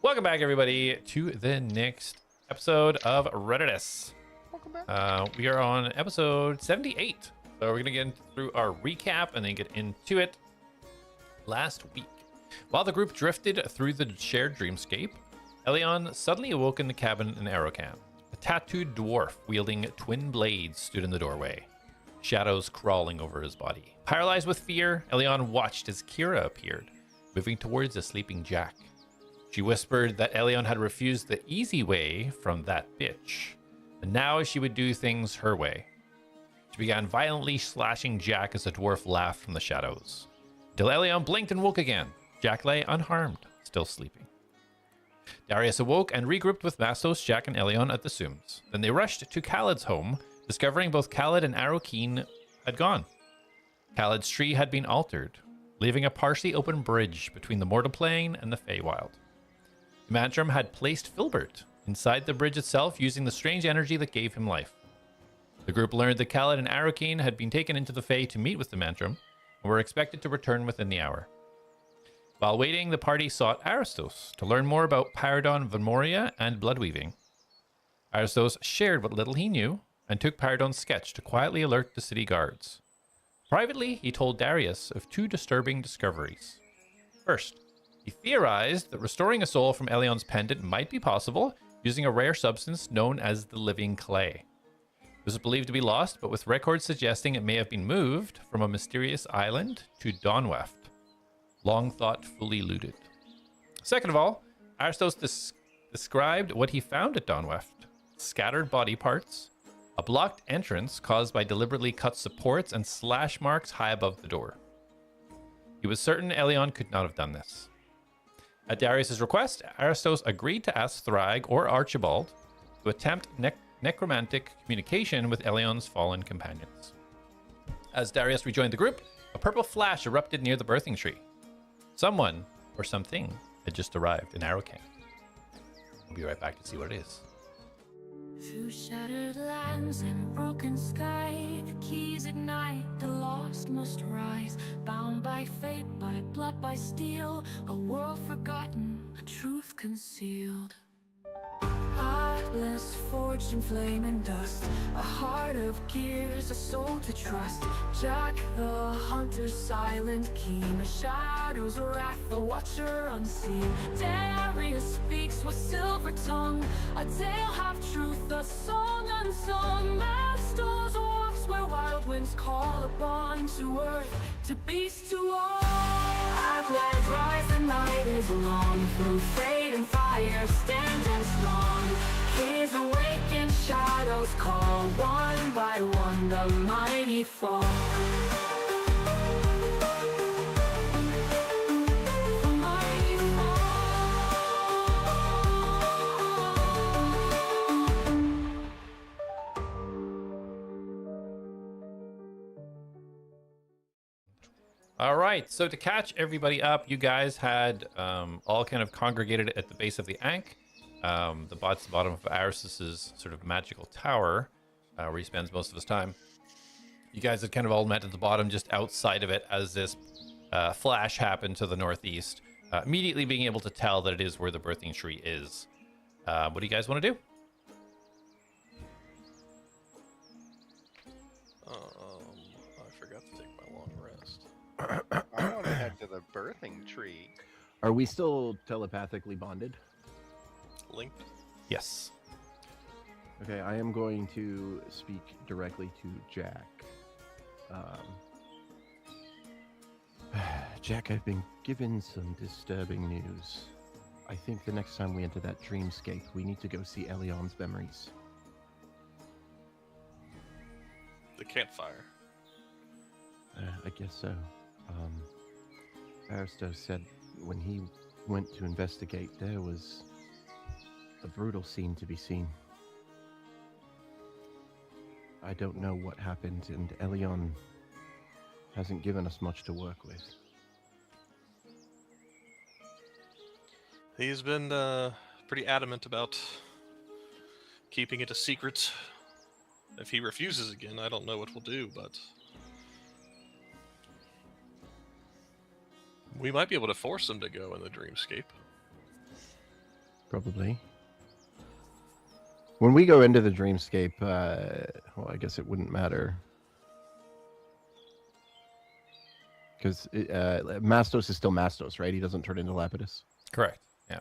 Welcome back, everybody, to the next episode of Reditus. Welcome back. We are on episode 78. So we're going to get through our recap and then get into it. Last week, while the group drifted through the shared dreamscape, Elion suddenly awoke in the cabin in Aerocan. A tattooed dwarf wielding twin blades stood in the doorway, shadows crawling over his body. Paralyzed with fear, Elion watched as Kira appeared, moving towards the sleeping Jak. She whispered that Elion had refused the easy way from that bitch, and now she would do things her way. She began violently slashing Jak as the dwarf laughed from the shadows, until Elion blinked and woke again. Jak lay unharmed, still sleeping. Darius awoke and regrouped with Mastos, Jak, and Elion at the Sooms. Then they rushed to Khaled's home, discovering both Khaled and Arrowkeen had gone. Khaled's tree had been altered, leaving a partially open bridge between the mortal plane and the Feywild. Mantram had placed Filbert inside the bridge itself using the strange energy that gave him life. The group learned that Khaled and Arrowkeen had been taken into the Fey to meet with the Mantram and were expected to return within the hour. While waiting, the party sought Aristos to learn more about Paradon Vermoria and bloodweaving. Aristos shared what little he knew and took Paradon's sketch to quietly alert the city guards. Privately, he told Darius of two disturbing discoveries. First, he theorized that restoring a soul from Elion's pendant might be possible using a rare substance known as the living clay. It was believed to be lost, but with records suggesting it may have been moved from a mysterious island to Dawnweft, long thought fully looted. Second of all, Aristos described what he found at Dawnweft: scattered body parts, a blocked entrance caused by deliberately cut supports, and slash marks high above the door. He was certain Elion could not have done this. At Darius' request, Aristos agreed to ask Thrag or Archibald to attempt necromantic communication with Elion's fallen companions. As Darius rejoined the group, a purple flash erupted near the birthing tree. Someone, or something, had just arrived in Aerocan. We'll be right back to see what it is. Through shattered lands and broken sky, the keys ignite, the lost must rise. Bound by fate, by blood, by steel, a world forgotten, a truth concealed. Atlas forged in flame and dust, a heart of gears, a soul to trust. Jak the hunter, silent, keen, a shadow's wrath, the watcher unseen. Darius speaks with silver tongue, a tale half truth, a song unsung. Mastos walks where wild winds call upon, to earth, to beast, to all. ATLADS rise, the night is long, through fate and fire, standing strong. Keys awaken, shadows call, one by one the mighty fall. The mighty fall. All right, so to catch everybody up, you guys had all kind of congregated at the base of the Ankh, the bottom of Aristos' sort of magical tower, where he spends most of his time. You guys had kind of all met at the bottom, just outside of it, as this flash happened to the northeast, immediately being able to tell that it is where the birthing tree is. What do you guys want to do? I forgot to take my long rest. I want to head to the birthing tree. Are we still telepathically bonded? Linked. Yes. Okay, I am going to speak directly to Jak. Jak, I've been given some disturbing news. I think the next time we enter that dreamscape, we need to go see Elion's memories. The campfire. I guess so. Aristos said when he went to investigate, there was a brutal scene to be seen. I don't know what happened, and Elion hasn't given us much to work with. He's been pretty adamant about keeping it a secret. If he refuses again, I don't know what we'll do, but we might be able to force him to go in the dreamscape. Probably. When we go into the dreamscape, well, I guess it wouldn't matter. Because Mastos is still Mastos, right? He doesn't turn into Lapidus. Correct. Yeah.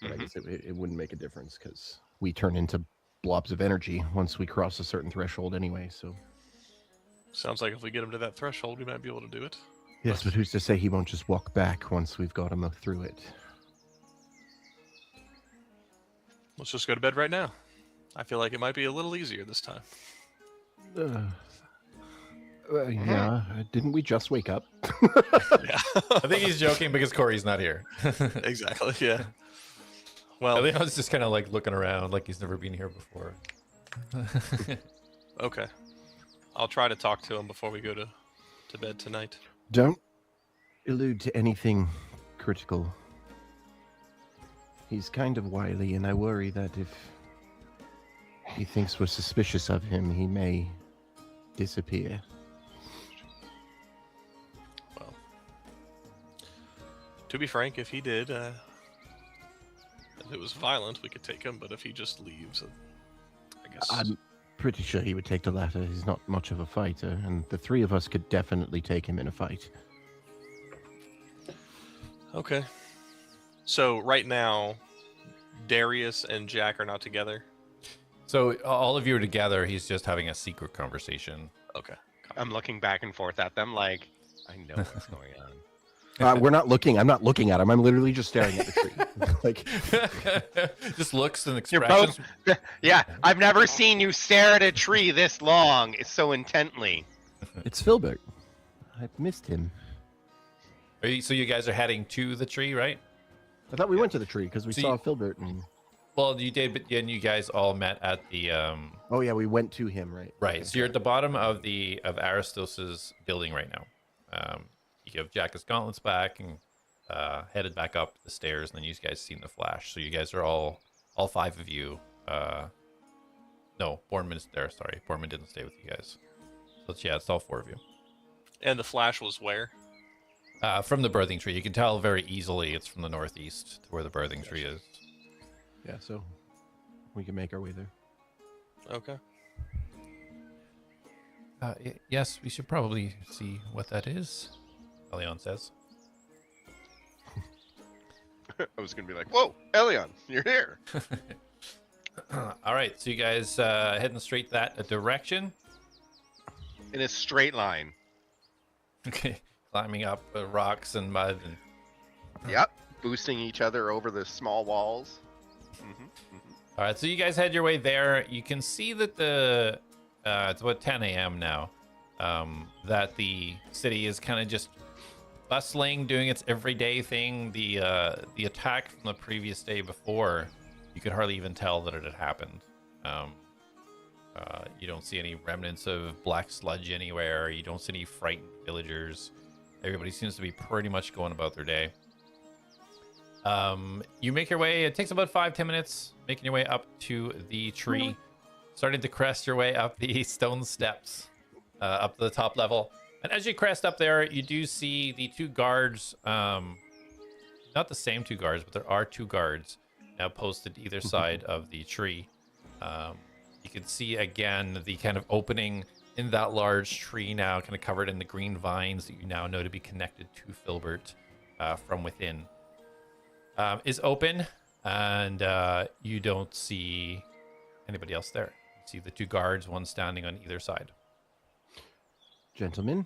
But I guess it wouldn't make a difference because we turn into blobs of energy once we cross a certain threshold anyway, so... Sounds like if we get him to that threshold, we might be able to do it. Yes, but who's to say he won't just walk back once we've got him through it? Let's just go to bed right now. I feel like it might be a little easier this time. Yeah, didn't we just wake up? Yeah. I think he's joking because Corey's not here. Exactly, yeah. Well, Leon's just kind of like looking around like he's never been here before. okay. I'll try to talk to him before we go to bed tonight. Don't allude to anything critical. He's kind of wily, and I worry that if he thinks we're suspicious of him, he may disappear. Well, to be frank, if he did, if it was violent, we could take him, but if he just leaves, I guess... I'm pretty sure he would take the latter. He's not much of a fighter, and the three of us could definitely take him in a fight. Okay. So, right now, Darius and Jak are not together? So all of you are together. He's just having a secret conversation. Okay. I'm looking back and forth at them like, I know what's going on. We're not looking. I'm not looking at him. I'm literally just staring at the tree. Like, just looks and You're expressions. both, yeah, I've never seen you stare at a tree this long, so intently. it's Filbert. I've missed him. So you guys are heading to the tree, right? I thought we went to the tree because we So saw you- Filbert. And... Well, you did, but then you guys all met at the Oh yeah, we went to him, right? right. So you're at the bottom of Aristos's building right now. You have Jack's gauntlets back and headed back up the stairs, and then you guys seen the flash. So you guys are all five of you. No, Borman's there. Sorry, Borman didn't stay with you guys. So it's all four of you. And the flash was where? From the birthing tree, you can tell very easily it's from the northeast to where the birthing tree is. Yeah, so we can make our way there. Okay. Yes, we should probably see what that is, Elion says. I was going to be like, whoa, Elion, you're here. All right, so you guys heading straight that direction. In a straight line. Okay, climbing up rocks and mud. And... Yep. Boosting each other over the small walls. All right, so you guys head your way there. You can see that it's about 10 a.m. now. That the city is kind of just bustling, doing its everyday thing. The attack from the previous day before, you could hardly even tell that it had happened. You don't see any remnants of black sludge anywhere. You don't see any frightened villagers. Everybody seems to be pretty much going about their day. You make your way. It takes about 5-10 minutes making your way up to the tree, starting to crest your way up the stone steps up to the top level. And as you crest up there, you do see the two guards, not the same two guards, but there are two guards now posted either side of the tree. You can see again the kind of opening in that large tree now, kind of covered in the green vines that you now know to be connected to Filbert from within. Is open, and you don't see anybody else there. You see the two guards, one standing on either side. Gentlemen,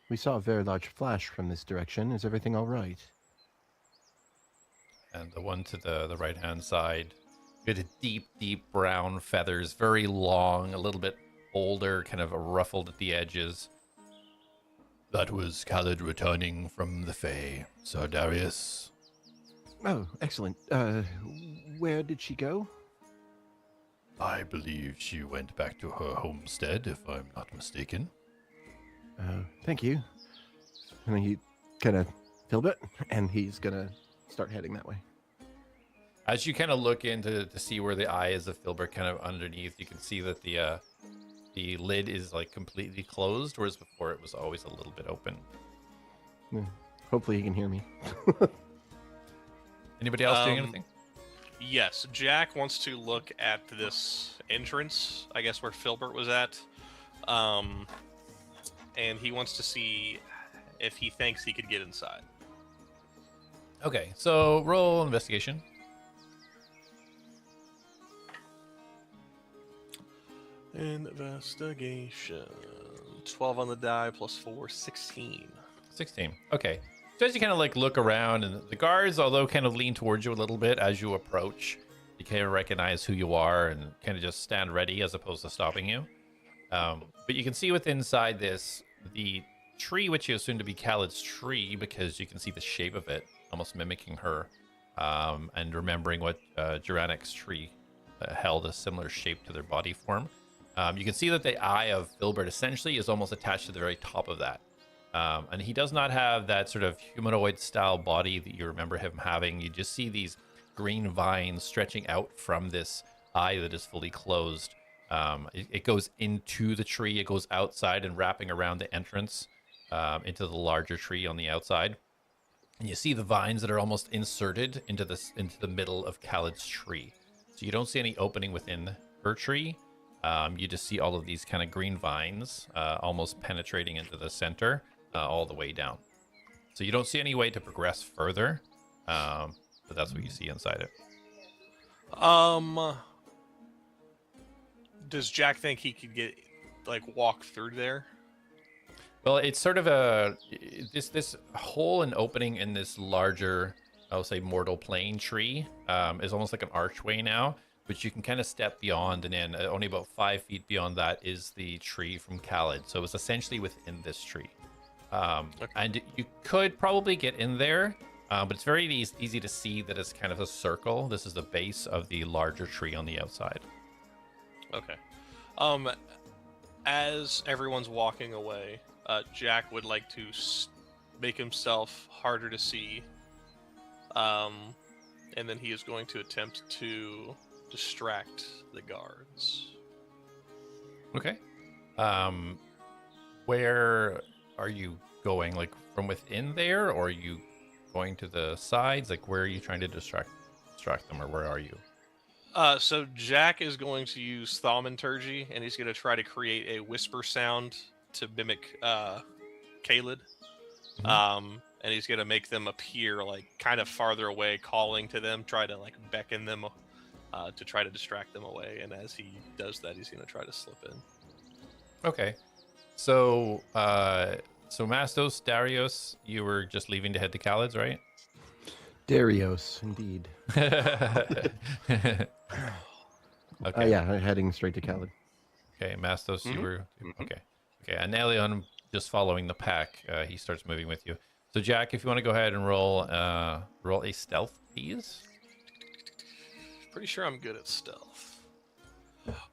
we saw a very large flash from this direction. Is everything all right? And the one to the right-hand side, with deep brown feathers, very long, a little bit older, kind of ruffled at the edges. That was Khalid returning from the Fae, Sir Darius. Oh, excellent. Where did she go? I believe she went back to her homestead, if I'm not mistaken. Thank you. And then he kind of Filbert, and he's gonna start heading that way. As you kind of look in to see where the eye is of Filbert kind of underneath, you can see that the lid is like completely closed, whereas before it was always a little bit open. Hopefully he can hear me. Anybody else doing anything? Yes, Jack wants to look at this entrance, I guess where Filbert was at. And he wants to see if he thinks he could get inside. Okay, so roll investigation. Investigation. 12 on the die plus 4, 16. 16. Okay. So as you kind of like look around, and the guards, although kind of lean towards you a little bit as you approach, you kind of recognize who you are and kind of just stand ready as opposed to stopping you. But you can see within inside this, the tree, which you assume to be Khaled's tree, because you can see the shape of it, almost mimicking her, and remembering what Juranic's tree held a similar shape to their body form. You can see that the eye of Filbert essentially is almost attached to the very top of that. And he does not have that sort of humanoid style body that you remember him having. You just see these green vines stretching out from this eye that is fully closed. It goes into the tree, it goes outside and wrapping around the entrance into the larger tree on the outside. And you see the vines that are almost inserted into the middle of Khaled's tree. So you don't see any opening within her tree. You just see all of these kind of green vines almost penetrating into the center all the way down. So you don't see any way to progress further, but that's what you see inside it. Does Jack think he could walk through there? Well, it's sort of this hole and opening in this larger, I'll say, mortal plane tree is almost like an archway now, which you can kind of step beyond, and then only about 5 feet beyond that is the tree from Khaled. So it's essentially within this tree. Okay. And you could probably get in there, but it's very easy to see that it's kind of a circle. This is the base of the larger tree on the outside. Okay. As everyone's walking away, Jack would like to make himself harder to see, and then he is going to attempt to distract the guards. Okay. Where are you going? Like from within there, or are you going to the sides? Like where are you trying to distract them, or where are you? So Jack is going to use thaumaturgy, and he's going to try to create a whisper sound to mimic Khaled. Mm-hmm. And he's going to make them appear like kind of farther away, calling to them, try to like beckon them to try to distract them away. And as he does that, he's going to try to slip in. Okay. So, Mastos, Darius, you were just leaving to head to Khaled's, right? Darius, indeed. Okay. Yeah, heading straight to Khaled. Okay, Mastos, you were... Mm-hmm. Okay. Okay, and Elion just following the pack. He starts moving with you. So, Jack, if you want to go ahead and roll a stealth, please. Pretty sure I'm good at stealth.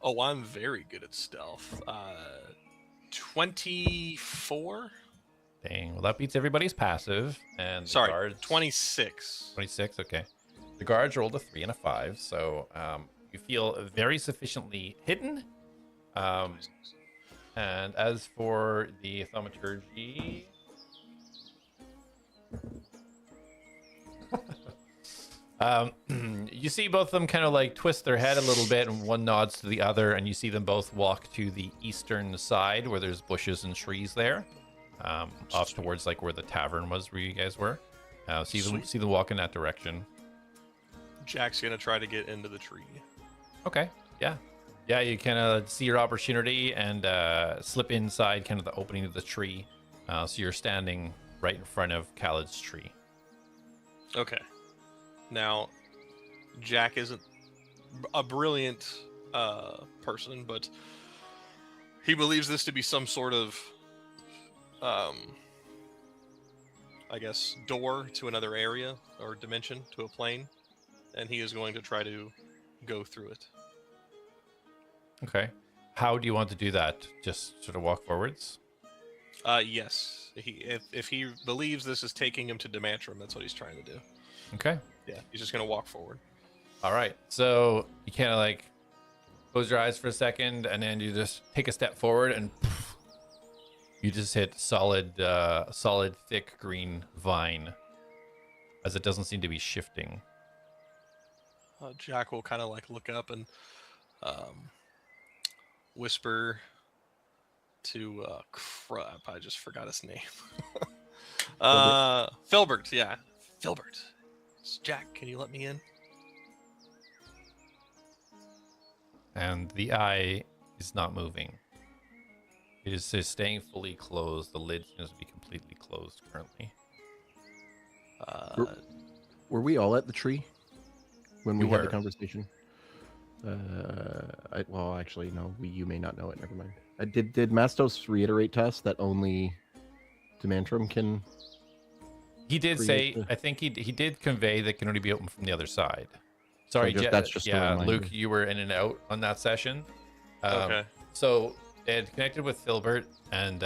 Oh, I'm very good at stealth. 24? Dang, well, that beats everybody's passive. And the Sorry, guards... 26. 26, okay. The guards rolled a 3 and a 5, so you feel very sufficiently hidden. And as for the thaumaturgy... you see both of them kind of like twist their head a little bit, and one nods to the other, and you see them both walk to the eastern side where there's bushes and trees there, off towards like where the tavern was where you guys were. See them walk in that direction. Jack's gonna try to get into the tree. Okay, yeah, you kind of see your opportunity and slip inside kind of the opening of the tree, so you're standing right in front of Khaled's tree. Okay. Now, Jack isn't a brilliant person, but he believes this to be some sort of, I guess, door to another area or dimension, to a plane, and he is going to try to go through it. Okay. How do you want to do that? Just sort of walk forwards? Yes. If he believes this is taking him to Dimantrum, that's what he's trying to do. Okay. Yeah, he's just going to walk forward. All right. So you kind of like close your eyes for a second, and then you just take a step forward, and you just hit solid, thick green vine, as it doesn't seem to be shifting. Jack will kind of like look up and whisper to crap. I just forgot his name. Filbert. Yeah, Filbert. Jack, can you let me in? And the eye is not moving. It is just staying fully closed. The lid seems to be completely closed currently. Were we all at the tree when we You had the were. conversation? Well, actually, no. You may not know it. Never mind. Did Mastos reiterate to us that only Demantrum can? He did say, create the- I think he did convey that can only be opened from the other side. Sorry, that's just a yeah, reminder. Luke, you were in and out on that session. Okay. So they had connected with Filbert, and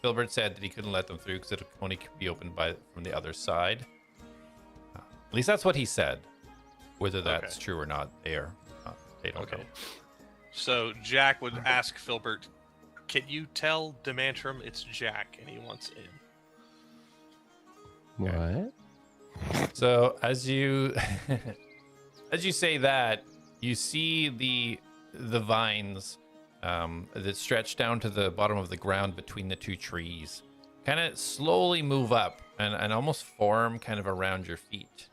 Filbert said that he couldn't let them through because it could only be opened from the other side. At least that's what he said. Whether that's Okay. true or not, they don't Okay. know. So Jack would ask Filbert, "Can you tell Demantrum it's Jack and he wants in?" What? So as you as you say that, you see the vines that stretch down to the bottom of the ground between the two trees, kind of slowly move up and almost form kind of around your feet.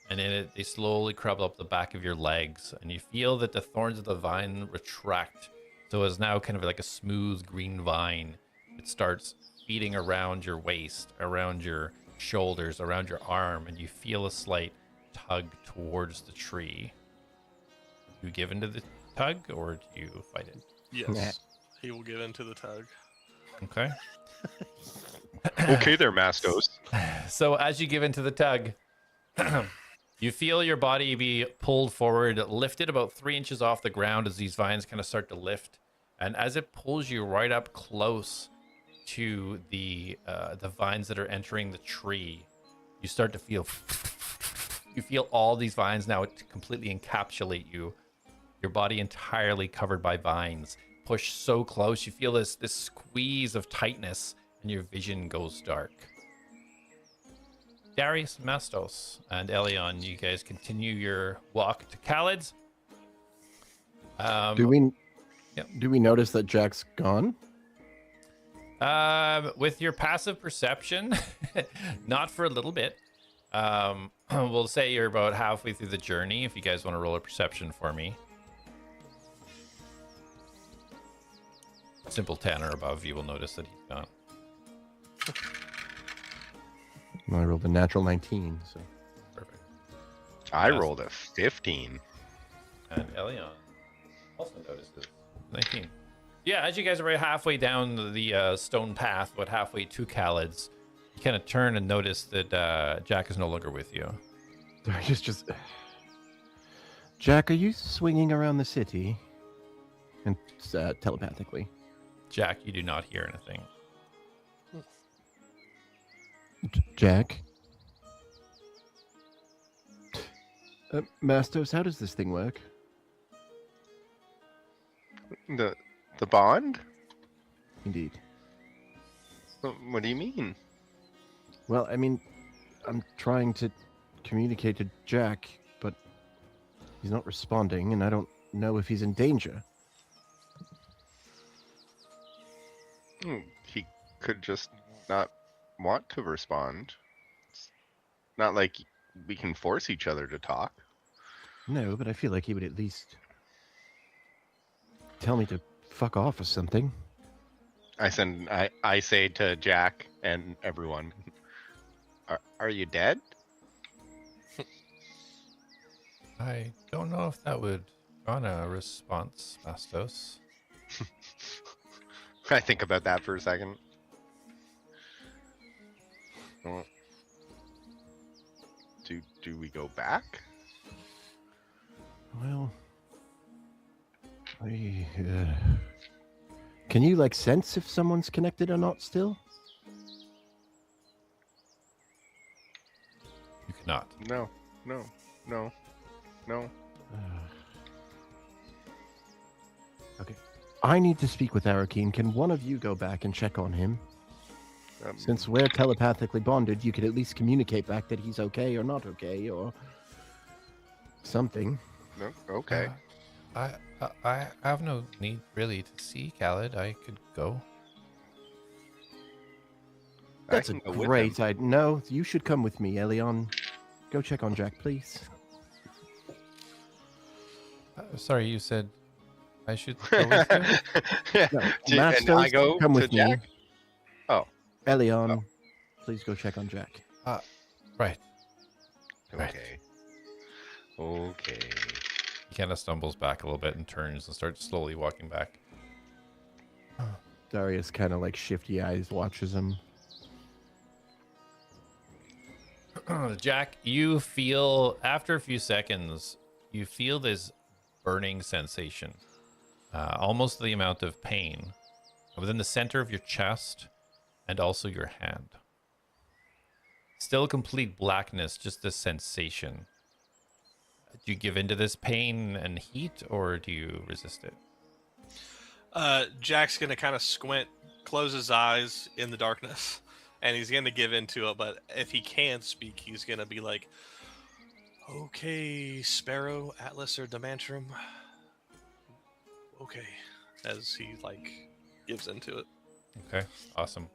And then they slowly crawl up the back of your legs, and you feel that the thorns of the vine retract. So it's now kind of like a smooth green vine. It starts feeding around your waist, around your shoulders, around your arm, and you feel a slight tug towards the tree. Do you give into the tug, or do you fight it? Yes. He will give in to the tug. Okay. Okay there, Mastos. So as you give into the tug, you feel your body be pulled forward, lifted about 3 inches off the ground as these vines kind of start to lift. And as it pulls you right up close to the vines that are entering the tree, you start to feel all these vines now completely encapsulate you. Your body entirely covered by vines. Push so close, you feel this squeeze of tightness, and your vision goes dark. Darius, Mastos, and Elion, you guys continue your walk to ATLADS. Do we? Yep. Do we notice that Jack's gone? With your passive perception, not for a little bit. We'll say you're about halfway through the journey. If you guys want to roll a perception for me, simple 10 or above, you will notice that he's gone. Well, I rolled a natural 19. So Perfect. I Yes. rolled a 15. And Elion also notices 19. Yeah, as you guys are right halfway down the stone path, but halfway to ATLADS, you kind of turn and notice that Jack is no longer with you. just. Jack, are you swinging around the city? And telepathically. Jack, you do not hear anything. Jack. Mastos, how does this thing work? The bond? Indeed. What do you mean? Well, I mean, I'm trying to communicate to Jack, but he's not responding, and I don't know if he's in danger. He could just not want to respond. It's not like we can force each other to talk. No, but I feel like he would at least tell me to fuck off or something. I say to Jack and everyone, are you dead? I don't know if that would on a response, Mastos. I think about that for a second. Well, do we go back? Well, can you like sense if someone's connected or not still? You cannot. No. Okay. I need to speak with Arakeen. Can one of you go back and check on him? Um, Since we're telepathically bonded, you could at least communicate back that he's okay or not okay, or something. No? Okay. I have no need really to see Khaled. I could go. That's I a can go with great him. idea. No, you should come with me, Elion. Go check on Jak, please. Sorry, you said I should go with you? No, And I Mastos, go come to with me. Jak? Oh. Elion, please go check on Jak. Right. Right. Okay. Okay. He kind of stumbles back a little bit and turns and starts slowly walking back. Darius kind of like shifty eyes watches him. Jak, you feel, after a few seconds, you feel this burning sensation. Almost the amount of pain within the center of your chest and also your hand. Still complete blackness, just this sensation. Do you give into this pain and heat, or do you resist it? Jack's gonna kind of squint, close his eyes in the darkness, and he's gonna give into it. But if he can't speak, he's gonna be like, "Okay, Sparrow, Atlas, or Demantrum. Okay," as he like gives into it. Okay, awesome.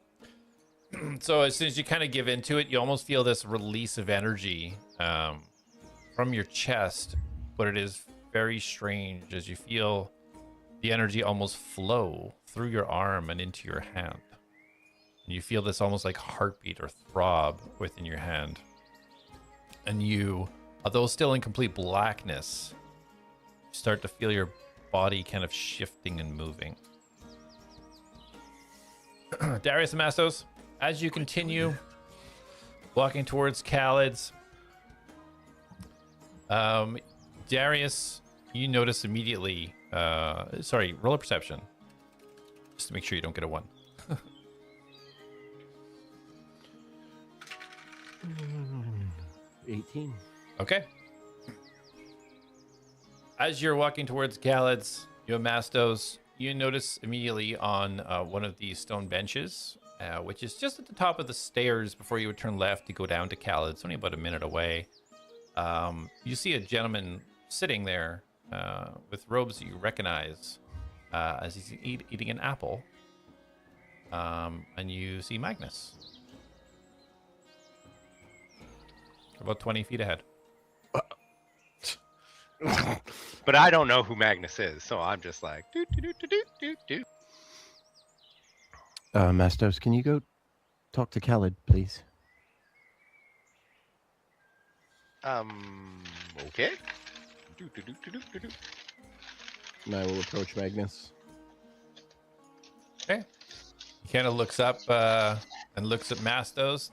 So as soon as you kind of give into it, you almost feel this release of energy from your chest, but it is very strange as you feel the energy almost flow through your arm and into your hand. And you feel this almost like heartbeat or throb within your hand. And you, although still in complete blackness, start to feel your body kind of shifting and moving. Darius and Mastos, as you continue walking towards Khaled's, Darius, you notice immediately, sorry, roll a perception. Just to make sure you don't get a 1. 18. Okay. As you're walking towards Khaled's, you and Mastos, you notice immediately on one of these stone benches, which is just at the top of the stairs before you would turn left to go down to Khaled's, only about a minute away. You see a gentleman sitting there with robes that you recognize as he's eating an apple. And you see Magnus. About 20 feet ahead. But I don't know who Magnus is, so I'm just like, do do do do do do. Mastos, can you go talk to Khaled, please? Okay. Do do do do do do do. And I will approach Magnus. Okay. He kind of looks up and looks at Mastos.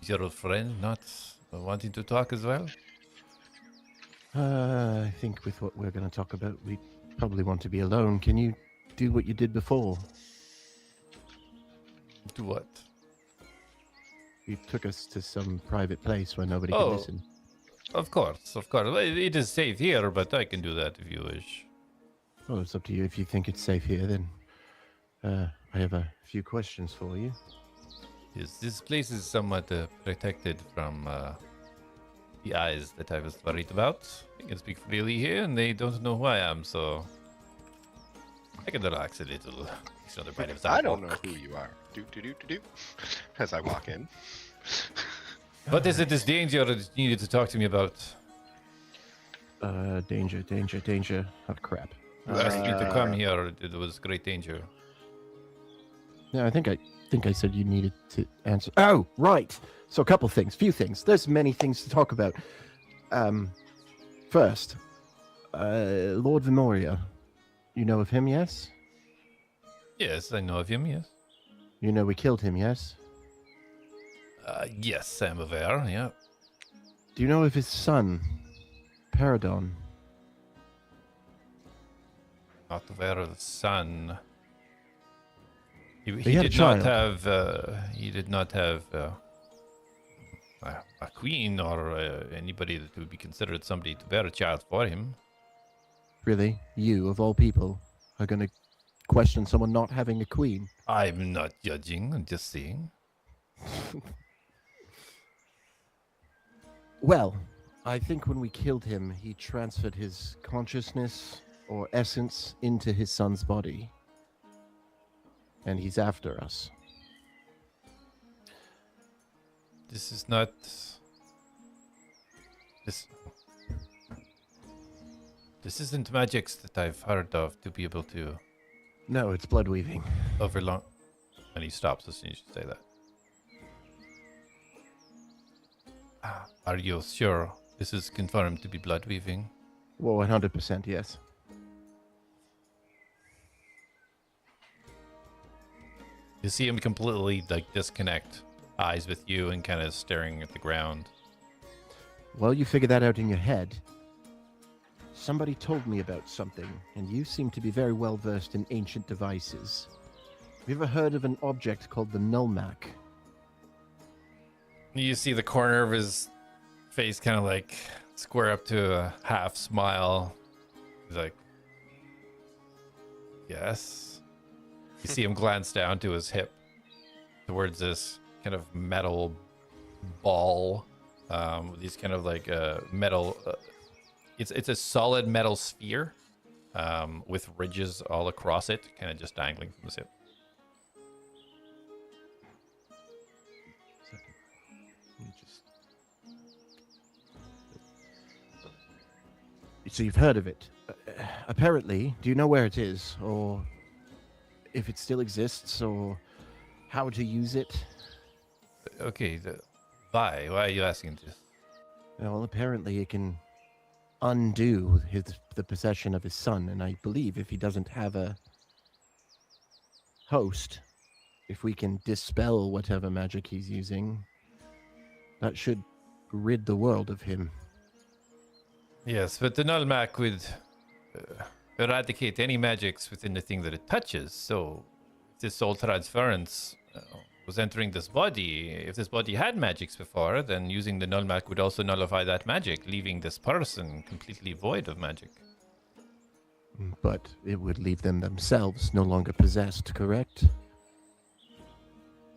Is your friend not wanting to talk as well? I think with what we're going to talk about, we probably want to be alone. Can you do what you did before? Do what? You took us to some private place where nobody could listen. Of course, of course. It is safe here, but I can do that if you wish. Well, it's up to you. If you think it's safe here, then I have a few questions for you. Yes, this place is somewhat protected from the eyes that I was worried about. I can speak freely here, and they don't know who I am, so I can relax a little. It's another bite of I apple. don't know who you are. Do do do do do. As I walk in. What is it, this danger that you needed to talk to me about? Danger. Oh, crap. You asked me to come here. It was great danger. Yeah, I think I said you needed to answer. Oh, right. So a couple things, few things. There's many things to talk about. First, Lord Vimoria. You know of him, yes? Yes, I know of him, yes. You know we killed him, yes? Yes, I'm aware, yeah. Do you know of his son, Paradon? Not aware of the son. He had a did not child. have. He did not have a queen or anybody that would be considered somebody to bear a child for him. Really? You, of all people, are going to question someone not having a queen? I'm not judging. I'm just saying. Well, I think when we killed him, he transferred his consciousness or essence into his son's body. And he's after us. This is not... This isn't magics that I've heard of to be able to No, it's blood weaving. overlong. And he stops as soon as you say that. Are you sure this is confirmed to be blood weaving? Well, 100% yes. You see him completely like disconnect eyes with you and kind of staring at the ground. Well, you figure that out in your head. Somebody told me about something, and you seem to be very well versed in ancient devices. Have you ever heard of an object called the Nullmac? You see the corner of his face kind of like square up to a half smile. He's like, yes. You see him glance down to his hip towards this kind of metal ball. With these kind of like metal. It's a solid metal sphere with ridges all across it, kind of just dangling from his hip. So you've heard of it. Apparently, do you know where it is, or if it still exists, or how to use it? Okay, why? Why are you asking this? Well, apparently it can undo the possession of his son, and I believe if he doesn't have a host, if we can dispel whatever magic he's using, that should rid the world of him. Yes, but the Nullmac would eradicate any magics within the thing that it touches. So, if this soul transference was entering this body, if this body had magics before, then using the Nullmac would also nullify that magic, leaving this person completely void of magic. But it would leave them themselves no longer possessed, correct?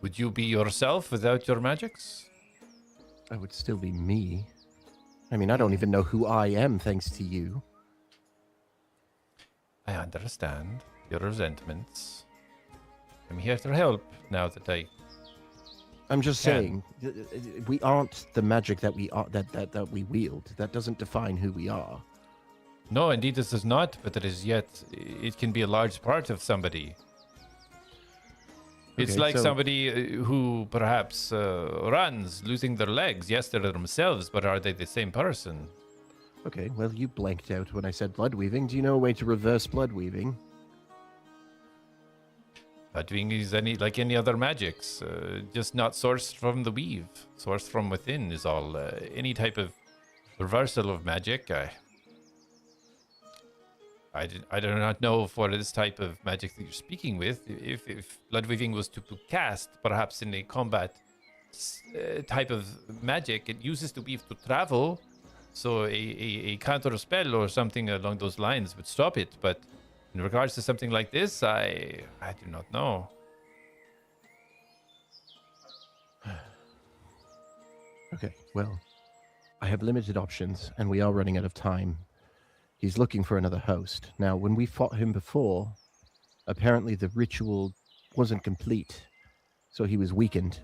Would you be yourself without your magics? I would still be me. I mean, I don't even know who I am thanks to you. I understand your resentments. I'm here to help now that I'm just Can. saying, we aren't the magic that we are, that we wield. That doesn't define who we are. No, indeed this does not, but it can be a large part of somebody. It's Okay, like so- somebody who perhaps runs, losing their legs. Yes, they're themselves, but are they the same person? Okay, well, you blanked out when I said blood weaving. Do you know a way to reverse blood weaving? Bloodwing is like any other magics, just not sourced from the weave. Sourced from within is all. Any type of reversal of magic, I do not know for this type of magic that you're speaking with. If blood weaving was to cast, perhaps in a combat type of magic, it uses the weave to travel. So a counter spell or something along those lines would stop it. But in regards to something like this, I do not know. Okay, well, I have limited options, and we are running out of time. He's looking for another host. Now, when we fought him before, apparently the ritual wasn't complete, so he was weakened,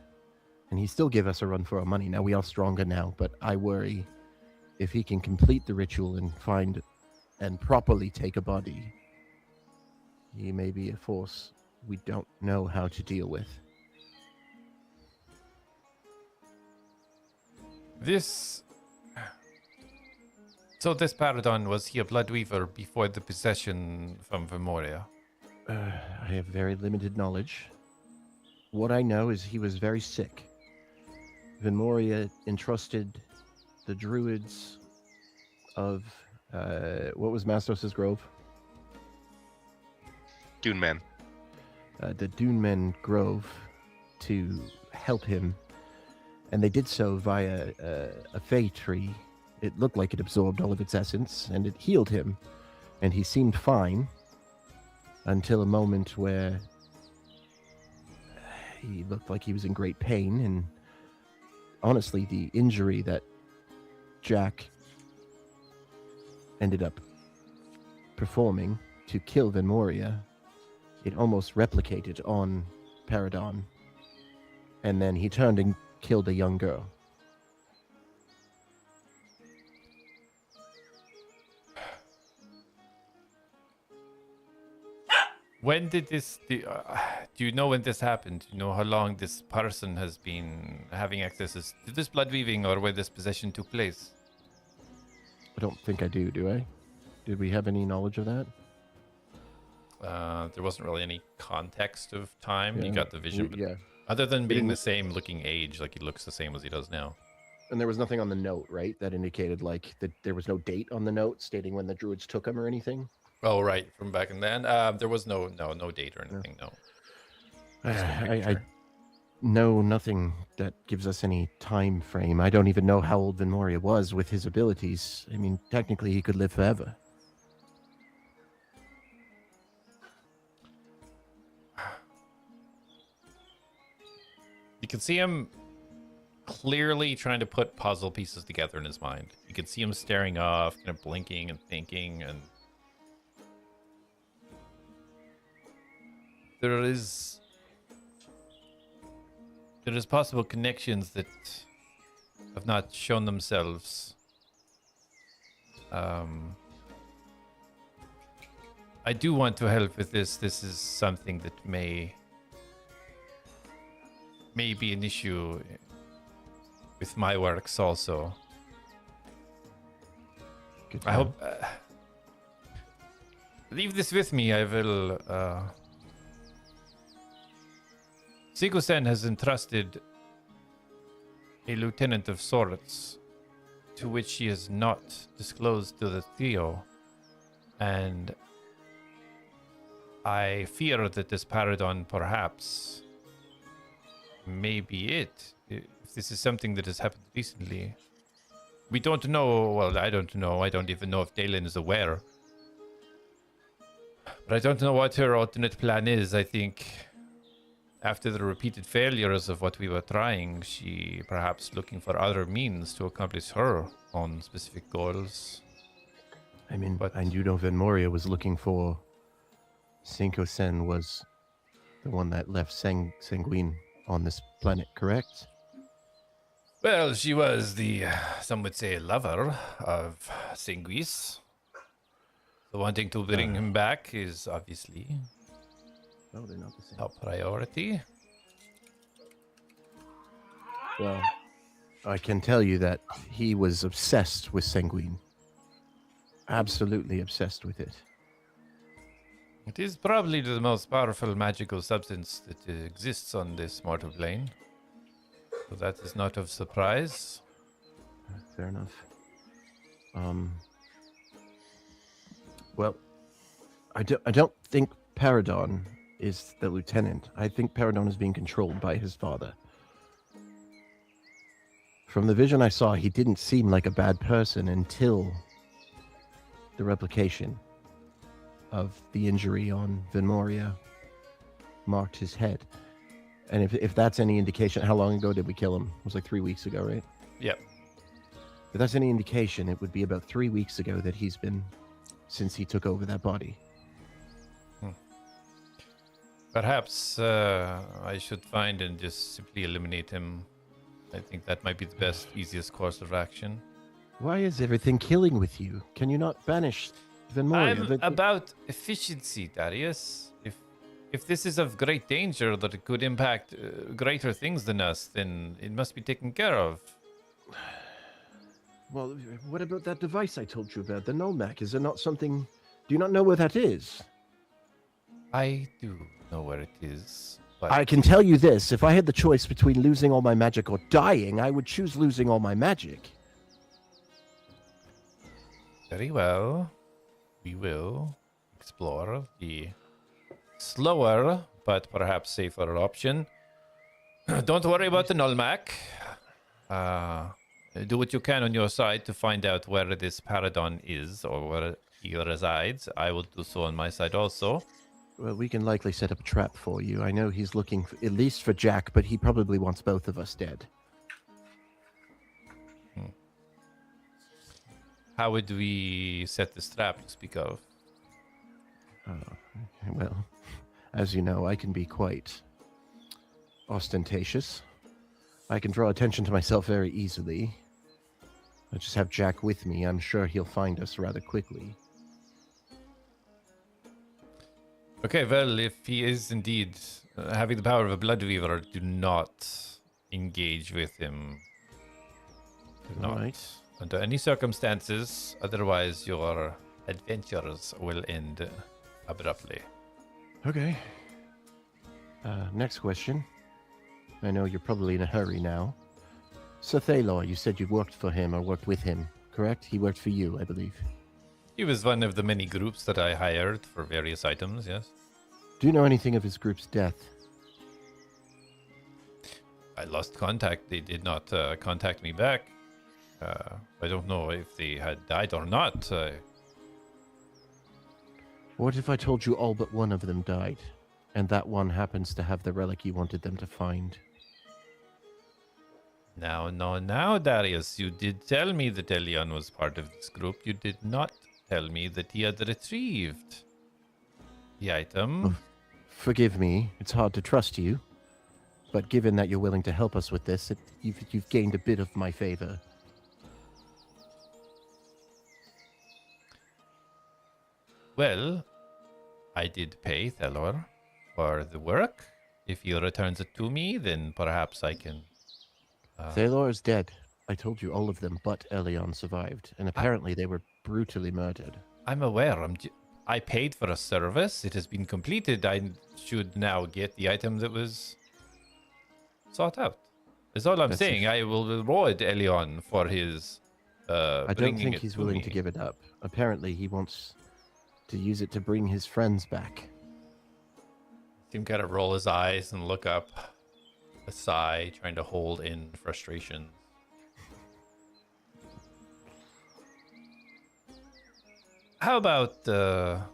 and he still gave us a run for our money. Now, we are stronger now, but I worry if he can complete the ritual and find and properly take a body, he may be a force we don't know how to deal with. So this Paradon, was he a Bloodweaver before the possession from Vermoria? I have very limited knowledge. What I know is he was very sick. Vermoria entrusted the druids of, what was Mastos' grove? Dune Man. The Dune Men Grove to help him. And they did so via a fey tree. It looked like it absorbed all of its essence, and it healed him. And he seemed fine until a moment where he looked like he was in great pain. And honestly, the injury that Jak ended up performing to kill Venmoria, it almost replicated on Paradon. And then he turned and killed a young girl. When did this... Do you know when this happened? Do you know how long this person has been having access to this blood weaving or when this possession took place? I don't think I do I? Did we have any knowledge of that? There wasn't really any context of time. You Yeah. got the vision, but Yeah. other than being didn't- the same looking age, like he looks the same as he does now. And there was nothing on the note, right? That indicated like that there was no date on the note stating when the druids took him or anything. Oh, right, from back in then. There was no date or anything. No. Just a I picture. know nothing that gives us any time frame. I don't even know how old Venmoria was with his abilities. I mean, technically, he could live forever. You can see him clearly trying to put puzzle pieces together in his mind. You can see him staring off, kind of blinking and thinking, and there is possible connections that have not shown themselves. I do want to help with this. This is something that may be an issue with my works also. Good I to hope... leave this with me. I will... Sigo-sen has entrusted a lieutenant of sorts to which she has not disclosed to the trio. And I fear that this Paradon perhaps may be it. If this is something that has happened recently. We don't know. Well, I don't know. I don't even know if Dalen is aware. But I don't know what her alternate plan is. I think after the repeated failures of what we were trying, she perhaps looking for other means to accomplish her own specific goals. I mean, But- I do know Venmoria was looking for Cinco-sen was the one that left Sanguine on this planet, correct? Well, she was the, some would say, lover of Singuis. So wanting to bring him back is obviously No, they're not the same. our priority. Well, I can tell you that he was obsessed with Sanguine. Absolutely obsessed with it. It is probably the most powerful magical substance that exists on this mortal plane. So that is not of surprise. Fair enough. Well, I don't think Paradon is the lieutenant. I think Paradon is being controlled by his father. From the vision I saw, he didn't seem like a bad person until the replication of the injury on Venmoria marked his head. And if that's any indication, how long ago did we kill him? It was like 3 weeks ago, right? Yep. If that's any indication, it would be about 3 weeks ago that he's been since he took over that body. Perhaps I should find and just simply eliminate him. I think that might be the best, easiest course of action. Why is everything killing with you? Can you not banish Venmoria? I'm about efficiency, Darius. If this is of great danger that it could impact greater things than us, then it must be taken care of. Well, what about that device I told you about, the Nomac? Is there not something... Do you not know where that is? I do know where it is, but I can tell you this. If I had the choice between losing all my magic or dying, I would choose losing all my magic. very well. We will explore the slower, but perhaps safer option. Don't worry about the Nullmac. Do what you can on your side to find out where this Paradon is or where he resides. I will do so on my side also. Well, we can likely set up a trap for you. I know he's looking at least for Jak, but he probably wants both of us dead. How would we set this trap you speak of? Well, as you know, I can be quite ostentatious. I can draw attention to myself very easily. I just have Jak with me. I'm sure he'll find us rather quickly. Okay, well, if he is indeed having the power of a blood weaver, do not engage with him. Do not. Alright. Under any circumstances, otherwise your adventures will end abruptly. Okay. Next question. I know you're probably in a hurry now. Sir Thalor, you said you worked for him or worked with him, correct? He worked for you, I believe. He was one of the many groups that I hired for various items, yes. Do you know anything of his group's death? I lost contact. They did not contact me back. I don't know if they had died or not. What if I told you all but one of them died, and that one happens to have the relic you wanted them to find? Now, Darius, you did tell me that Elion was part of this group. You did not tell me that he had retrieved the item. Oh, forgive me, it's hard to trust you. But given that you're willing to help us with this, you've gained a bit of my favor. Well, I did pay Thalor for the work. If he returns it to me, then perhaps I can... Thalor is dead. I told you all of them but Elion survived, and apparently they were brutally murdered. I'm aware. I paid for a service. It has been completed. I should now get the item that was sought out. That's all I'm That's saying. I will reward Elion for his I don't think he's willing to give it up. Apparently he wants to use it to bring his friends back. Tim kind of roll his eyes and look up, a sigh, trying to hold in frustration. How about I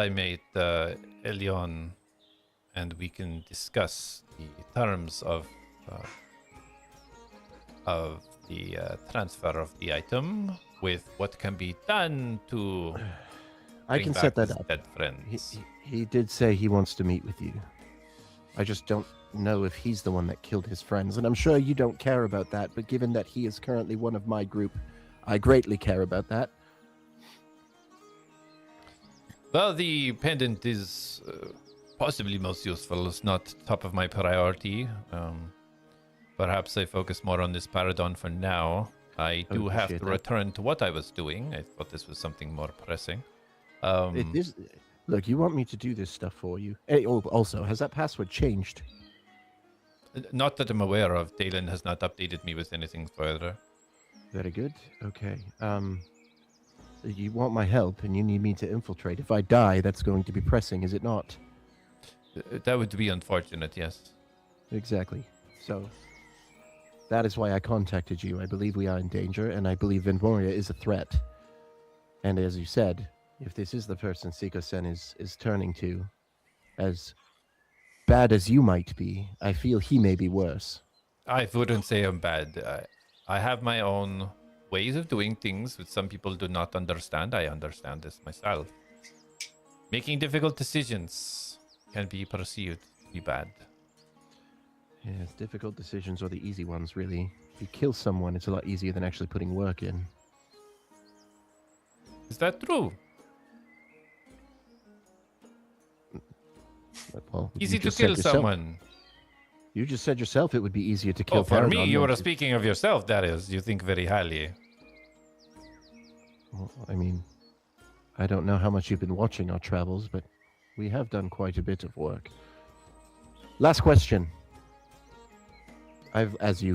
meet Elion and we can discuss the terms of the transfer of the item with what can be done to I can set that up. Dead friends. He did say he wants to meet with you. I just don't know if he's the one that killed his friends, and I'm sure you don't care about that, but given that he is currently one of my group, I greatly care about that. Well, the pendant is possibly most useful. It's not top of my priority. Perhaps I focus more on this Paradon for now. I do have to return to what I was doing. I thought this was something more pressing. It is. Look, you want me to do this stuff for you. Hey, also, has that password changed? Not that I'm aware of. Dalen has not updated me with anything further. Very good. Okay. You want my help, and you need me to infiltrate. If I die, that's going to be pressing, is it not? That would be unfortunate, yes. Exactly. So, that is why I contacted you. I believe we are in danger, and I believe Venmoria is a threat. And as you said, if this is the person Siko-sen is turning to, as bad as you might be, I feel he may be worse. I wouldn't say I'm bad. I have my own ways of doing things which some people do not understand. I understand this myself. Making difficult decisions can be perceived to be bad. Yes, difficult decisions are the easy ones, really. If you kill someone, it's a lot easier than actually putting work in. Is that true? Well, Easy to kill someone. You just said yourself it would be easier to kill. Oh, for me, you than were to- speaking of yourself, that is. You think very highly. Well, I mean, I don't know how much you've been watching our travels, but we have done quite a bit of work. Last question. As you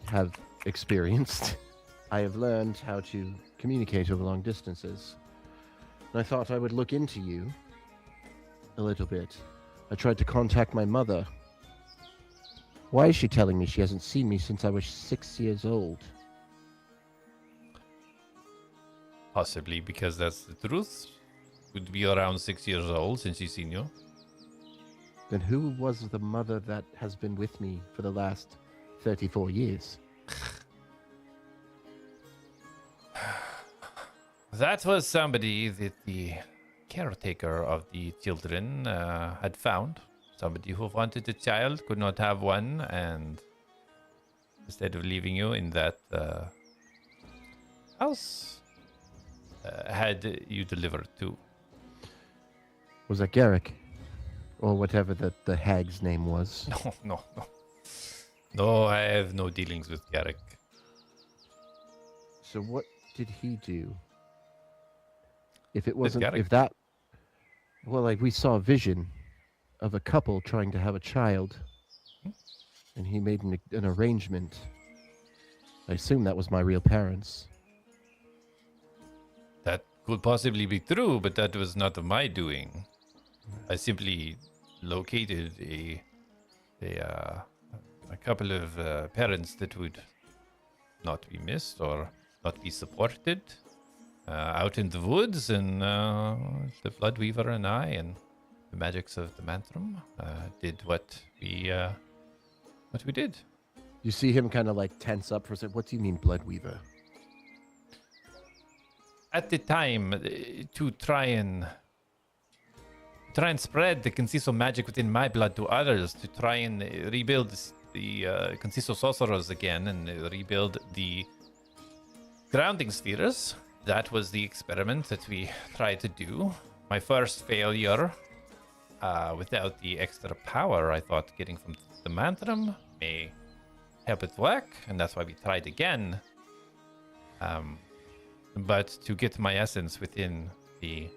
have experienced, I have learned how to communicate over long distances. And I thought I would look into you a little bit. I tried to contact my mother. Why is she telling me she hasn't seen me since I was 6 years old? Possibly because that's the truth. Would be around 6 years old since she's seen you. Then who was the mother that has been with me for the last 34 years? That was somebody that the caretaker of the children had found. Somebody who wanted a child, could not have one, and instead of leaving you in that house, had you delivered to. Was that Garrick? Or whatever the hag's name was. No. No, I have no dealings with Garrick. So what did he do? If it wasn't, Garrick? if that, well, like we saw a vision of a couple trying to have a child, and he made an arrangement. I assume that was my real parents. That could possibly be true, but that was not of my doing. I simply located a couple of parents that would not be missed or not be supported out in the woods, and the Bloodweaver and I and the magics of the Mantram did what we did. You see him kind of like tense up for a second. What do you mean, Bloodweaver? At the time, to try and spread the Consiso magic within my blood to others, to try and rebuild the Consiso sorcerers again and rebuild the grounding spheres. That was the experiment that we tried to do. My first failure, without the extra power I thought getting from the Mantram may help it work, and that's why we tried again. But to get my essence within the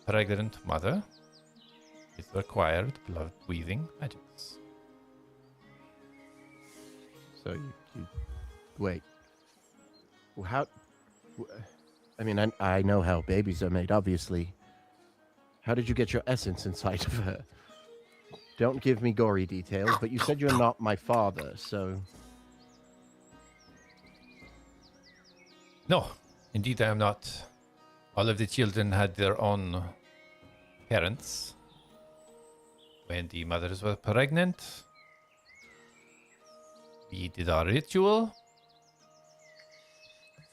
pregnant mother, it required blood weaving magics. So you wait. Well, how? I mean, I know how babies are made, obviously. How did you get your essence inside of her? Don't give me gory details, but you said you're not my father, so... No, indeed I am not. All of the children had their own parents. When the mothers were pregnant, we did our ritual.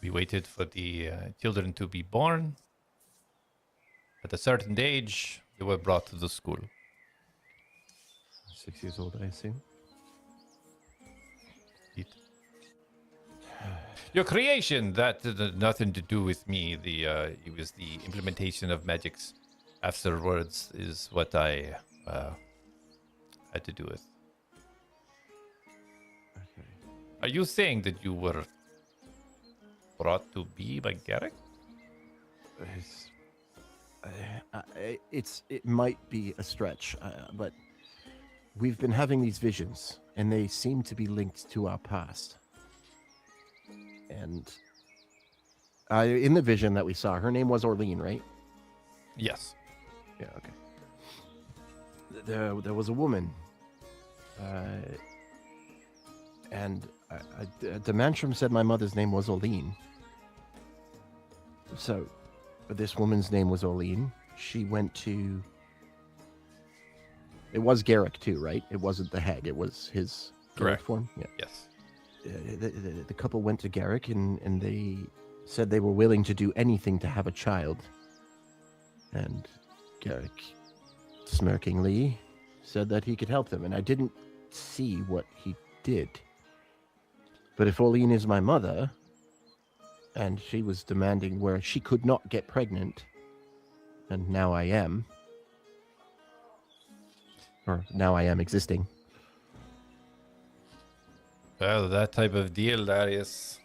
We waited for the children to be born. At a certain age, they were brought to the school. 6 years old, I assume. Your creation, that had nothing to do with me. It was the implementation of magics afterwards is what I had to do with. Okay. Are you saying that you were brought to be by Garrick? It might be a stretch, but we've been having these visions, and they seem to be linked to our past. And in the vision that we saw, her name was Orlean, right? Yes. Yeah, okay. There was a woman, and the Mantram said my mother's name was Orlean. So, this woman's name was Orlean. She went to... It was Garrick too, right? It wasn't the hag. It was his Garrick Correct. form? Yeah. Yes. The couple went to Garrick, and they said they were willing to do anything to have a child. And Garrick, smirkingly, said that he could help them. And I didn't see what he did. But if Orlean is my mother, and she was demanding where she could not get pregnant, and now I am, or now I am existing. Well, that type of deal, Darius.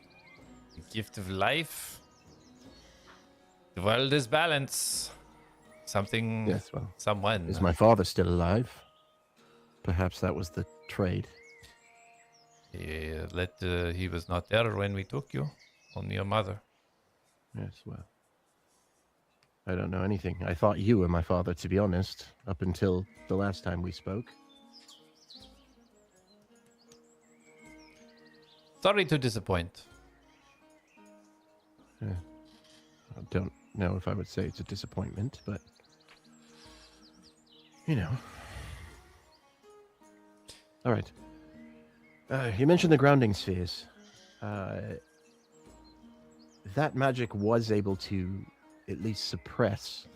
The gift of life. The world is balance. Something, Yes, well, someone. is my father still alive? Perhaps that was the trade. He was not there when we took you. Only your mother. Yes, well, I don't know anything. I thought you were my father, to be honest, up until the last time we spoke. Sorry to disappoint. I don't know if I would say it's a disappointment, but you know. All right. You mentioned the grounding spheres. that magic was able to at least suppress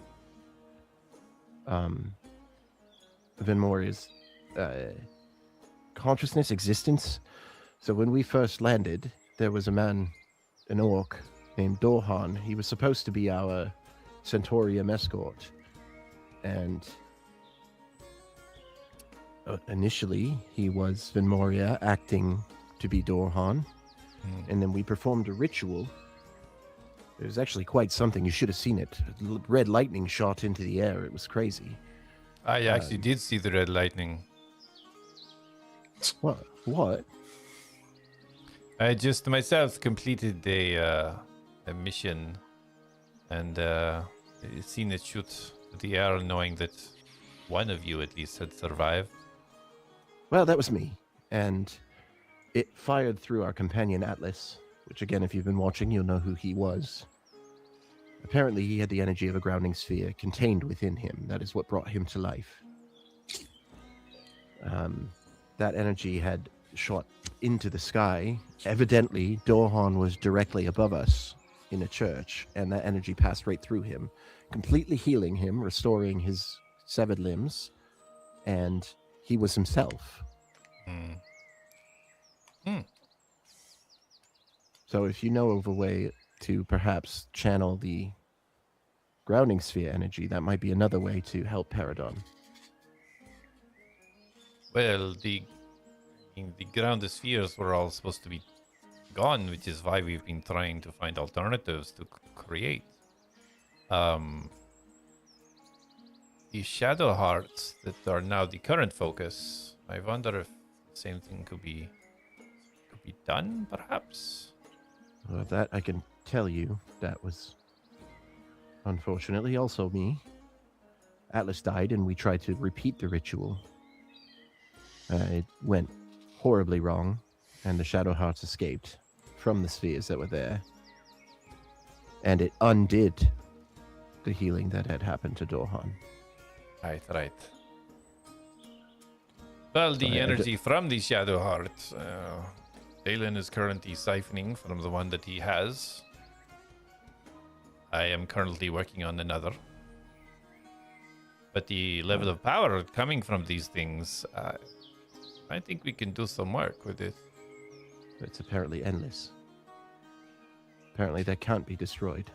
Venmoria's consciousness, existence. So when we first landed, there was a man, an orc, named Dorhan. He was supposed to be our Centaurium escort. And initially, he was Venmoria acting to be Dorhan. And then we performed a ritual. It was actually quite something. You should have seen it. Red lightning shot into the air. It was crazy. I actually did see the red lightning. What? What? I just myself completed a mission and seen it shoot to the air, knowing that one of you at least had survived. Well, that was me. And it fired through our companion Atlas, which again, if you've been watching, you'll know who he was. Apparently, he had the energy of a grounding sphere contained within him. That is what brought him to life. That energy had shot into the sky. Evidently, Dorhan was directly above us in a church, and that energy passed right through him, completely healing him, restoring his severed limbs, and he was himself. So if you know of a way to perhaps channel the grounding sphere energy, that might be another way to help Paradon. Well, the ground spheres were all supposed to be gone, which is why we've been trying to find alternatives to create. The shadow hearts that are now the current focus. I wonder if the same thing could be done, perhaps. Well, that I can tell you, that was unfortunately also me. Atlas died, and we tried to repeat the ritual. It went horribly wrong, and the shadow hearts escaped from the spheres that were there, and it undid the healing that had happened to Dorhan. Right. Well, the energy from the shadow heart, Dalen is currently siphoning from the one that he has. I am currently working on another. But the level of power coming from these things, I think we can do some work with it. It's apparently endless. Apparently that can't be destroyed.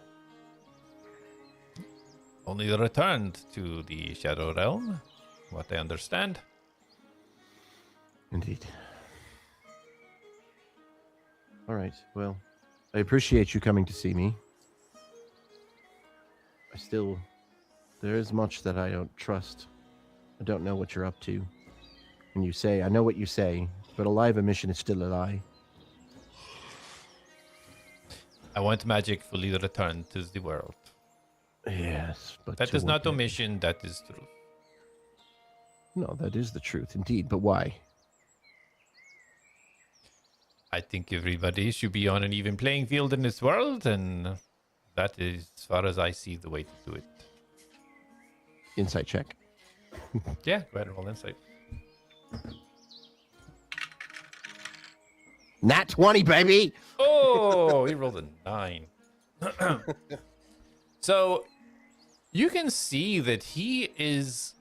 Only returned to the Shadow Realm, what I understand. Indeed. All right, well, I appreciate you coming to see me. There is much that I don't trust. I don't know what you're up to. And you say, I know what you say, but a lie of a mission is still a lie. I want magic fully returned to the world. Yes, but That to is not what end? omission, that is truth. No, that is the truth, indeed. But why? I think everybody should be on an even playing field in this world, and that is, as far as I see, the way to do it. Insight check. Yeah, go ahead and roll insight. Nat 20, baby! Oh, he rolled a 9. So you can see that he is,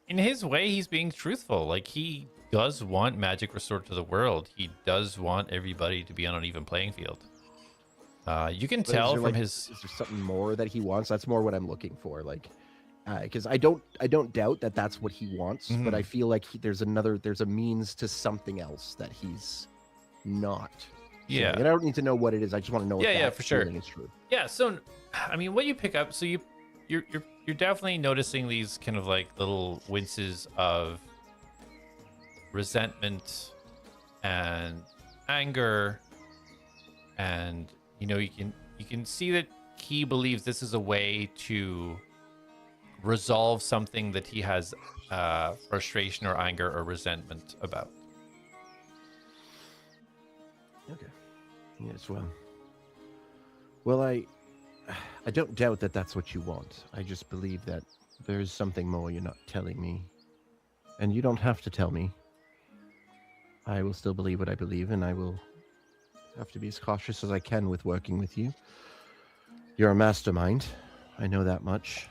in his way, he's being truthful. Like, he does want magic restored to the world. He does want everybody to be on an even playing field. You can But tell from Is there something more that he wants? That's more what I'm looking for. Like, because I don't doubt that that's what he wants, but I feel like there's a means to something else that he's not. Yeah. And I don't need to know what it is. I just want to know if that for sure. feeling is true. Yeah, so I mean, what you pick up, so you're definitely noticing these kind of like little winces of resentment and anger, and you know, you can see that he believes this is a way to resolve something that he has frustration or anger or resentment about. Okay. Yes, well, I don't doubt that that's what you want. I just believe that there is something more you're not telling me. And you don't have to tell me. I will still believe what I believe, and I will have to be as cautious as I can with working with you. You're a mastermind. I know that much.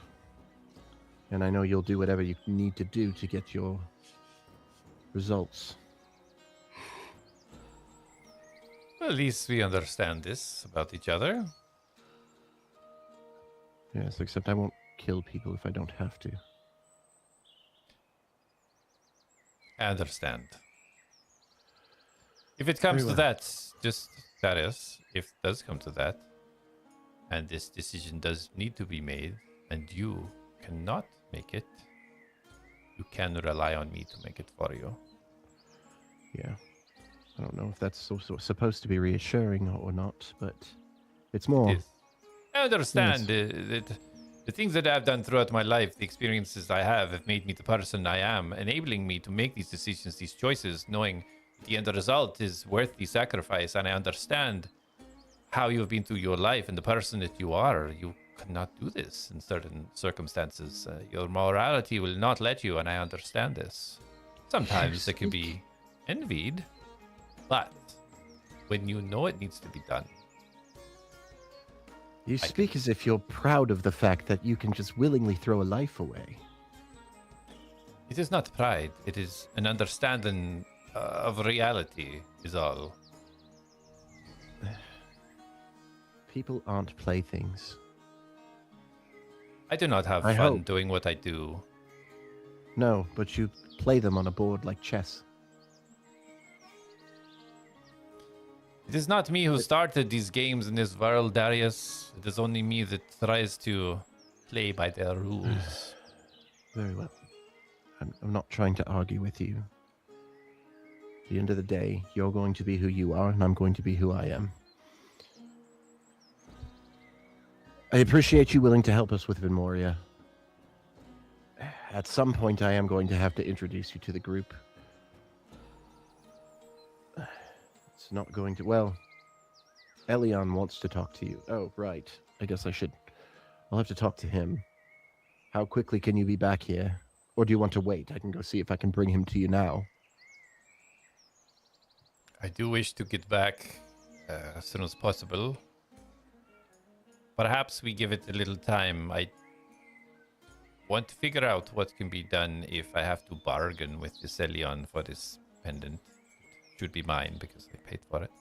And I know you'll do whatever you need to do to get your results. Well, at least we understand this about each other. Yes, except I won't kill people if I don't have to. I understand. If it comes Very to well. that, just Darius, if it does come to that, and this decision does need to be made, and you cannot make it, you can rely on me to make it for you. Yeah. I don't know if that's supposed to be reassuring or not, but it's more. It is. I understand the things that I've done throughout my life, the experiences I have made me the person I am, enabling me to make these decisions, these choices, knowing the end result is worth the sacrifice. And I understand how you've been through your life and the person that you are. You cannot do this in certain circumstances. Your morality will not let you, and I understand this. Sometimes it can be envied, but when you know it needs to be done. You speak as if you're proud of the fact that you can just willingly throw a life away. It is not pride. It is an understanding of reality, is all. People aren't playthings. I do not have I fun hope. doing what I do. No, but you play them on a board like chess. It is not me who started these games in this world, Darius. It is only me that tries to play by their rules. Very well. I'm not trying to argue with you. At the end of the day, you're going to be who you are, and I'm going to be who I am. I appreciate you willing to help us with Memoria. At some point, I am going to have to introduce you to the group. It's not going to... Well, Elion wants to talk to you. Oh, right. I guess I'll have to talk to him. How quickly can you be back here? Or do you want to wait? I can go see if I can bring him to you now. I do wish to get back as soon as possible. Perhaps we give it a little time. I want to figure out what can be done if I have to bargain with this Elion for this pendant. It should be mine because I paid for it.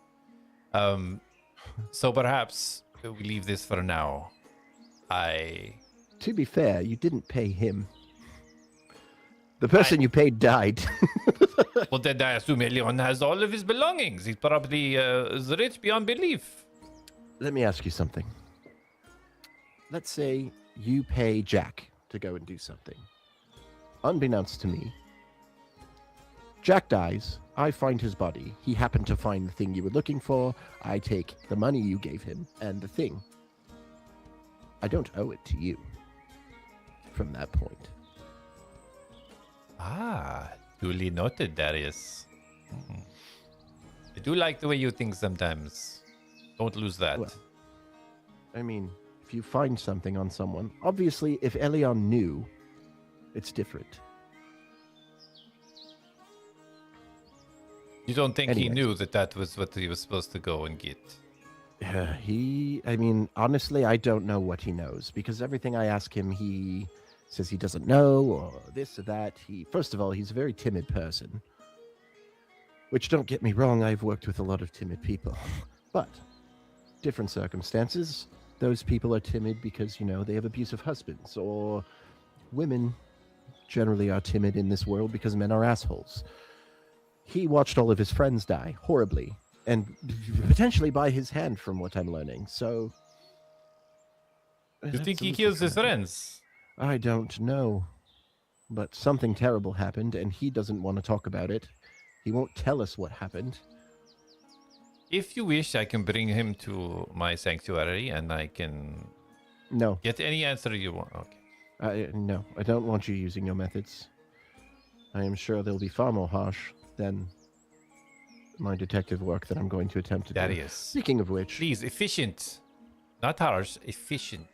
So perhaps we leave this for now. To be fair, you didn't pay him. The person you paid died. Well, then I assume Elion has all of his belongings. He's probably is rich beyond belief. Let me ask you something. Let's say you pay Jak to go and do something. Unbeknownst to me, Jak dies. I find his body. He happened to find the thing you were looking for. I take the money you gave him and the thing. I don't owe it to you from that point. Ah, duly noted, Darius. I do like the way you think sometimes. Don't lose that. Well, I mean, if you find something on someone, obviously, if Elion knew, it's different. You don't think he Anyways. knew that was what he was supposed to go and get? Honestly, I don't know what he knows because everything I ask him, he says he doesn't know or this or that. First of all, he's a very timid person, which don't get me wrong, I've worked with a lot of timid people, but different circumstances. Those people are timid because, they have abusive husbands, or women generally are timid in this world because men are assholes. He watched all of his friends die horribly and potentially by his hand from what I'm learning. So You think he kills his friends? I don't know. But something terrible happened and he doesn't want to talk about it. He won't tell us what happened. If you wish, I can bring him to my sanctuary and I can No. get any answer you want. Okay. No, I don't want you using your methods. I am sure they'll be far more harsh than my detective work that I'm going to attempt to do. Darius. Speaking of which, Please, efficient. Not harsh, efficient.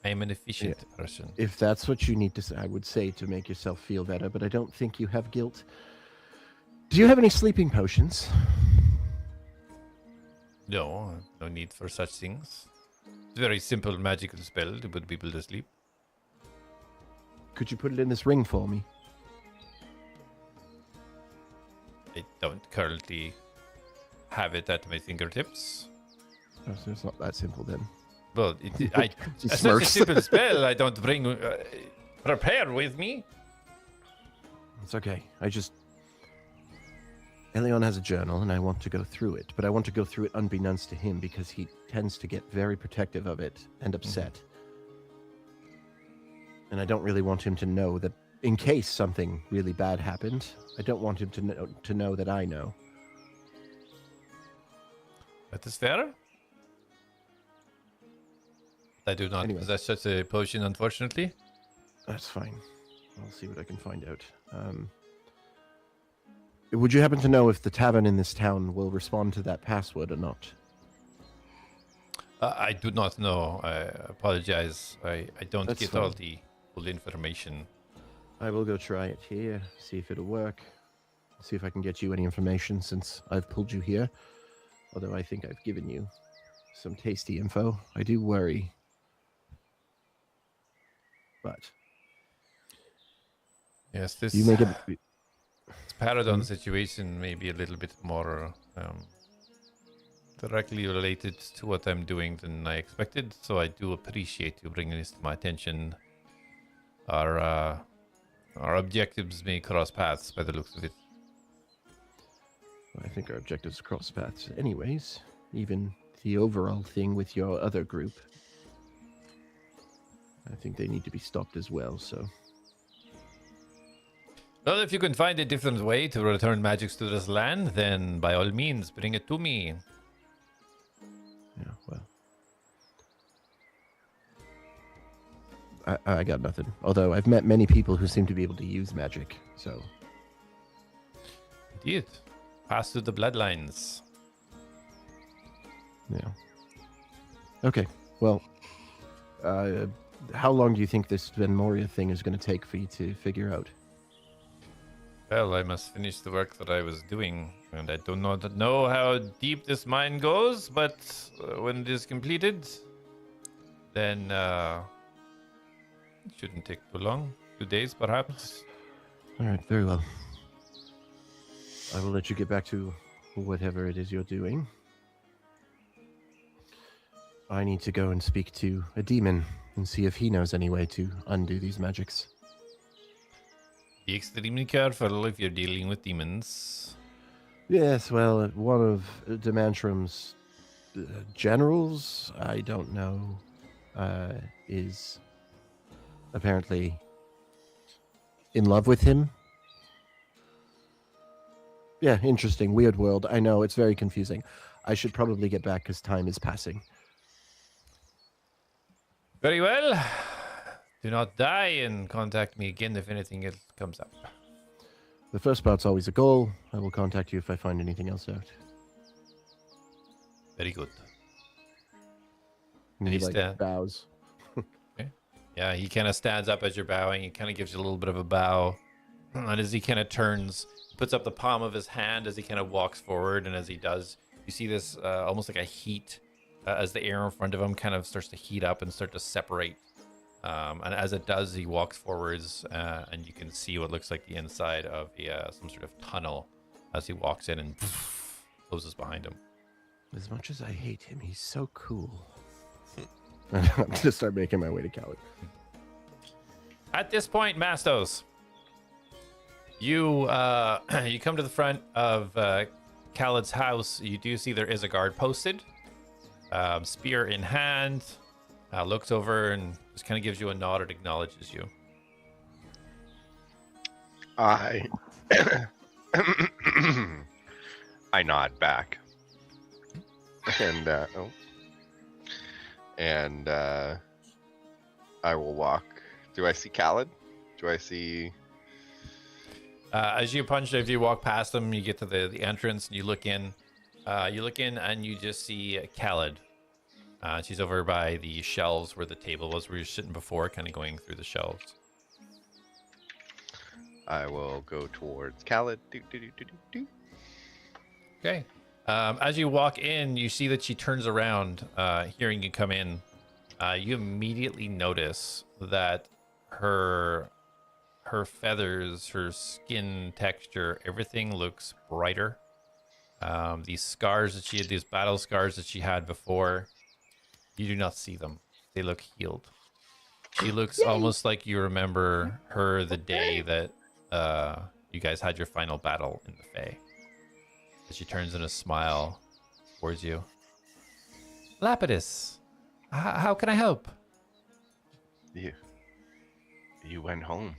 I am an efficient person. if that's what you need to say, I would say to make yourself feel better, but I don't think you have guilt. Do you have any sleeping potions? No, no need for such things. It's a very simple magical spell to put people to sleep. Could you put it in this ring for me? I don't currently have it at my fingertips. Oh, so it's not that simple then. Well, He it's such a smirks. simple spell. I don't bring prepare with me. It's okay. Elion has a journal, and I want to go through it, but I want to go through it unbeknownst to him because he tends to get very protective of it and upset. And I don't really want him to know that in case something really bad happened, I don't want him to know that I know. That is fair. I do not Anyway. possess such a potion, unfortunately. That's fine. I'll see what I can find out. Would you happen to know if the tavern in this town will respond to that password or not? I do not know. I apologize. I don't That's get fine. all the full information. I will go try it here, see if it'll work. See if I can get you any information since I've pulled you here. Although I think I've given you some tasty info. I do worry. But Yes, this you make it. Paradon situation may be a little bit more directly related to what I'm doing than I expected, so I do appreciate you bringing this to my attention. Our objectives may cross paths by the looks of it. I think our objectives cross paths anyways. Even the overall thing with your other group. I think they need to be stopped as well, so... Well, if you can find a different way to return magics to this land, then by all means, bring it to me. Yeah, well... I got nothing. Although I've met many people who seem to be able to use magic, so... Indeed. Pass through the bloodlines. Yeah. Okay, well... how long do you think this Van Moria thing is going to take for you to figure out? Well, I must finish the work that I was doing, and I do not know how deep this mine goes, but when it is completed, then it shouldn't take too long. 2 days, perhaps. All right, very well. I will let you get back to whatever it is you're doing. I need to go and speak to a demon and see if he knows any way to undo these magics. Be extremely careful if you're dealing with demons. Yes, well, one of Demantram's generals, I don't know, is apparently in love with him. Yeah, interesting. Weird world. I know, it's very confusing. I should probably get back because time is passing. Very well. Do not die and contact me again if anything else comes up. The first part's always a goal. I will contact you if I find anything else out. Very good. And And he he like stand- bows. Yeah, he kind of stands up as you're bowing. He kind of gives you a little bit of a bow. And as he kind of turns, puts up the palm of his hand as he kind of walks forward. And as he does, you see this almost like a heat as the air in front of him kind of starts to heat up and start to separate. And as it does, he walks forwards and you can see what looks like the inside of some sort of tunnel as he walks in and closes behind him. As much as I hate him, he's so cool. I'm going to start making my way to Cali. At this point, Mastos, you you come to the front of Khaled's house. You do see there is a guard posted, spear in hand, looks over and just kind of gives you a nod and acknowledges you. I nod back. And I will walk. Do I see Khaled? Do I see? As you punch, if you walk past them, you get to the entrance and you look in. You look in and you just see Khaled. She's over by the shelves where the table was, where you're sitting before, kind of going through the shelves. I will go towards Khaled. Do. Okay. As you walk in, you see that she turns around, hearing you come in. You immediately notice that her feathers, her skin texture, everything looks brighter. These scars that she had, these battle scars that she had before, you do not see them. They look healed. She looks almost like you remember her the day that you guys had your final battle in the Fae. She turns in a smile towards you. Lapidus, how can I help? You went home,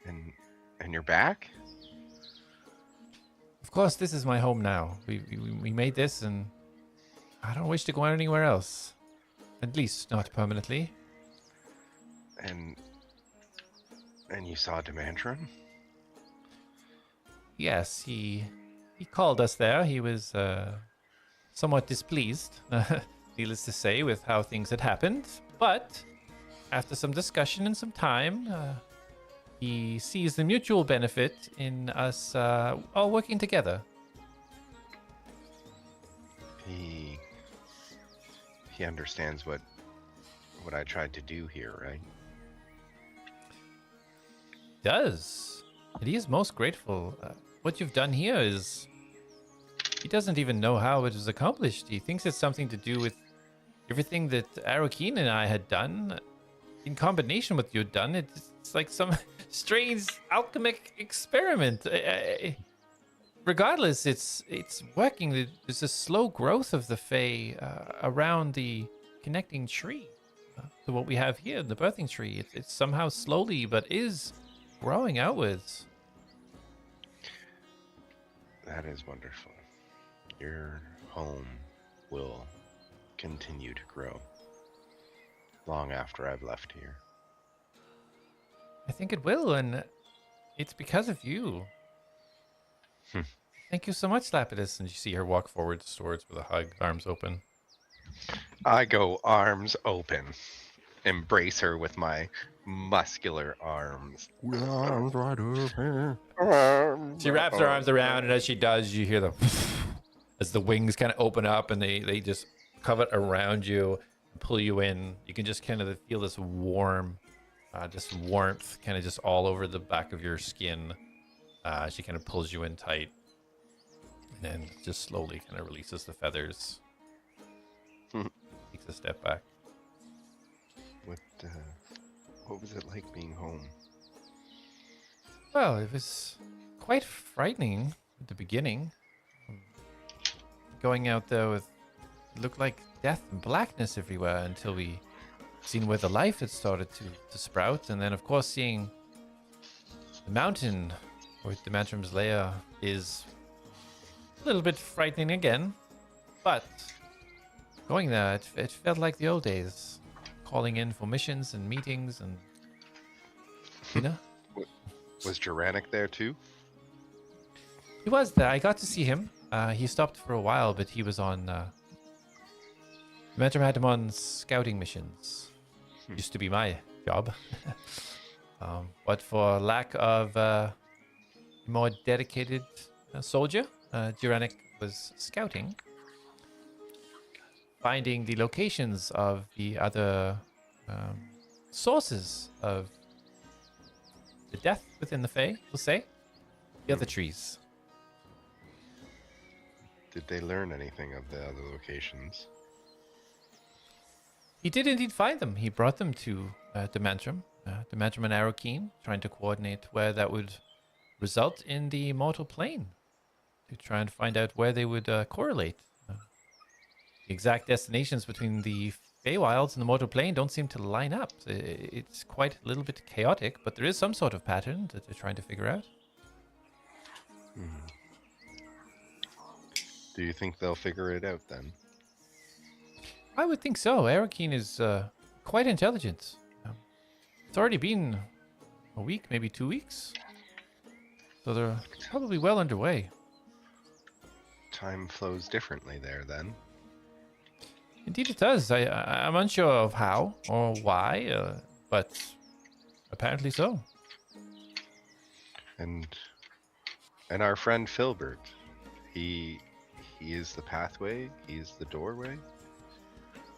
and you're back. Of course, this is my home now. We made this, and I don't wish to go anywhere else. At least not permanently. And you saw Demantron? Yes, he called us there. He was somewhat displeased, needless to say, with how things had happened. But after some discussion and some time, he sees the mutual benefit in us all working together. He understands what I tried to do here, right? Does. And he is most grateful. What you've done here is... He doesn't even know how it was accomplished. He thinks it's something to do with everything that Arakeen and I had done. In combination with you had done, it's like some strange alchemic experiment. Regardless, it's working. There's a slow growth of the Fae around the connecting tree to what we have here, the birthing tree. It's somehow slowly, but is growing outwards. That is wonderful. Your home will continue to grow long after I've left here. I think it will, and it's because of you. Thank you so much, Lapidus. And you see her walk forward towards with a hug, arms open. I go arms open, embrace her with my muscular arms. Arms right open. She wraps her arms around, and as she does, you hear the as the wings kind of open up, and they just covet around you and pull you in. You can just kind of feel this warmth kind of just all over the back of your skin. She kind of pulls you in tight, and then just slowly kind of releases the feathers. Takes a step back. What was it like being home? Well, it was quite frightening at the beginning. Going out there with it looked like death and blackness everywhere until we seen where the life had started to sprout, and then of course seeing the mountain where the Mantrum's lair is a little bit frightening again. But going there, it felt like the old days, calling in for missions and meetings, and you know. Was Juranic there too? He was there. I got to see him. He stopped for a while, but he was on. Mantrum had him on scouting missions. Used to be my job. But for lack of a more dedicated soldier, Juranic was scouting, finding the locations of the other sources of the death within the Fae, we'll say. The other trees. Did they learn anything of the other locations? He did indeed find them. He brought them to Demantrum and Arakeen, trying to coordinate where that would result in the mortal plane, to try and find out where they would correlate. The exact destinations between the Feywilds and the mortal plane don't seem to line up. It's quite a little bit chaotic, but there is some sort of pattern that they're trying to figure out. Do you think they'll figure it out then? I would think so. Arakeen is quite intelligent. It's already been a week, maybe 2 weeks. So they're probably well underway. Time flows differently there then. Indeed it does. I'm unsure of how or why, but apparently so. And our friend Filbert, he He is the pathway. He is the doorway.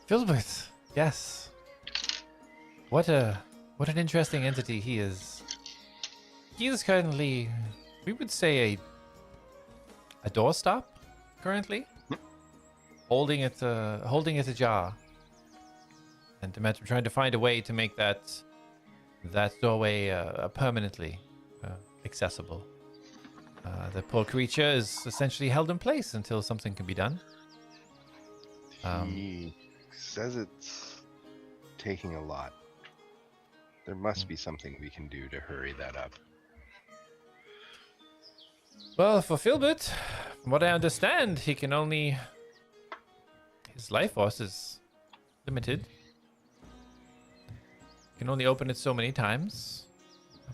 Filbert, yes. What an interesting entity he is. He is currently, we would say, a doorstop currently, holding it ajar, and imagine trying to find a way to make that doorway permanently accessible. The poor creature is essentially held in place until something can be done. He says it's taking a lot. There must be something we can do to hurry that up. Well, for Filbert, from what I understand, his life force is limited. He can only open it so many times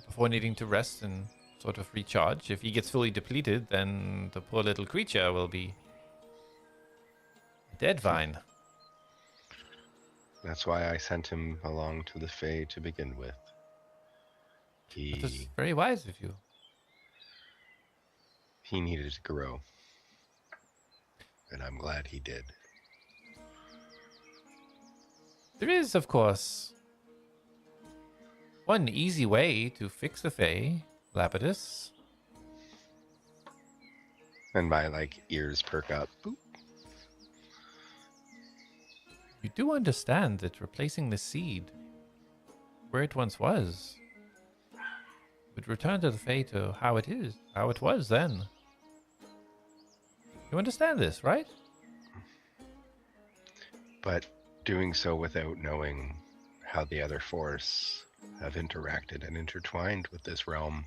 before needing to rest and sort of recharge. If he gets fully depleted, then the poor little creature will be a dead vine. That's why I sent him along to the Fae to begin with. That is very wise of you. He needed to grow. And I'm glad he did. There is, of course, one easy way to fix the Fae, Lapidus. And my, ears perk up. Boop. You do understand that replacing the seed where it once was would return to the Fae to how it was then. You understand this, right? But doing so without knowing how the other force have interacted and intertwined with this realm,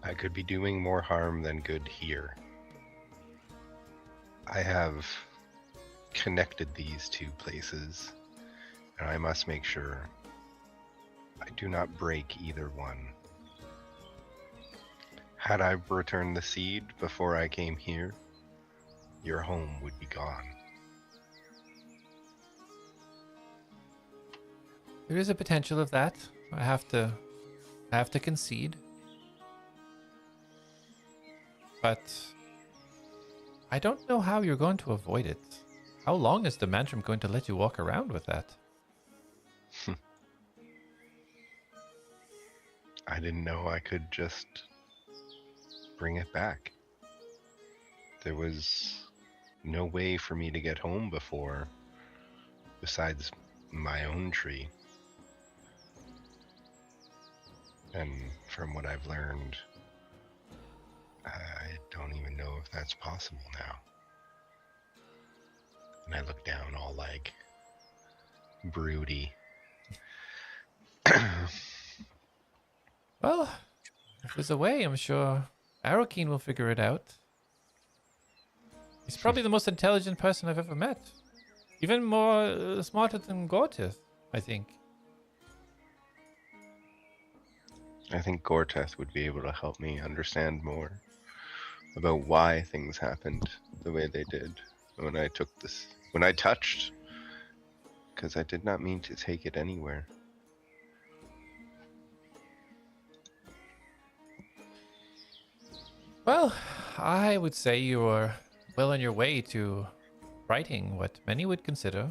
I could be doing more harm than good here. I have connected these two places, and I must make sure I do not break either one. Had I returned the seed before I came here, your home would be gone. There is a potential of that. I have to concede. But I don't know how you're going to avoid it. How long is the Mantram going to let you walk around with that? I didn't know I could just bring it back. There was no way for me to get home before, besides my own tree. And from what I've learned, I don't even know if that's possible now. And I look down all broody. Well, if there's a way, I'm sure Arrowkeen will figure it out. He's probably the most intelligent person I've ever met. Even more smarter than Gortith, I think. I think Gorteth would be able to help me understand more about why things happened the way they did when I took this, when I touched, because I did not mean to take it anywhere. Well, I would say you are well on your way to righting what many would consider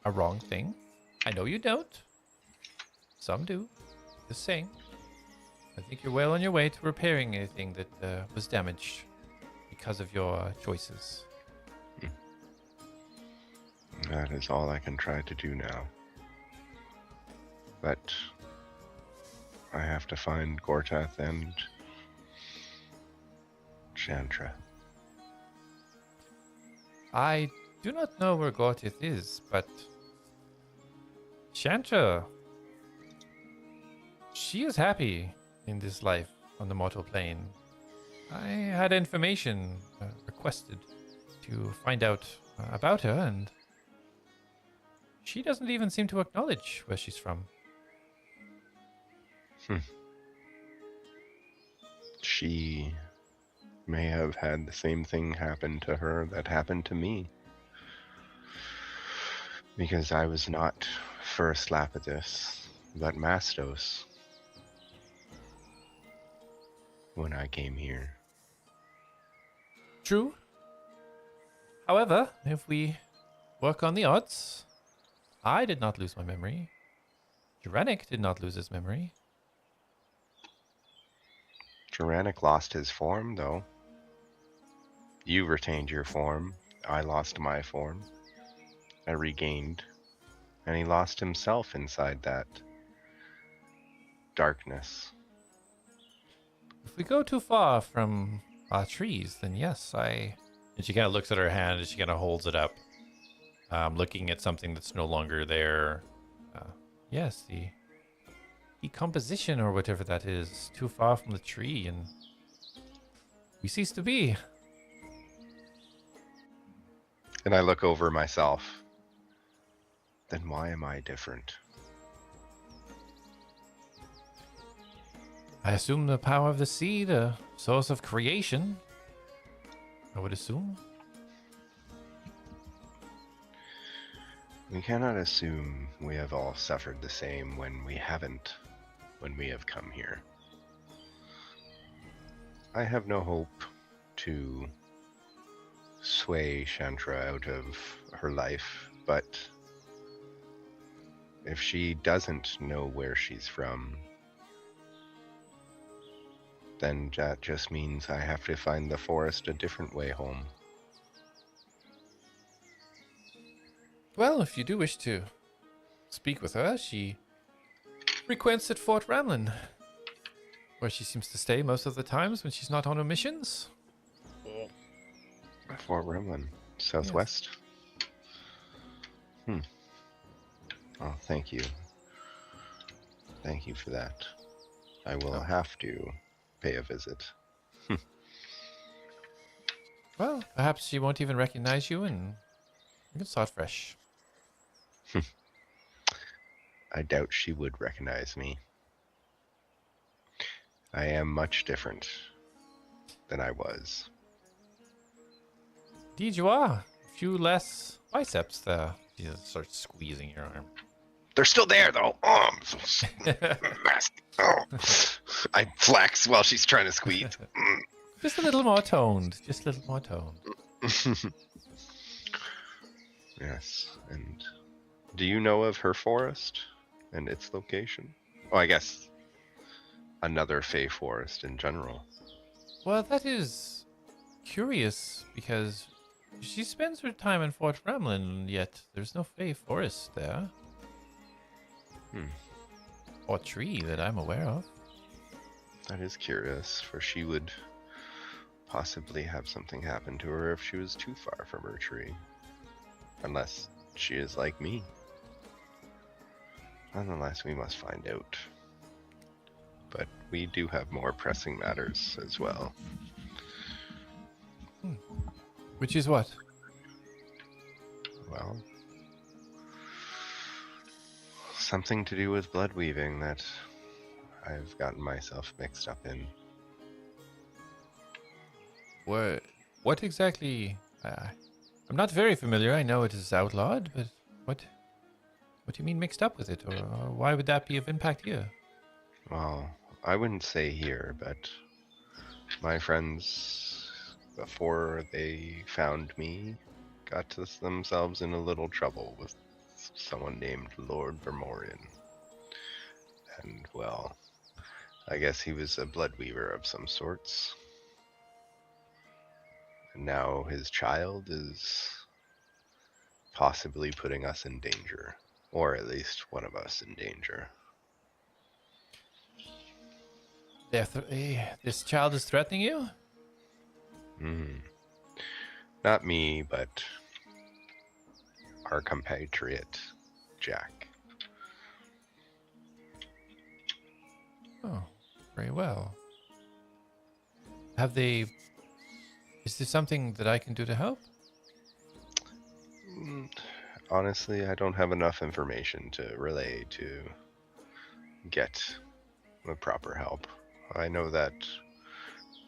a wrong thing. I know you don't. Some do. Just saying. I think you're well on your way to repairing anything that was damaged because of your choices. That is all I can try to do now. But I have to find Gorteth and Chantra. I do not know where Gortith is, but Chantra, she is happy in this life on the mortal plane. I had information requested to find out about her, and she doesn't even seem to acknowledge where she's from. She may have had the same thing happen to her that happened to me. Because I was not first Lapidus, but Mastos when I came here. True. However, if we work on the odds, I did not lose my memory. Juranic did not lose his memory. Juranic lost his form, though. You retained your form. I lost my form. I regained. And he lost himself inside that darkness. If we go too far from our trees, then yes, And she kind of looks at her hand and she kind of holds it up, looking at something that's no longer there. Yes, the decomposition or whatever that is, too far from the tree, and we cease to be. And I look over myself. Then why am I different? I assume the power of the sea, the source of creation. I would assume. We cannot assume we have all suffered the same when we haven't, when we have come here. I have no hope to sway Chantra out of her life, but if she doesn't know where she's from, then that just means I have to find the forest a different way home. Well, if you do wish to speak with her, she frequents at Fort Ramlin, where she seems to stay most of the times when she's not on her missions. Fort Ramlin, southwest. Yes. Oh, thank you. Thank you for that. I will have to pay a visit. Well, perhaps she won't even recognize you and you can start fresh. I doubt she would recognize me. I am much different than I was. Indeed you are. A few less biceps there. She just starts squeezing your arm. They're still there, though. Oh, I'm so nasty. Oh. I flex while she's trying to squeeze. Just a little more toned. Just a little more toned. Yes, and do you know of her forest and its location? Oh, I guess another Fey forest in general. Well, that is curious because she spends her time in Fort Ramlin, yet there's no Fey forest there. Or tree that I'm aware of. That is curious, for she would possibly have something happen to her if she was too far from her tree. Unless she is like me. Nonetheless, we must find out. But we do have more pressing matters as well. Which is what? Well, something to do with blood weaving that I've gotten myself mixed up in. What exactly? I'm not very familiar. I know it is outlawed, but what do you mean mixed up with it, or why would that be of impact here? Well, I wouldn't say here, but my friends, before they found me, got themselves in a little trouble with someone named Lord Vermorian. And, well, I guess he was a blood weaver of some sorts. And now his child is possibly putting us in danger. Or at least one of us in danger. This child is threatening you? Not me, but our compatriot, Jak. Oh, very well. Is there something that I can do to help? Honestly, I don't have enough information to relay to get the proper help. I know that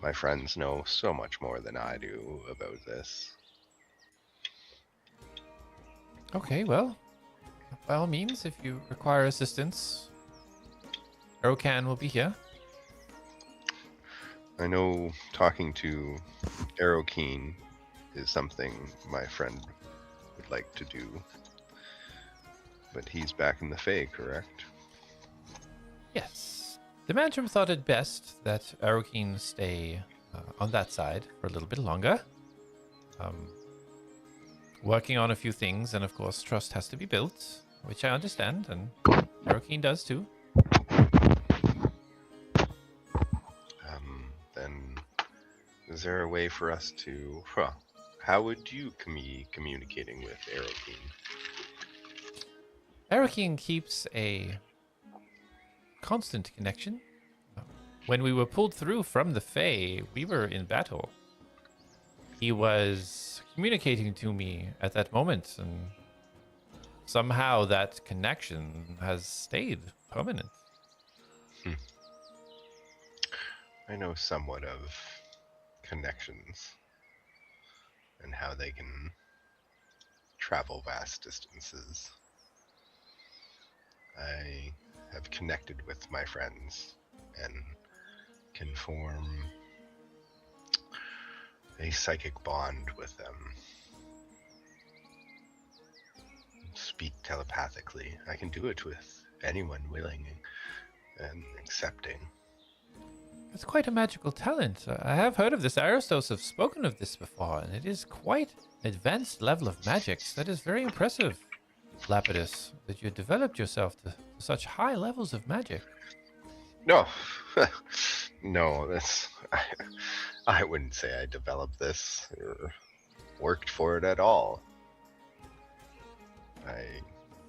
my friends know so much more than I do about this. Okay, well, by all means, if you require assistance, Erocan will be here. I know talking to Arrowkeen is something my friend would like to do. But he's back in the Fae, correct? Yes. The Mantram thought it best that Arrowkeen stay on that side for a little bit longer. Working on a few things, and of course, trust has to be built, which I understand, and Arrowkeen does too. Then is there a way for us to... how would you be communicating with Arrowkeen? Arrowkeen keeps a constant connection. When we were pulled through from the Fae, we were in battle. He was communicating to me at that moment, and somehow that connection has stayed permanent. I know somewhat of connections and how they can travel vast distances. I have connected with my friends and can form a psychic bond with them. Speak telepathically. I can do it with anyone willing and accepting. It's quite a magical talent. I have heard of this. Aristos have spoken of this before, and it is quite an advanced level of magics. That is very impressive, Lapidus, that you developed yourself to such high levels of magic. No, no, I wouldn't say I developed this or worked for it at all. I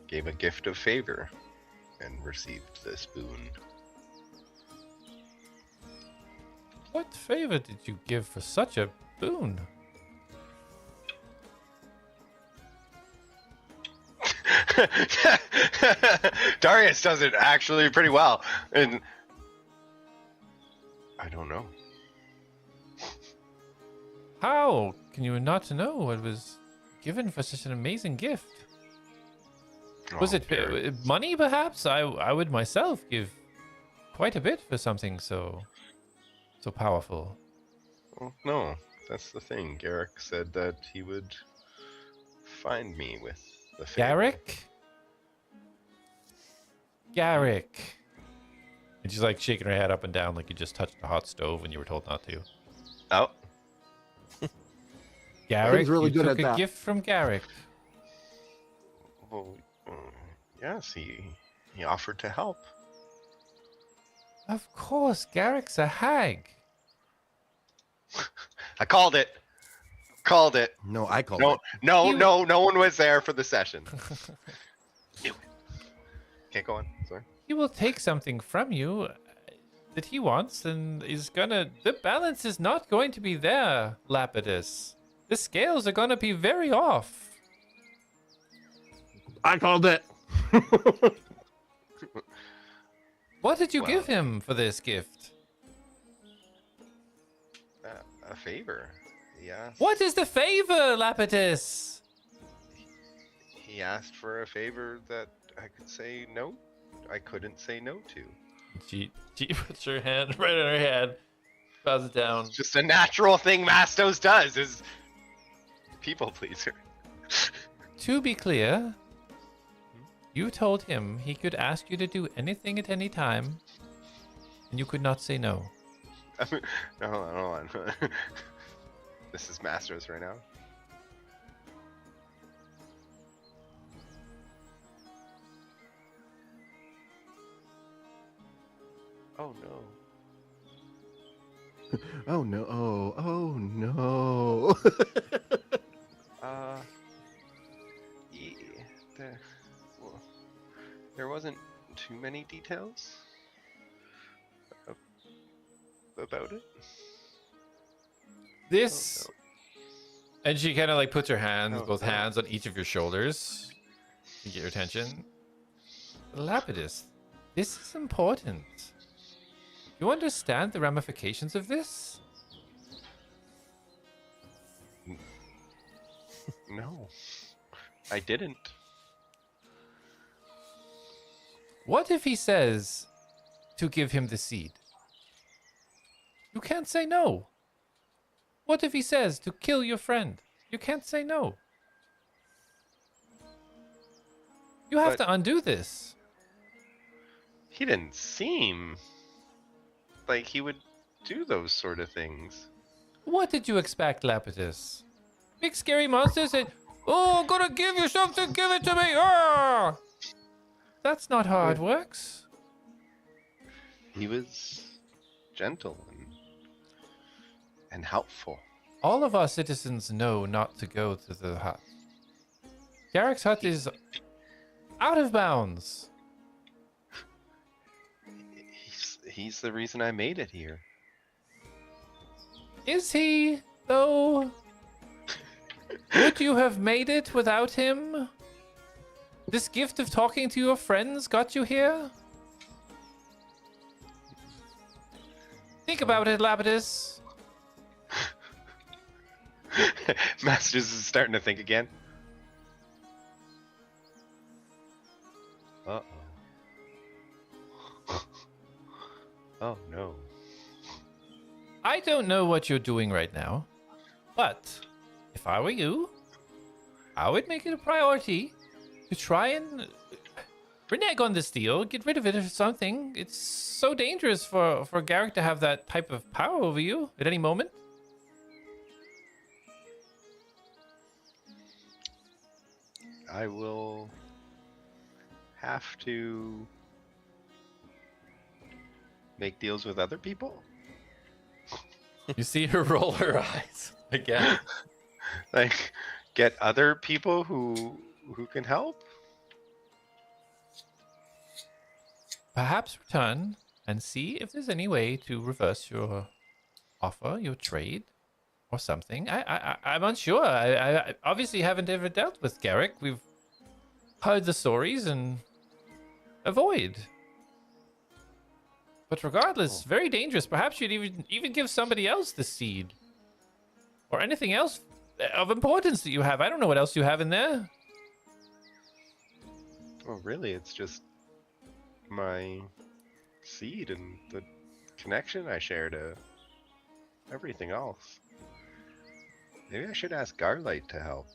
gave a gift of favor and received this boon. What favor did you give for such a boon? Darius does it actually pretty well, and I don't know. How can you not know what was given for such an amazing gift? Was it money, perhaps? I would myself give quite a bit for something so powerful. Well, no, that's the thing. Garrick said that he would find me with the favor. Garrick. And she's like shaking her head up and down like you just touched a hot stove when you were told not to. Oh. Garrick, really you good took at a that. gift from Garrick. Well, yes, he offered to help. Of course, Garrick's a hag. I called it. Called it. No, I called No, it. no one was there for the session. Knew it. Okay, go on. Sorry. He will take something from you that he wants and is gonna... The balance is not going to be there, Lapidus. The scales are gonna be very off. I called it. What did you give him for this gift? A favor. Yeah. What is the favor, Lapidus? He asked for a favor that I could say no. I couldn't say no to. She puts her hand right on her head, bows it down. It's just a natural thing Mastos does. Is people pleaser. To be clear, you told him he could ask you to do anything at any time, and you could not say no. No, hold on. This is Mastos right now. Oh no. Oh no! Oh no! Yeah, there wasn't too many details about it. This, Oh, and she kind of like puts her hands, Oh, both no. hands on each of your shoulders to get your attention. Lapidus, this is important. You understand the ramifications of this? No, I didn't. What if he says to give him the seed? You can't say no. What if he says to kill your friend? You can't say no. You have But- to undo this. He didn't seem like he would do those sort of things. What did you expect, Lapidus? Big scary monster said, "Oh, I'm gonna give you something, give it to me!" Ah! That's not how it works. He was gentle and helpful. All of our citizens know not to go to the hut. Garrick's hut is out of bounds. He's the reason I made it here. Is he, though? Would you have made it without him? This gift of talking to your friends got you here? Think about it, Lapidus. Masters is starting to think again. Uh-oh. Oh no. I don't know what you're doing right now, but if I were you, I would make it a priority to try and renege on this deal, get rid of it or something. It's so dangerous for Garrick to have that type of power over you at any moment. I will have to make deals with other people? You see her roll her eyes again. Like get other people who can help? Perhaps return and see if there's any way to reverse your offer, your trade, or something. I'm unsure. I obviously haven't ever dealt with Garrick. We've heard the stories and avoid. But regardless, very dangerous. Perhaps you'd even give somebody else the seed. Or anything else of importance that you have. I don't know what else you have in there. Well, really, it's just my seed and the connection I share to everything else. Maybe I should ask Garlight to help.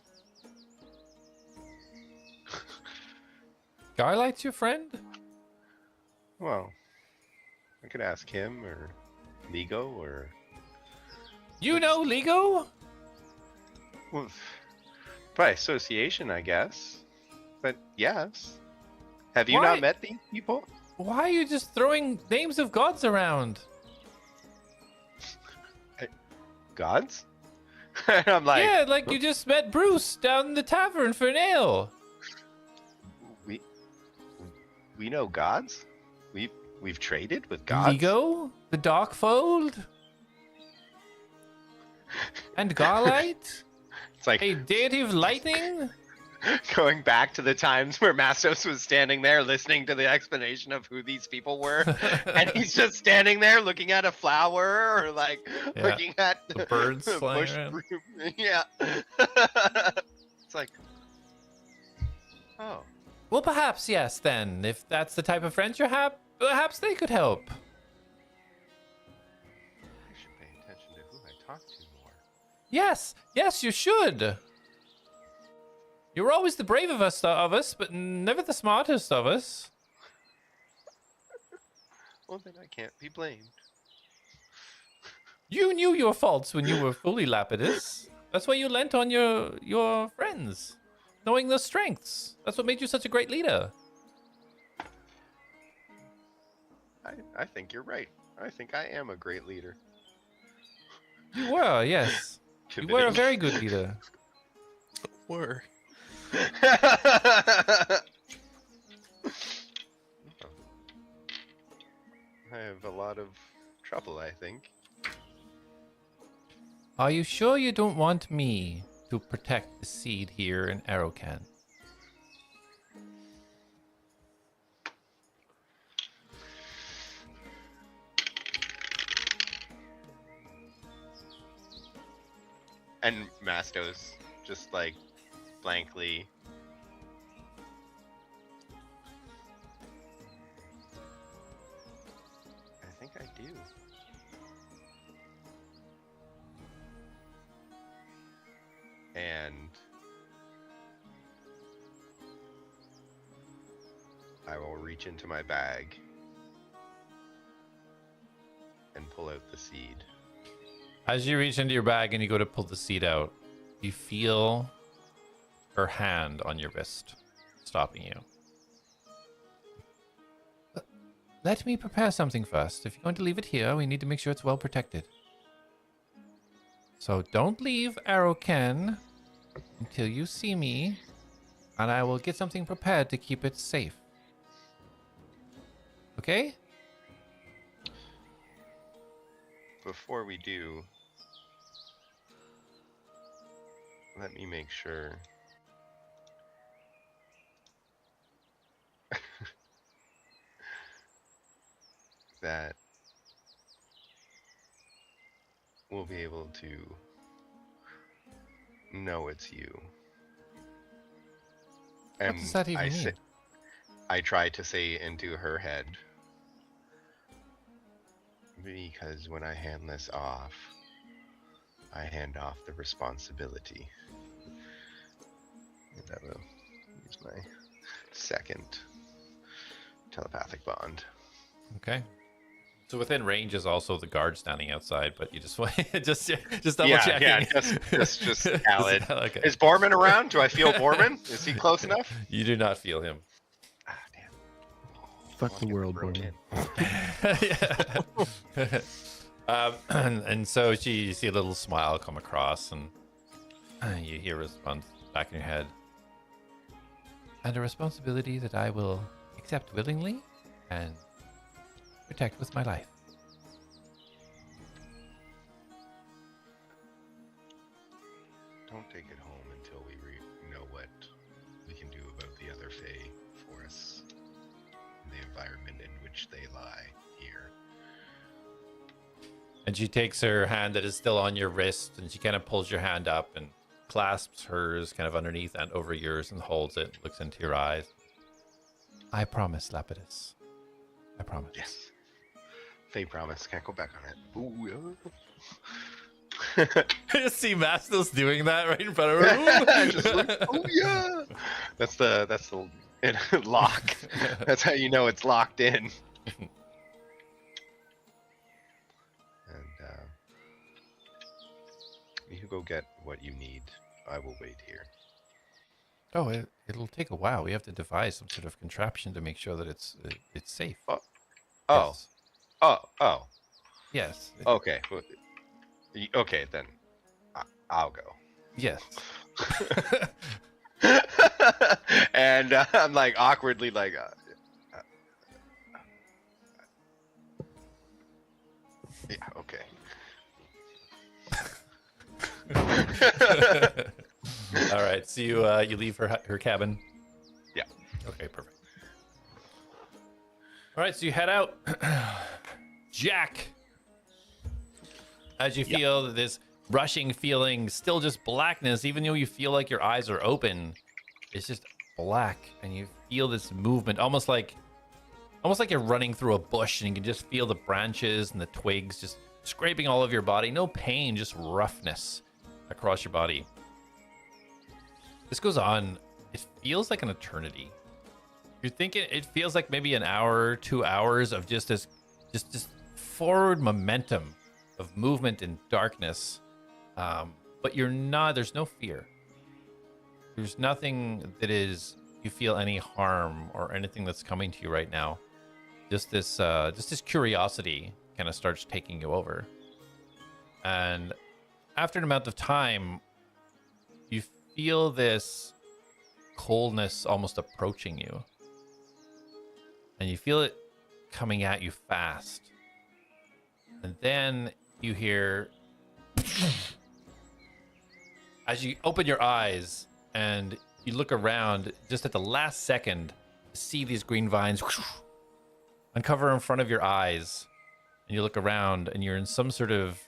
Garlight's your friend? Well, I could ask him or Ligo or... You know Ligo? Well, by association, I guess. But yes. Have you Why- not met these people? Why are you just throwing names of gods around? Gods? I'm like, Yeah, like you just met Bruce down in the tavern for an ale. we know gods? We've traded with gods? Ligo, the Darkfold, and Garlight, It's like a deity of lightning. going back to the times where Mastos was standing there listening to the explanation of who these people were, and he's just standing there looking at a flower or like Yeah, looking at the birds the flying bush around. broom. Yeah. It's like, oh, Well, perhaps yes. Then, if that's the type of friends you have, perhaps they could help. I should pay attention to who I talk to more. Yes, you should. You're always the brave of us, but never the smartest of us. Well, then I can't be blamed. You knew your faults when you were fully Lapidus. That's why you lent on your friends, knowing their strengths. That's what made you such a great leader. I think you're right. I think I am a great leader. You were, yes. You were a very good leader. Were. I have a lot of trouble, I think. Are you sure you don't want me to protect the seed here in Arrowcan? And Mastos just like blankly. I think I do. and I will reach into my bag and pull out the seed. As you reach into your bag and you go to pull the seed out, you feel her hand on your wrist, stopping you. Let me prepare something first. If you're going to leave it here, we need to make sure it's well protected. So don't leave Arrowken until you see me, and I will get something prepared to keep it safe. Okay? Before we do, let me make sure that we'll be able to know it's you. And What does that even mean? I try to say into her head, because when I hand this off, I hand off the responsibility. And I will use my second telepathic bond. Okay. So within range is also the guard standing outside, but you just just double checking. Yeah, just Khaled. Okay. Is Borman around? Do I feel Borman? Is he close enough? You do not feel him. Ah, damn. Fuck the world, Borman. And so you see a little smile come across, and you hear a response back in your head. And a responsibility that I will accept willingly and protect with my life. Don't take it home until we know what we can do about the other Fae forests and the environment in which they lie here. And she takes her hand that is still on your wrist, and she kind of pulls your hand up and clasps hers kind of underneath and over yours and holds it, looks into your eyes. I promise, Lapidus. I promise. Yes. Fae promise. Can't go back on it. Ooh, I just see Mastos doing that right in front of her. Just like, oh yeah. That's the lock. That's how you know it's locked in. And you can go get what you need. I will wait here. Oh, it'll take a while. We have to devise some sort of contraption to make sure that it's safe. Oh. Yes. Oh. Yes. Okay. Okay, then I'll go. Yes. And I'm like awkwardly like. Yeah. Okay. All right. So you leave her cabin. Yeah. Okay. Perfect. All right. So you head out. Jak, as you feel this rushing feeling, still just blackness, even though you feel like your eyes are open, it's just black, and you feel this movement, almost like you're running through a bush, and you can just feel the branches and the twigs just scraping all over your body. No pain, just roughness across your body. This goes on. It feels like an eternity. You're thinking it feels like maybe an hour, 2 hours of just forward momentum of movement in darkness, but you're not. There's no fear. There's nothing that is you feel any harm or anything that's coming to you right now. Just this curiosity kind of starts taking you over, and after an amount of time, you feel this coldness almost approaching you, and you feel it coming at you fast. And then you hear, as you open your eyes and you look around, just at the last second, see these green vines uncover in front of your eyes. And you look around and you're in some sort of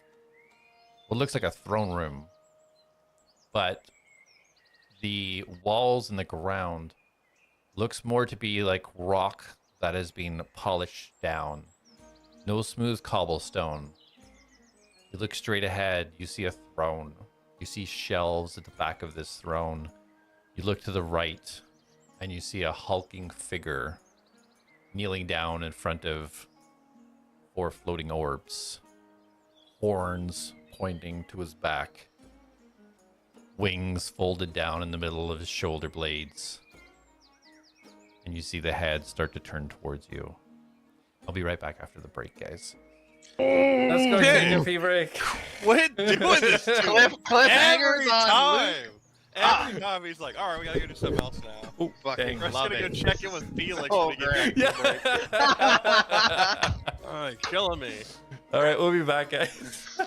what looks like a throne room. But the walls and the ground looks more to be like rock that has been polished down. No smooth cobblestone. You look straight ahead, you see a throne You see shelves at the back of this throne. You look to the right, and you see a hulking figure kneeling down in front of 4 floating orbs. Horns pointing to his back. Wings folded down in the middle of his shoulder blades. And you see the head start to turn towards you. I'll be right back after the break, guys. Let's go take a pee break. Quit doing this to Cliffhangers every on time. Luke. Every time he's like, all right, we gotta go do something else now. Oh, Fucking We're just love gonna go it. check in with Felix Oh, when he gets great. back from the break. All right, killing me. All right, we'll be back, guys.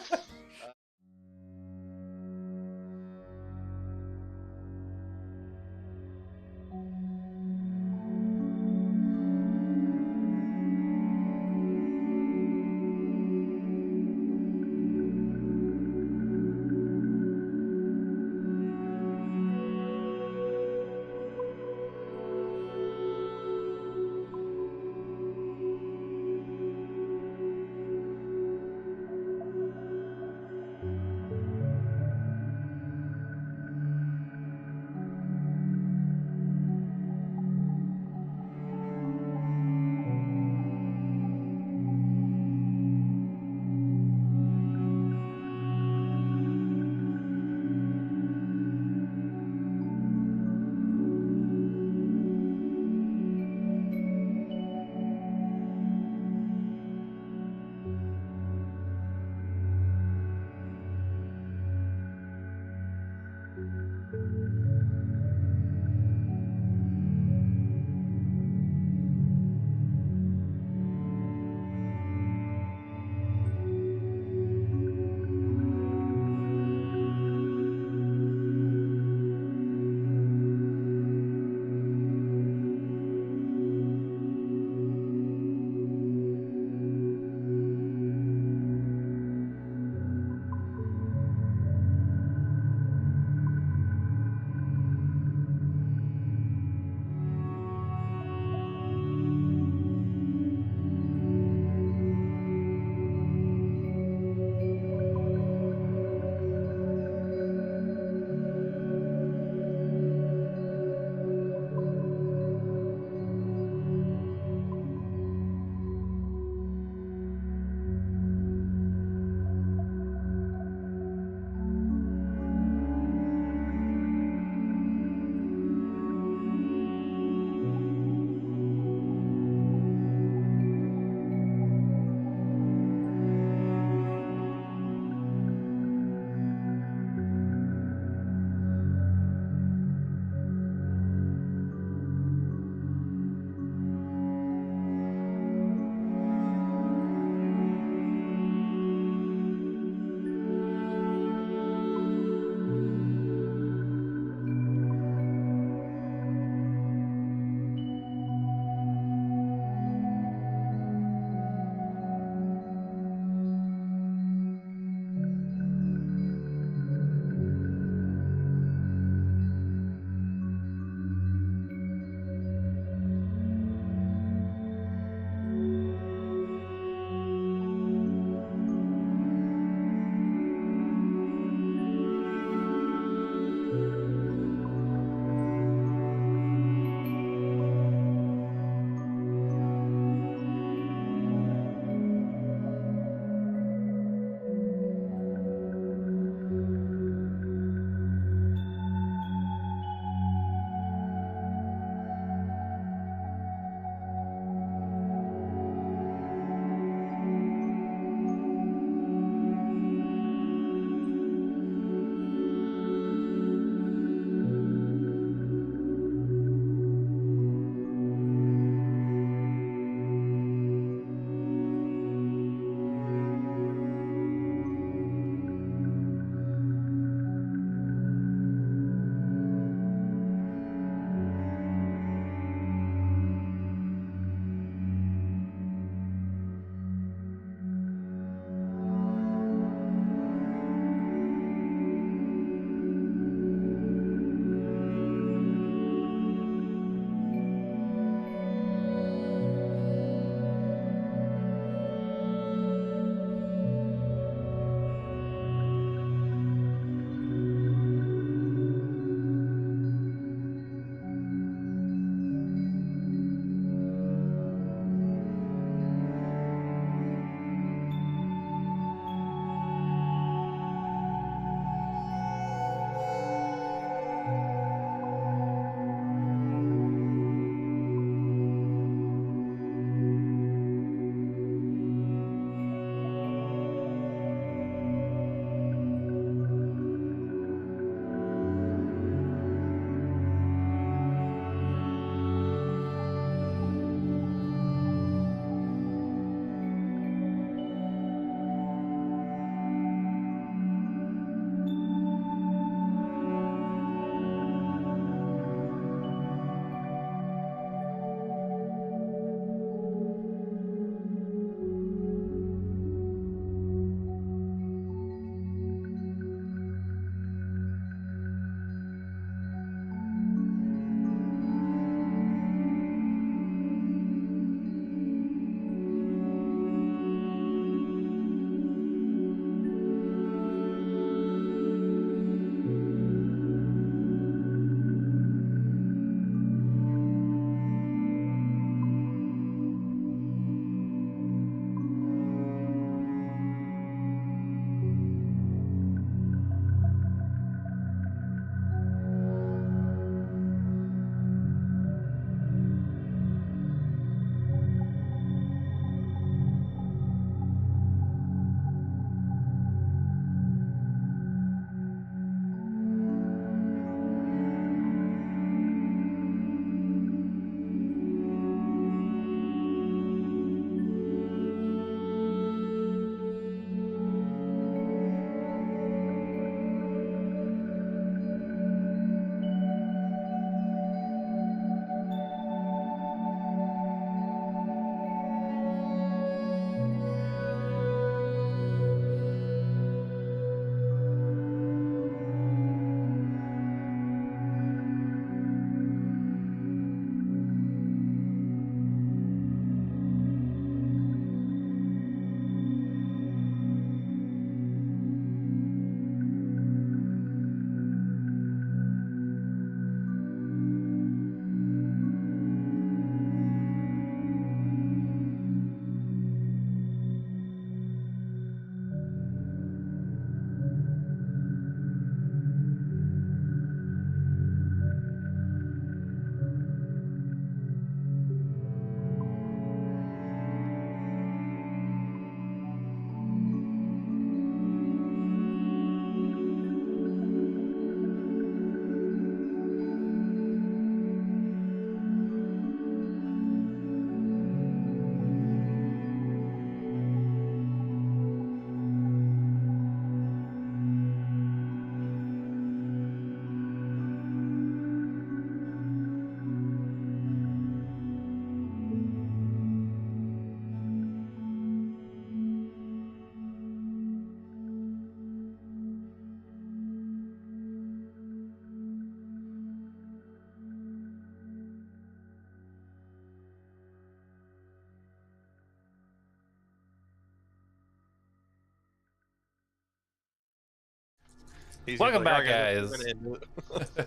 He's Welcome like, back, "Okay, guys." we're gonna end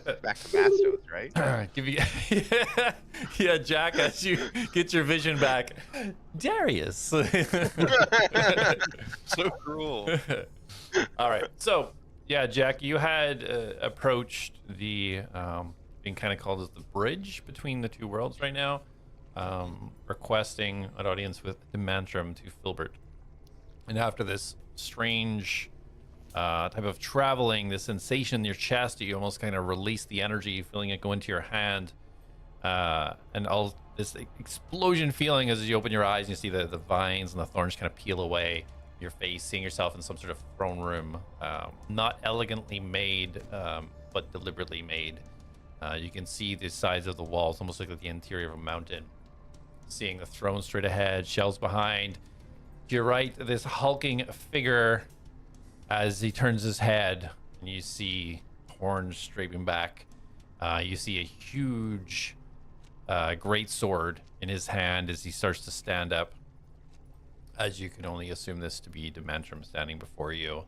it." Back to Mastos, right? Give you, yeah, Jak, as you get your vision back, Darius. So cruel. All right, so yeah, Jak, you had approached the being kind of called as the bridge between the two worlds right now, requesting an audience with the Mantram to Filbert, and after this strange type of traveling, the sensation in your chest, you almost kind of release the energy, feeling it go into your hand, and all this explosion feeling as you open your eyes and you see the vines and the thorns kind of peel away your face, seeing yourself in some sort of throne room, not elegantly made, but deliberately made. You can see the sides of the walls, almost like the interior of a mountain. Seeing the throne straight ahead, shelves behind. To your right, this hulking figure. As he turns his head, and you see horns straighting back, you see a huge great sword in his hand as he starts to stand up. As you can only assume this to be Demantrum standing before you.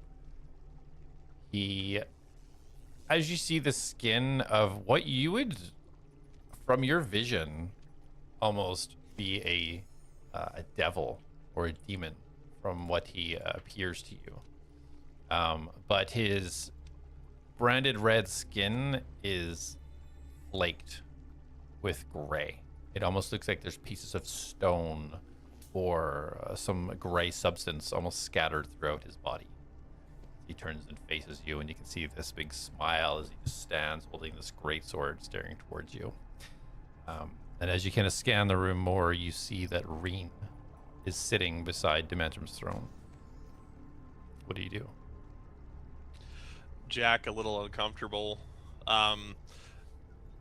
As you see the skin of what you would, from your vision, almost be a devil or a demon, from what he appears to you. But his branded red skin is flaked with gray. It almost looks like there's pieces of stone or some gray substance almost scattered throughout his body. He turns and faces you, and you can see this big smile as he just stands holding this great sword staring towards you. And as you kind of scan the room more, you see that Reen is sitting beside Dementrum's throne. What do you do? Jak, a little uncomfortable,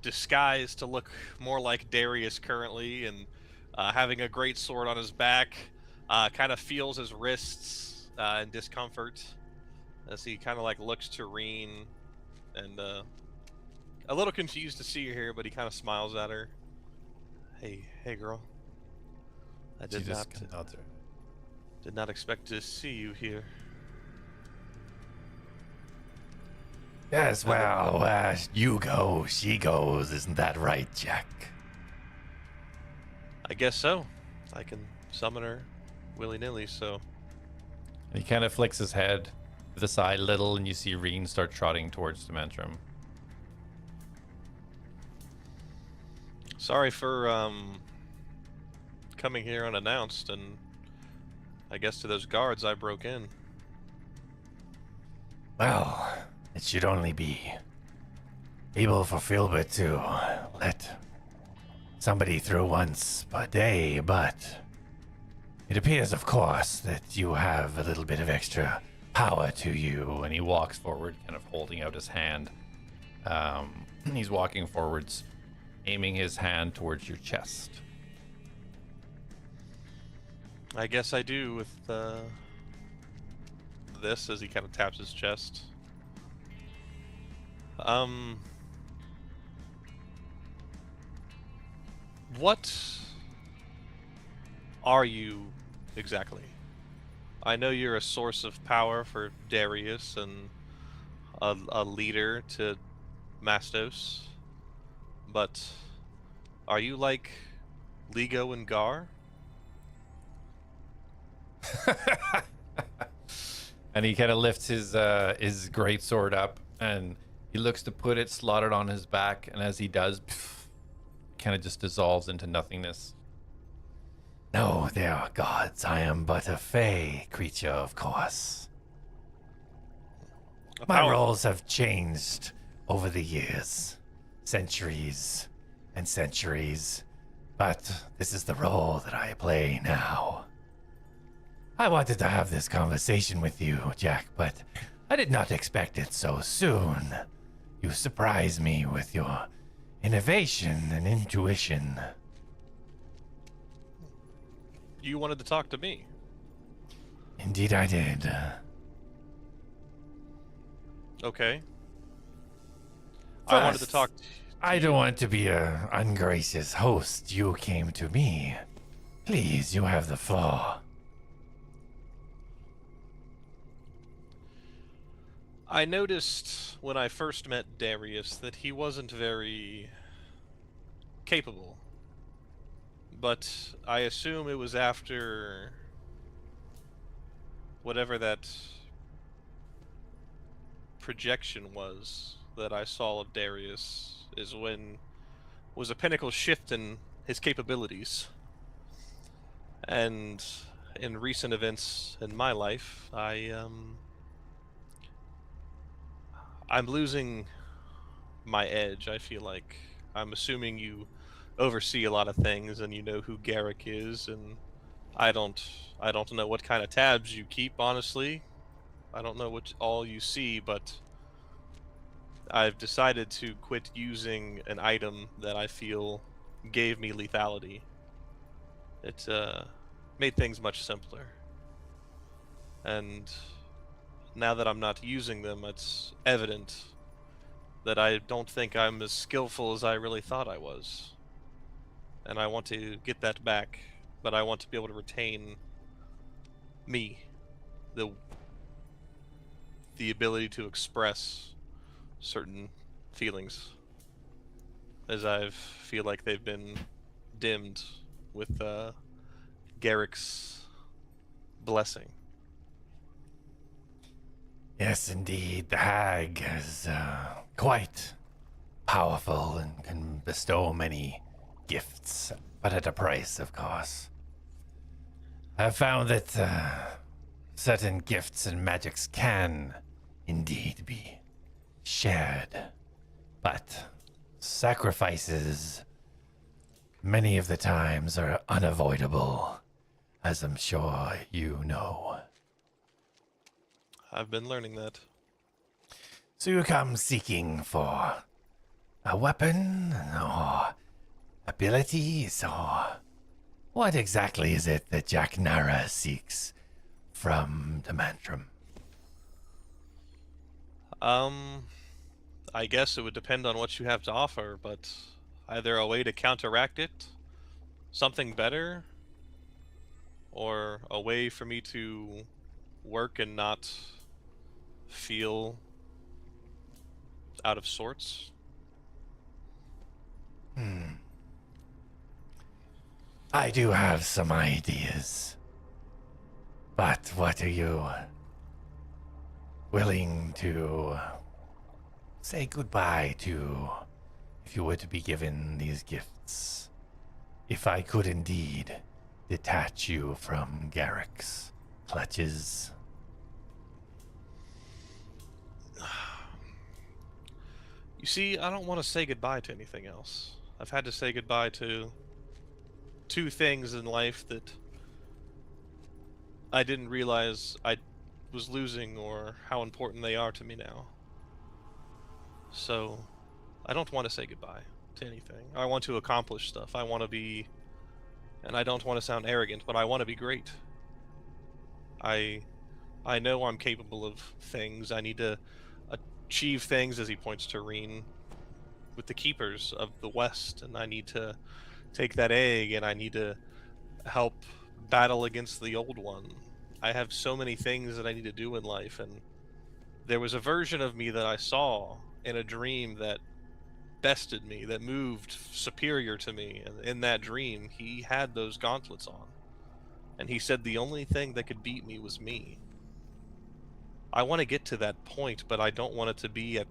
disguised to look more like Darius currently, and having a great sword on his back, kind of feels his wrists in discomfort as he kind of like looks to Reen, and a little confused to see you here, but he kind of smiles at her. Hey girl. I She did just not nods her. did not expect to see you here. Yes, well, you go, she goes. Isn't that right, Jak? I guess so. I can summon her willy-nilly, so... And he kind of flicks his head to the side a little, and you see Reen start trotting towards Demantrum. Sorry for coming here unannounced, and I guess to those guards I broke in. Well, it should only be able for Filbert to let somebody through once per day, but it appears, of course, that you have a little bit of extra power to you. And he walks forward, kind of holding out his hand. He's walking forwards, aiming his hand towards your chest. I guess I do with this, as he kind of taps his chest. What are you exactly? I know you're a source of power for Darius and a leader to Mastos, but are you like Ligo and Gar? And he kind of lifts his great sword up, and he looks to put it slotted on his back, and as he does, kind of just dissolves into nothingness. No, they are gods. I am but a fey creature, of course. My roles have changed over the years, centuries and centuries, but this is the role that I play now. I wanted to have this conversation with you, Jak, but I did not expect it so soon. You surprised me with your innovation and intuition. You wanted to talk to me. Indeed I did. Okay. I wanted to First, talk. I don't want to be an ungracious host. You came to me. Please, you have the floor. I noticed when I first met Darius that he wasn't very capable. But I assume it was after whatever that projection was that I saw of Darius is when was a pinnacle shift in his capabilities. And in recent events in my life, I'm losing my edge. I feel like I'm assuming you oversee a lot of things and you know who Garrick is, and I don't know what kind of tabs you keep, honestly. I don't know what all you see, but I've decided to quit using an item that I feel gave me lethality. It made things much simpler. And now that I'm not using them, it's evident that I don't think I'm as skillful as I really thought I was. And I want to get that back, but I want to be able to retain me, the ability to express certain feelings, as I feel like they've been dimmed with Garrick's blessing. Yes, indeed, the hag is quite powerful and can bestow many gifts, but at a price, of course. I've found that certain gifts and magics can indeed be shared, but sacrifices many of the times are unavoidable, as I'm sure you know. I've been learning that. So you come seeking for a weapon, or abilities, or what exactly is it that Jak Nara seeks from the Mantram? I guess it would depend on what you have to offer, but either a way to counteract it, something better, or a way for me to work and not feel out of sorts. I do have some ideas, but what are you willing to say goodbye to if you were to be given these gifts? If I could indeed detach you from Garrick's clutches. You see, I don't want to say goodbye to anything else. I've had to say goodbye to two things in life that I didn't realize I was losing or how important they are to me now. So, I don't want to say goodbye to anything. I want to accomplish stuff. I want to be, and I don't want to sound arrogant, but I want to be great. I know I'm capable of things. I need to achieve things, as he points to Reen, with the Keepers of the West, and I need to take that egg, and I need to help battle against the Old One. I have so many things that I need to do in life, and there was a version of me that I saw in a dream that bested me, that moved superior to me, and in that dream, he had those gauntlets on. And he said the only thing that could beat me was me. I want to get to that point, but I don't want it to be at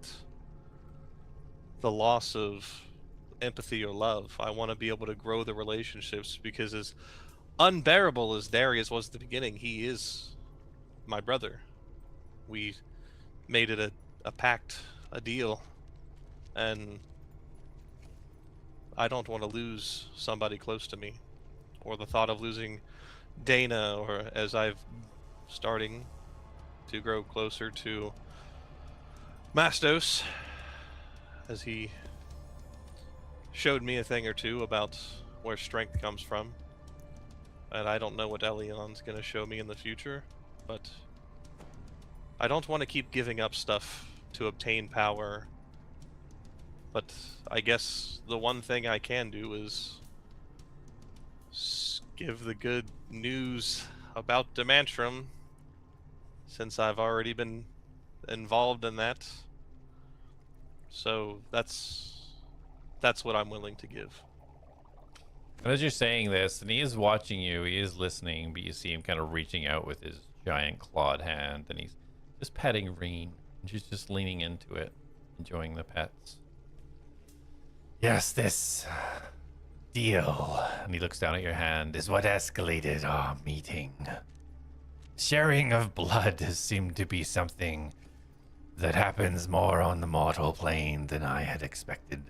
the loss of empathy or love. I want to be able to grow the relationships, because as unbearable as Darius was at the beginning, he is my brother. We made it a pact, a deal, and I don't want to lose somebody close to me, or the thought of losing Dana, or as I've starting to grow closer to Mastos, as he showed me a thing or two about where strength comes from. And I don't know what Elion's going to show me in the future, but I don't want to keep giving up stuff to obtain power. But I guess the one thing I can do is give the good news about Demantrum, since I've already been involved in that. So that's what I'm willing to give. And as you're saying this, and he is watching you, he is listening, but you see him kind of reaching out with his giant clawed hand, and he's just petting Reen, and she's just leaning into it, enjoying the pets. Yes, this deal, and he looks down at your hand, is what escalated our meeting. Sharing of blood has seemed to be something that happens more on the mortal plane than I had expected.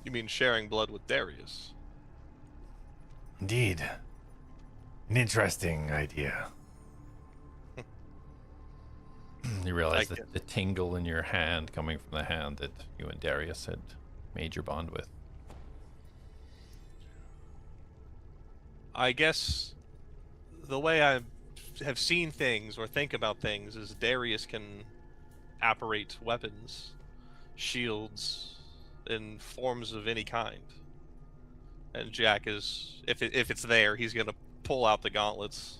You mean sharing blood with Darius? Indeed. An interesting idea. You realize I that the tingle in your hand coming from the hand that you and Darius had made your bond with. I guess the way I have seen things or think about things is Darius can apparate weapons, shields, in forms of any kind. And Jak is, if it's there, he's gonna pull out the gauntlets.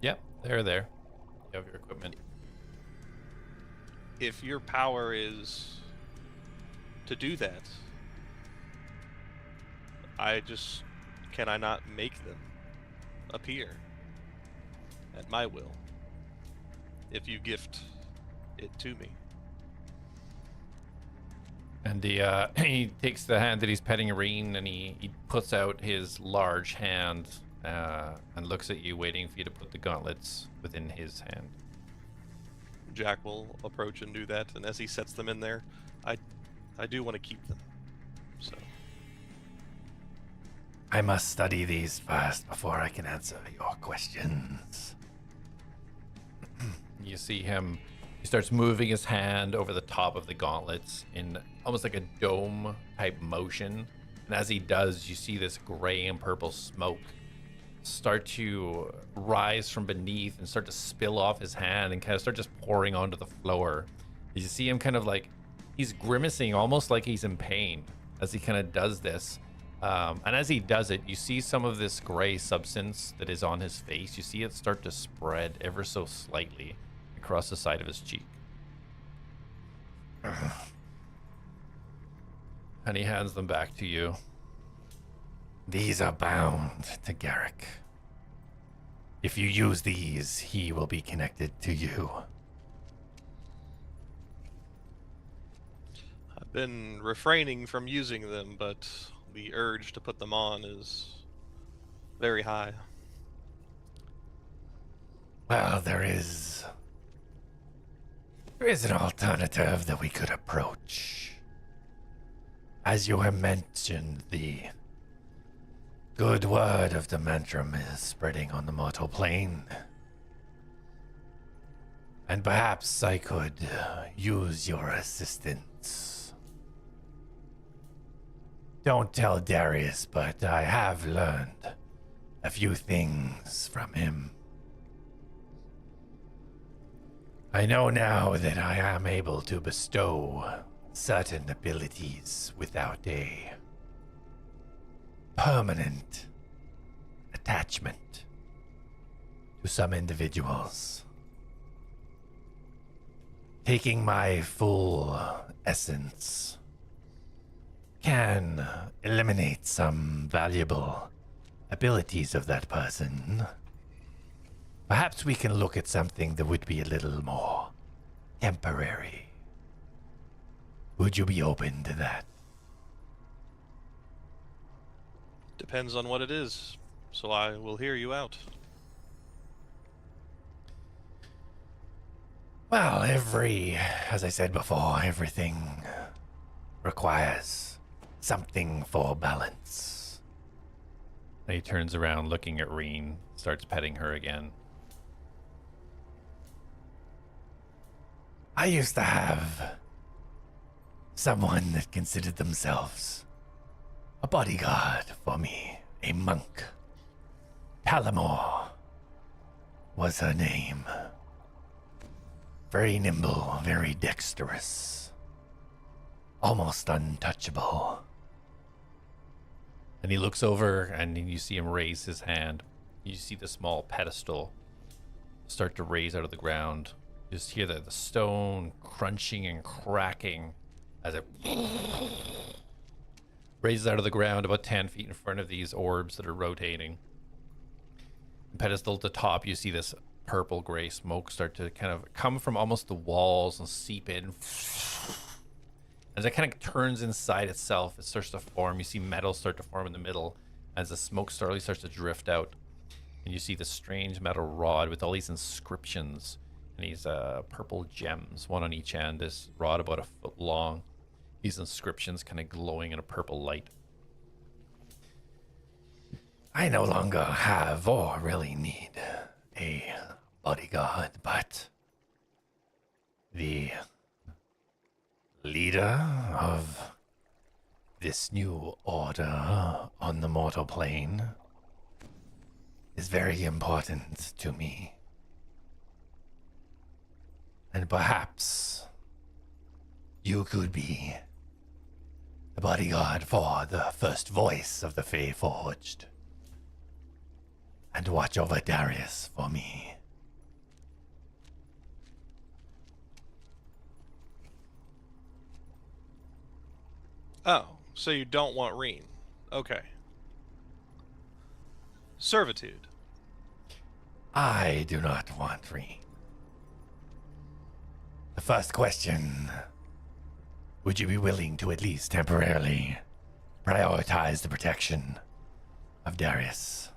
Yep, they're there. You have your equipment. If your power is to do that, can I not make them appear at my will if you gift it to me? And he takes the hand that he's petting Reen, and he puts out his large hand and looks at you, waiting for you to put the gauntlets within his hand. Jak will approach and do that, and as he sets them in there, I do want to keep them. So I must study these first before I can answer your questions. You see him, he starts moving his hand over the top of the gauntlets in almost like a dome type motion. And as he does, you see this gray and purple smoke start to rise from beneath and start to spill off his hand and kind of start just pouring onto the floor. You see him kind of like, he's grimacing almost like he's in pain as he kind of does this. And as he does it, you see some of this gray substance that is on his face. You see it start to spread ever so slightly across the side of his cheek. And he hands them back to you. These are bound to Garrick. If you use these, he will be connected to you. I've been refraining from using them, but the urge to put them on is very high. Well, there is an alternative that we could approach. As you have mentioned, the good word of the mantram is spreading on the mortal plane. And perhaps I could use your assistance. Don't tell Darius, but I have learned a few things from him. I know now that I am able to bestow certain abilities without a permanent attachment to some individuals. Taking my full essence can eliminate some valuable abilities of that person. Perhaps we can look at something that would be a little more temporary. Would you be open to that? Depends on what it is, so I will hear you out. Well, as I said before, everything requires something for balance. And he turns around looking at Reen, starts petting her again. I used to have someone that considered themselves a bodyguard for me, a monk. Palamore was her name. Very nimble, very dexterous, almost untouchable. And he looks over and you see him raise his hand. You see the small pedestal start to raise out of the ground. You just hear the stone crunching and cracking as it raises out of the ground about 10 feet in front of these orbs that are rotating. The pedestal at the top, you see this purple gray smoke start to kind of come from almost the walls and seep in. As it kind of turns inside itself, it starts to form. You see metal start to form in the middle as the smoke slowly starts to drift out. And you see the strange metal rod with all these inscriptions and these purple gems, one on each end. This rod about a foot long. These inscriptions kind of glowing in a purple light. I no longer have or really need a bodyguard, but the leader of this new order on the mortal plane is very important to me. And perhaps you could be the bodyguard for the first voice of the Fae Forged and watch over Darius for me. Oh, so you don't want Reen. Okay. Servitude. I do not want Reen. The first question, would you be willing to at least temporarily prioritize the protection of Darius?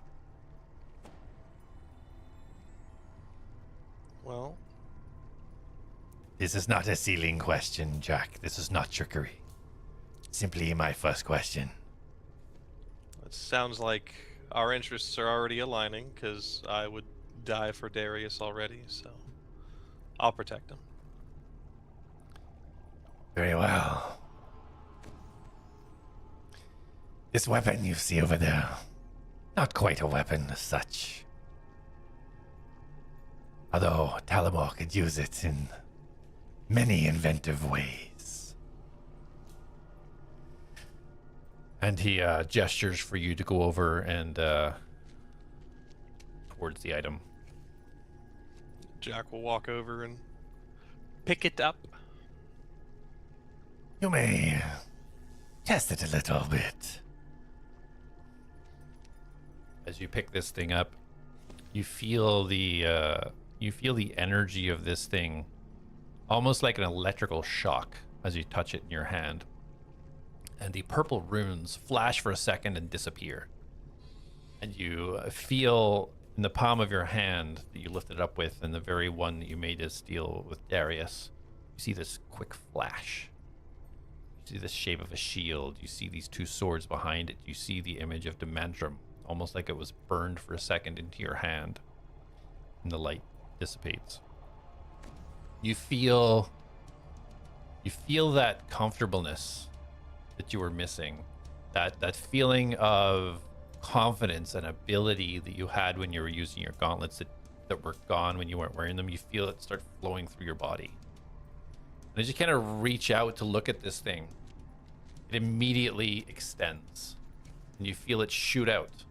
Well, This is not a ceiling question, Jak. This is not trickery. Simply my first question. it sounds like our interests are already aligning, because I would die for Darius already, so I'll protect him. Very well. This weapon you see over there, not quite a weapon as such. Although Talamor could use it in many inventive ways. And he gestures for you to go over and towards the item. Jak will walk over and pick it up. You may test it a little bit. As you pick this thing up, you feel the energy of this thing, almost like an electrical shock as you touch it in your hand. And the purple runes flash for a second and disappear. And you feel in the palm of your hand that you lifted it up with, and the very one that you made as steel with Darius, you see this quick flash. You see the shape of a shield. You see these two swords behind it. You see the image of Demantrum, almost like it was burned for a second into your hand. And the light dissipates. You feel that comfortableness that you were missing, that feeling of confidence and ability that you had when you were using your gauntlets that were gone when you weren't wearing them. You feel it start flowing through your body. And as you kind of reach out to look at this thing, it immediately extends, and you feel it shoot out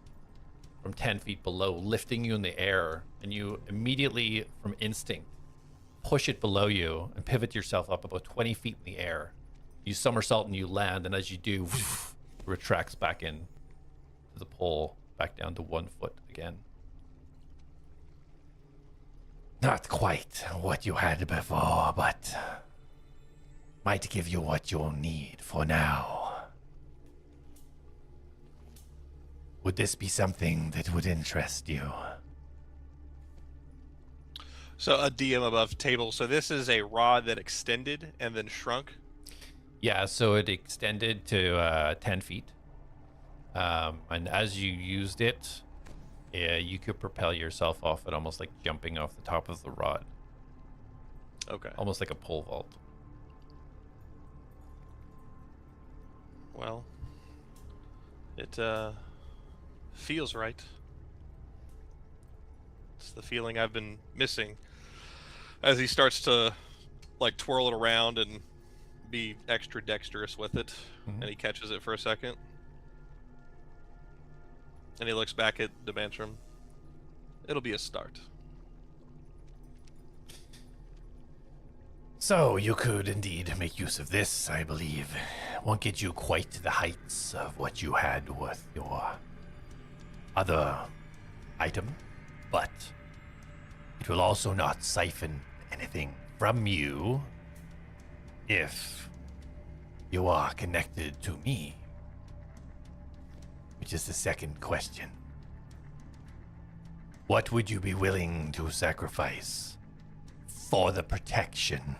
from 10 feet below, lifting you in the air, and you immediately, from instinct, push it below you and pivot yourself up about 20 feet in the air. You somersault and you land, and as you do, retracts back in to the pole, back down to 1 foot again. Not quite what you had before, but might give you what you'll need for now. Would this be something that would interest you? So a DM above table. So this is a rod that extended and then shrunk. Yeah, so it extended to 10 feet. And as you used it, you could propel yourself off it, almost like jumping off the top of the rod. Okay. Almost like a pole vault. Well, it feels right. It's the feeling I've been missing. As he starts to like twirl it around and be extra dexterous with it, and he catches it for a second, and he looks back at Demantrum. it'll be a start. So you could indeed make use of this, I believe. Won't get you quite to the heights of what you had with your other item, but it will also not siphon anything from you if you are connected to me. Which is the second question. What would you be willing to sacrifice for the protection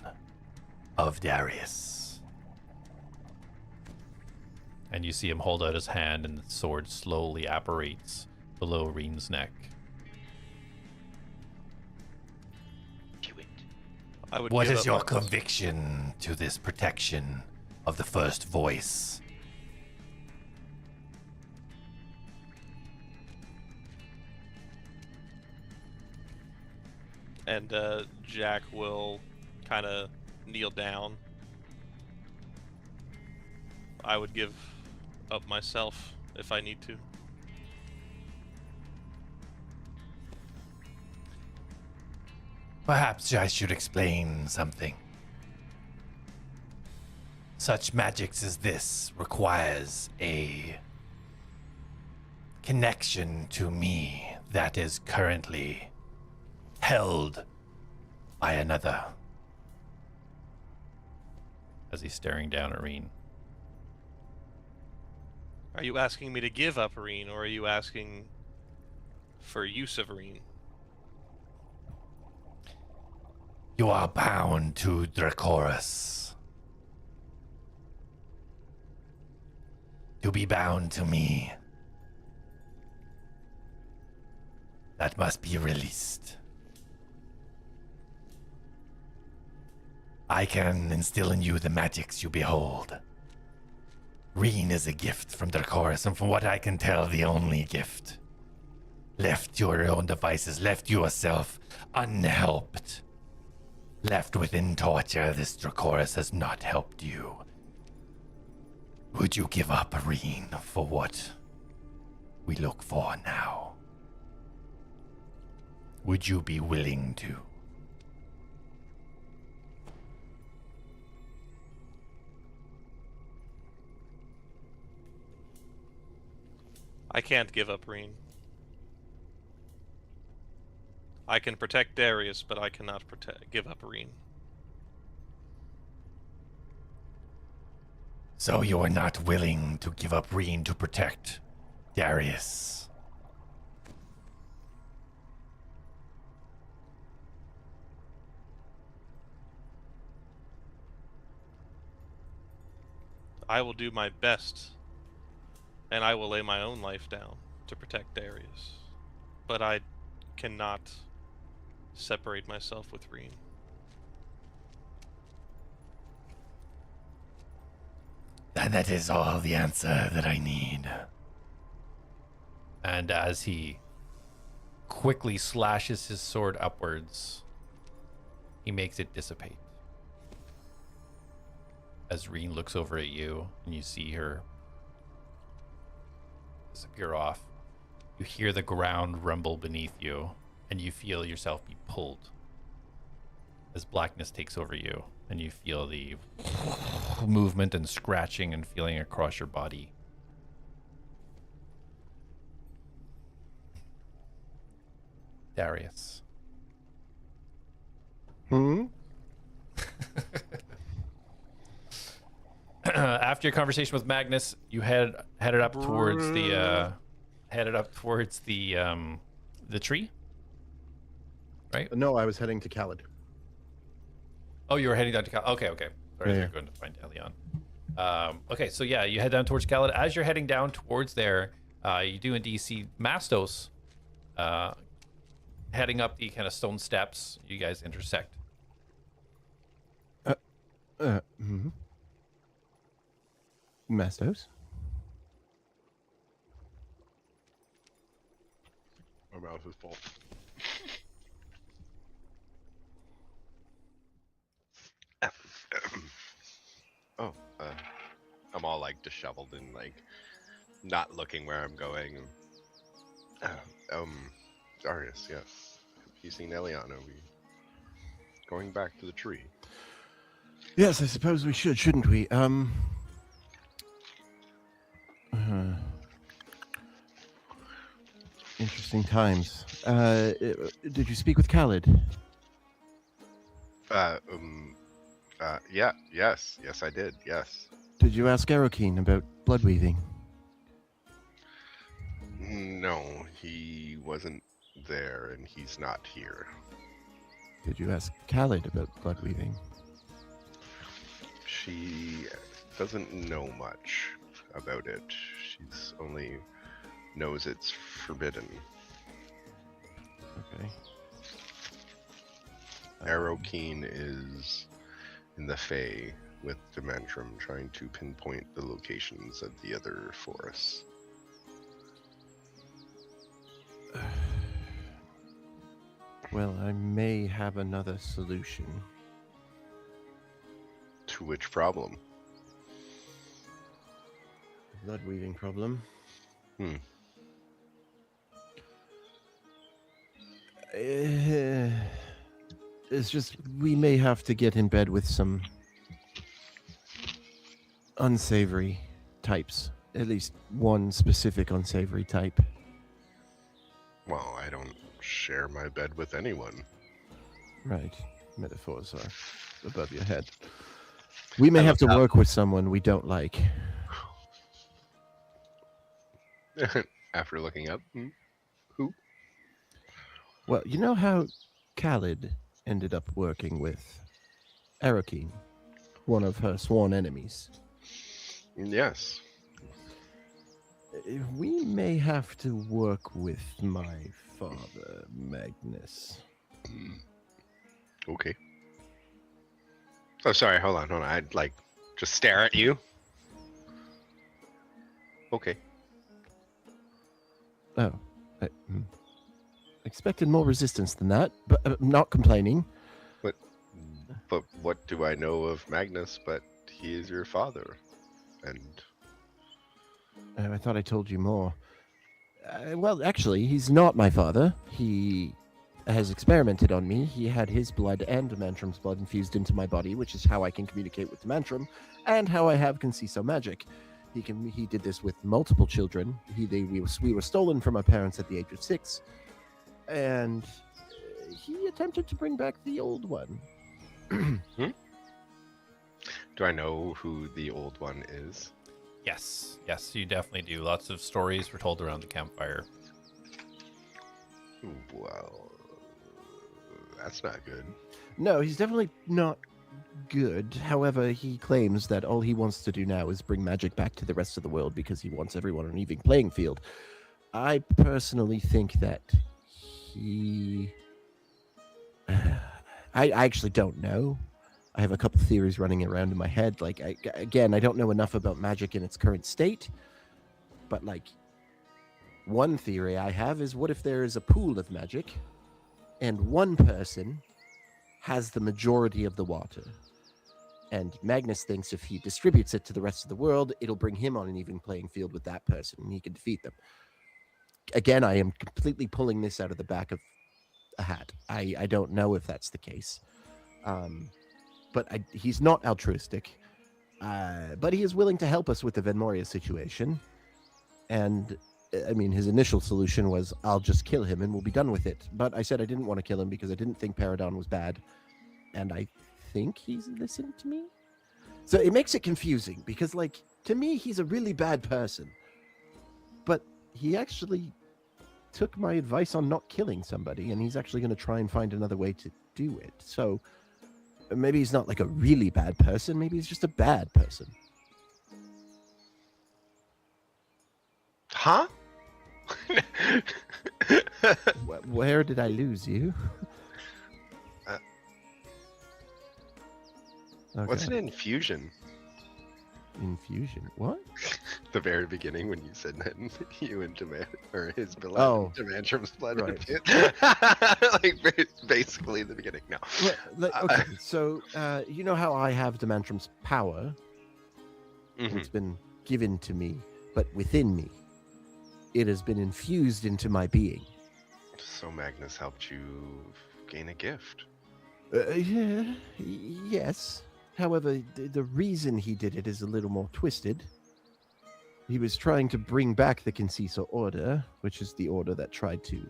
of Darius? And you see him hold out his hand, and the sword slowly apparates below Reen's neck. Do it. I would What give is up your my- conviction to this protection of the first voice? And Jak will kind of kneel down. I would give up myself if I need to. Perhaps I should explain something. Such magics as this requires a connection to me that is currently held by another. As he's staring down at Reen. Are you asking me to give up Reen, or are you asking for use of Reen? You are bound to Dracoris. To be bound to me, that must be released. I can instill in you the magics you behold. Reen is a gift from Dracoris, and from what I can tell, the only gift. Left to your own devices, left yourself unhelped. Left within torture, this Dracoris has not helped you. Would you give up Reen for what we look for now? Would you be willing to? I can't give up Reen. I can protect Darius, but I cannot give up Reen. So you are not willing to give up Reen to protect Darius? I will do my best, and I will lay my own life down to protect Darius. But I cannot separate myself with Reen. And that is all the answer that I need. And as he quickly slashes his sword upwards, he makes it dissipate. As Reen looks over at you, and you see her disappear off, you hear the ground rumble beneath you, and you feel yourself be pulled as blackness takes over you, and you feel the movement and scratching and feeling across your body. Darius. After your conversation with Magnus, you headed up towards the tree, right? No, I was heading to Khaled. Oh, you were heading down to Cal. Okay. Sorry, Yeah. you're going to find Elion. Okay, so yeah, you head down towards Khaled. As you're heading down towards there, you do indeed see Mastos heading up the kind of stone steps. You guys intersect. Mastos? My mouth is full. I'm all like disheveled and like not looking where I'm going. Darius, yes. Have you seen Elion? Are we going back to the tree? Yes, I suppose we should, shouldn't we? Interesting times. Did you speak with Khalid? Yes, I did, yes. Did you ask Arokeen about blood weaving? No, he wasn't there, and he's not here. Did you ask Khalid about blood weaving? She doesn't know much about it. She's only knows it's forbidden. Okay. Arokeen is in the Fae with Demantrum, trying to pinpoint the locations of the other forests. Well, I may have another solution. To which problem? Blood weaving problem. It's just we may have to get in bed with some unsavory types. At least one specific unsavory type. Well, I don't share my bed with anyone. Right. Metaphors are above your head. We may have to work with someone we don't like. After looking up, who? Well, you know how Khalid ended up working with Arokeen, one of her sworn enemies? Yes. We may have to work with my father, Magnus. Okay. Oh, sorry. Hold on. I'd just stare at you. Okay. Oh, I expected more resistance than that, but not complaining. But what do I know of Magnus? But he is your father, and I thought I told you more. Well, actually, he's not my father. He has experimented on me. He had his blood and Demantrum's blood infused into my body, which is how I can communicate with Demantrum, and how I have Conceso magic. He did this with multiple children. We were stolen from our parents at the age of 6, and he attempted to bring back the old one. Do I know who the old one is? Yes, you definitely do. Lots of stories were told around the campfire. Well, that's not good. No, he's definitely not good. However, he claims that all he wants to do now is bring magic back to the rest of the world because he wants everyone on an even playing field. I personally think that he... I actually don't know. I have a couple theories running around in my head. Again, I don't know enough about magic in its current state. But, one theory I have is, what if there is a pool of magic and one person has the majority of the water? And Magnus thinks if he distributes it to the rest of the world, it'll bring him on an even playing field with that person, and he can defeat them. Again, I am completely pulling this out of the back of a hat. I don't know if that's the case. But he's not altruistic. But he is willing to help us with the Venmoria situation. And, I mean, his initial solution was, I'll just kill him and we'll be done with it. But I said I didn't want to kill him because I didn't think Paradon was bad. And I think he's listened to me. So it makes it confusing because, to me, he's a really bad person. But he actually took my advice on not killing somebody, and he's actually going to try and find another way to do it. So maybe he's not a really bad person. Maybe he's just a bad person. Huh? Where did I lose you? Okay. What's an infusion? Infusion? What? The very beginning when you said that you and his beloved Demantrum's blood. Right. Basically the beginning. No. Okay, so you know how I have Demantrum's power? Mm-hmm. It's been given to me, but within me. It has been infused into my being. So Magnus helped you gain a gift. Yes. However, the reason he did it is a little more twisted. He was trying to bring back the Conciso Order, which is the order that tried to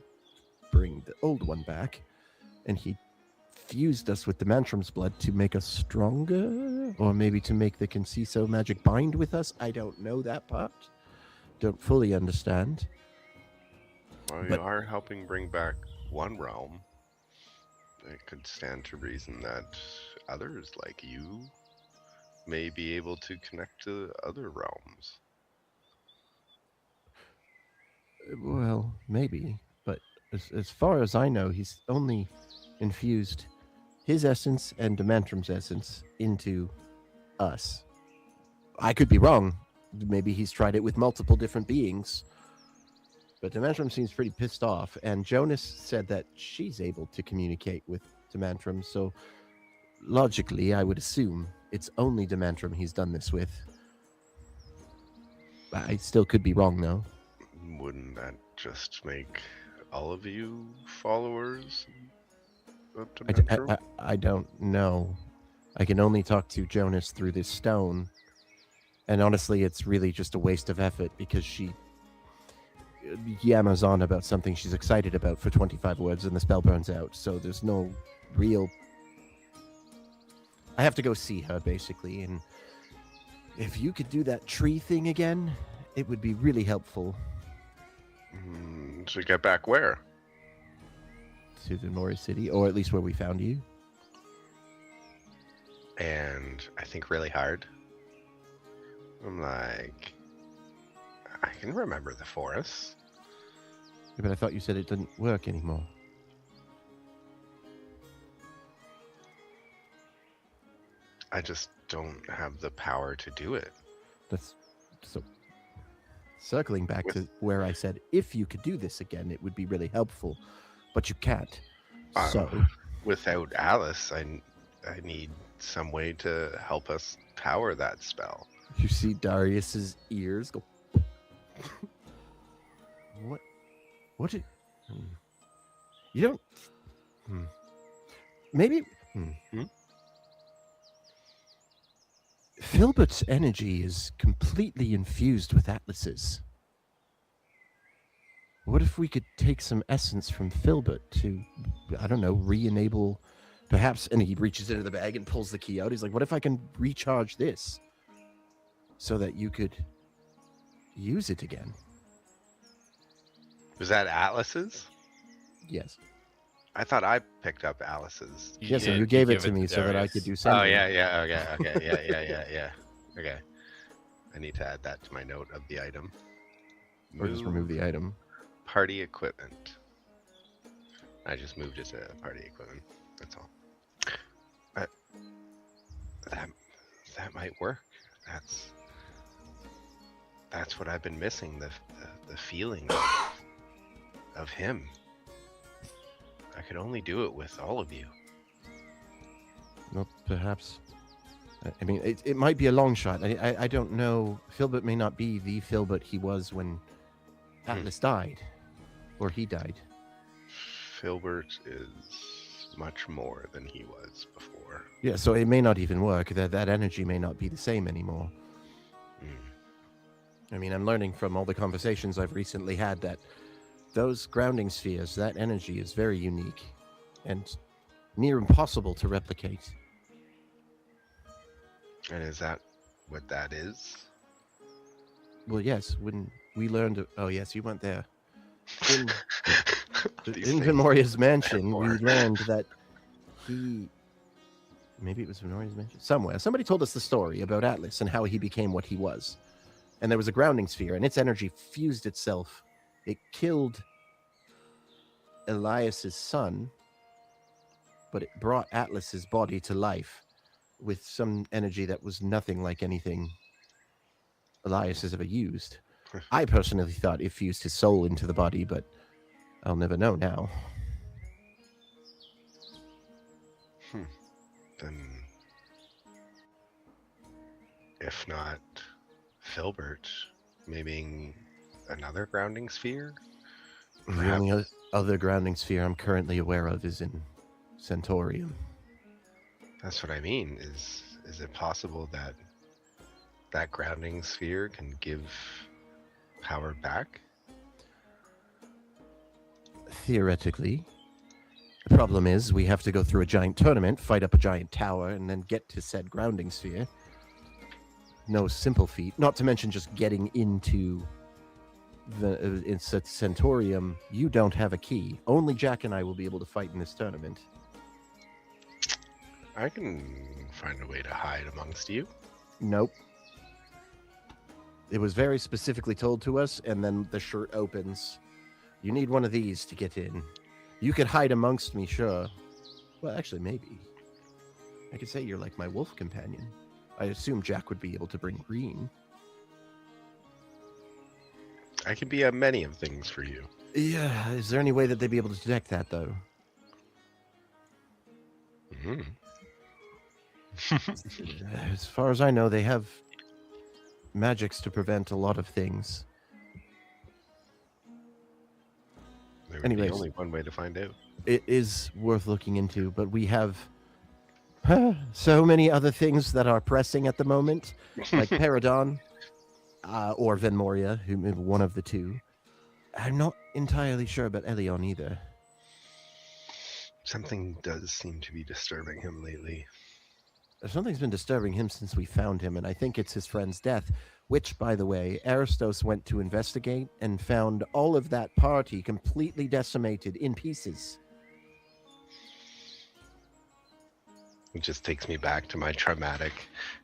bring the old one back, and he fused us with the Mantrum's blood to make us stronger, or maybe to make the Conciso magic bind with us. I don't know that part. Don't fully understand. Well, you But- are helping bring back one realm. It could stand to reason that others like you may be able to connect to other realms. Well, maybe, but as far as I know, he's only infused his essence and Demantrum's essence into us. I could be wrong. Maybe he's tried it with multiple different beings. But Demantrum seems pretty pissed off, and Jonas said that she's able to communicate with Demantrum, so logically, I would assume it's only Demantrum he's done this with. I still could be wrong, though. Wouldn't that just make all of you followers of Dementrum? I don't know. I can only talk to Jonas through this stone. And honestly, it's really just a waste of effort because she yammers on about something she's excited about for 25 words and the spell burns out. So there's no real... I have to go see her, basically. And if you could do that tree thing again, it would be really helpful. To get back where? To the Mori City, or at least where we found you. And I think really hard. I'm like, I can remember the forest. Yeah, but I thought you said it didn't work anymore. I just don't have the power to do it. That's so. Circling back to where I said, if you could do this again, it would be really helpful, but you can't. So, Without Alice, I need some way to help us power that spell. you see Darius's ears go. What? What did? You don't. Maybe. Filbert's energy is completely infused with Atlas's. What if we could take some essence from Filbert to, I don't know, re-enable, perhaps, and he reaches into the bag and pulls the key out. He's like, what if I can recharge this so that you could use it again? Was that Atlas's? Yes. I thought I picked up Alice's. Yes, and did. you gave it give to me so that I Darius. could do something. Oh, yeah, yeah. Okay. I need to add that to my note of the item. Or just remove the item. Party equipment. I just moved it to party equipment. That's all. That might work. That's what I've been missing. The feeling of him. I could only do it with all of you. Well, perhaps. I mean, it might be a long shot. I don't know. Filbert may not be the Filbert he was when Atlas died. Or he died. Filbert is much more than he was before. Yeah, so it may not even work. That energy may not be the same anymore. I mean, I'm learning from all the conversations I've recently had that those grounding spheres, that energy is very unique and near impossible to replicate. And is that what that is? Well, yes, when we learned... Oh, yes, you went there. In These in things Venoria's mansion, we metaphor. learned that he... Maybe it was Venoria's mansion? Somewhere. Somebody told us the story about Atlas and how he became what he was. And there was a grounding sphere, and its energy fused itself. It killed Elias's son, but it brought Atlas's body to life with some energy that was nothing like anything Elias has ever used. I personally thought it fused his soul into the body, but I'll never know now. Then, if not Filbert, maybe another grounding sphere? The only, other grounding sphere I'm currently aware of is in Centaurium. That's what I mean. Is it possible that that grounding sphere can give power back? Theoretically. The problem is we have to go through a giant tournament, fight up a giant tower, and then get to said grounding sphere. No simple feat. Not to mention just getting into the Centaurium. You don't have a key. Only Jak and I will be able to fight in this tournament. I can find a way to hide amongst you. Nope. It was very specifically told to us, and then the shirt opens. You need one of these to get in. You could hide amongst me, sure. Well, actually, maybe. I could say you're like my wolf companion. I assume Jak would be able to bring green. I can be a many of things for you. Yeah, is there any way that they'd be able to detect that, though? Hmm. As far as I know, they have magics to prevent a lot of things. There would be Anyways. only one way to find out. It is worth looking into, but we have so many other things that are pressing at the moment, like Paradon or Venmoria, one of the two. I'm not entirely sure about Elion either. Something does seem to be disturbing him lately. Something's been disturbing him since we found him, and I think it's his friend's death, which, by the way, Aristos went to investigate and found all of that party completely decimated in pieces. It just takes me back to my traumatic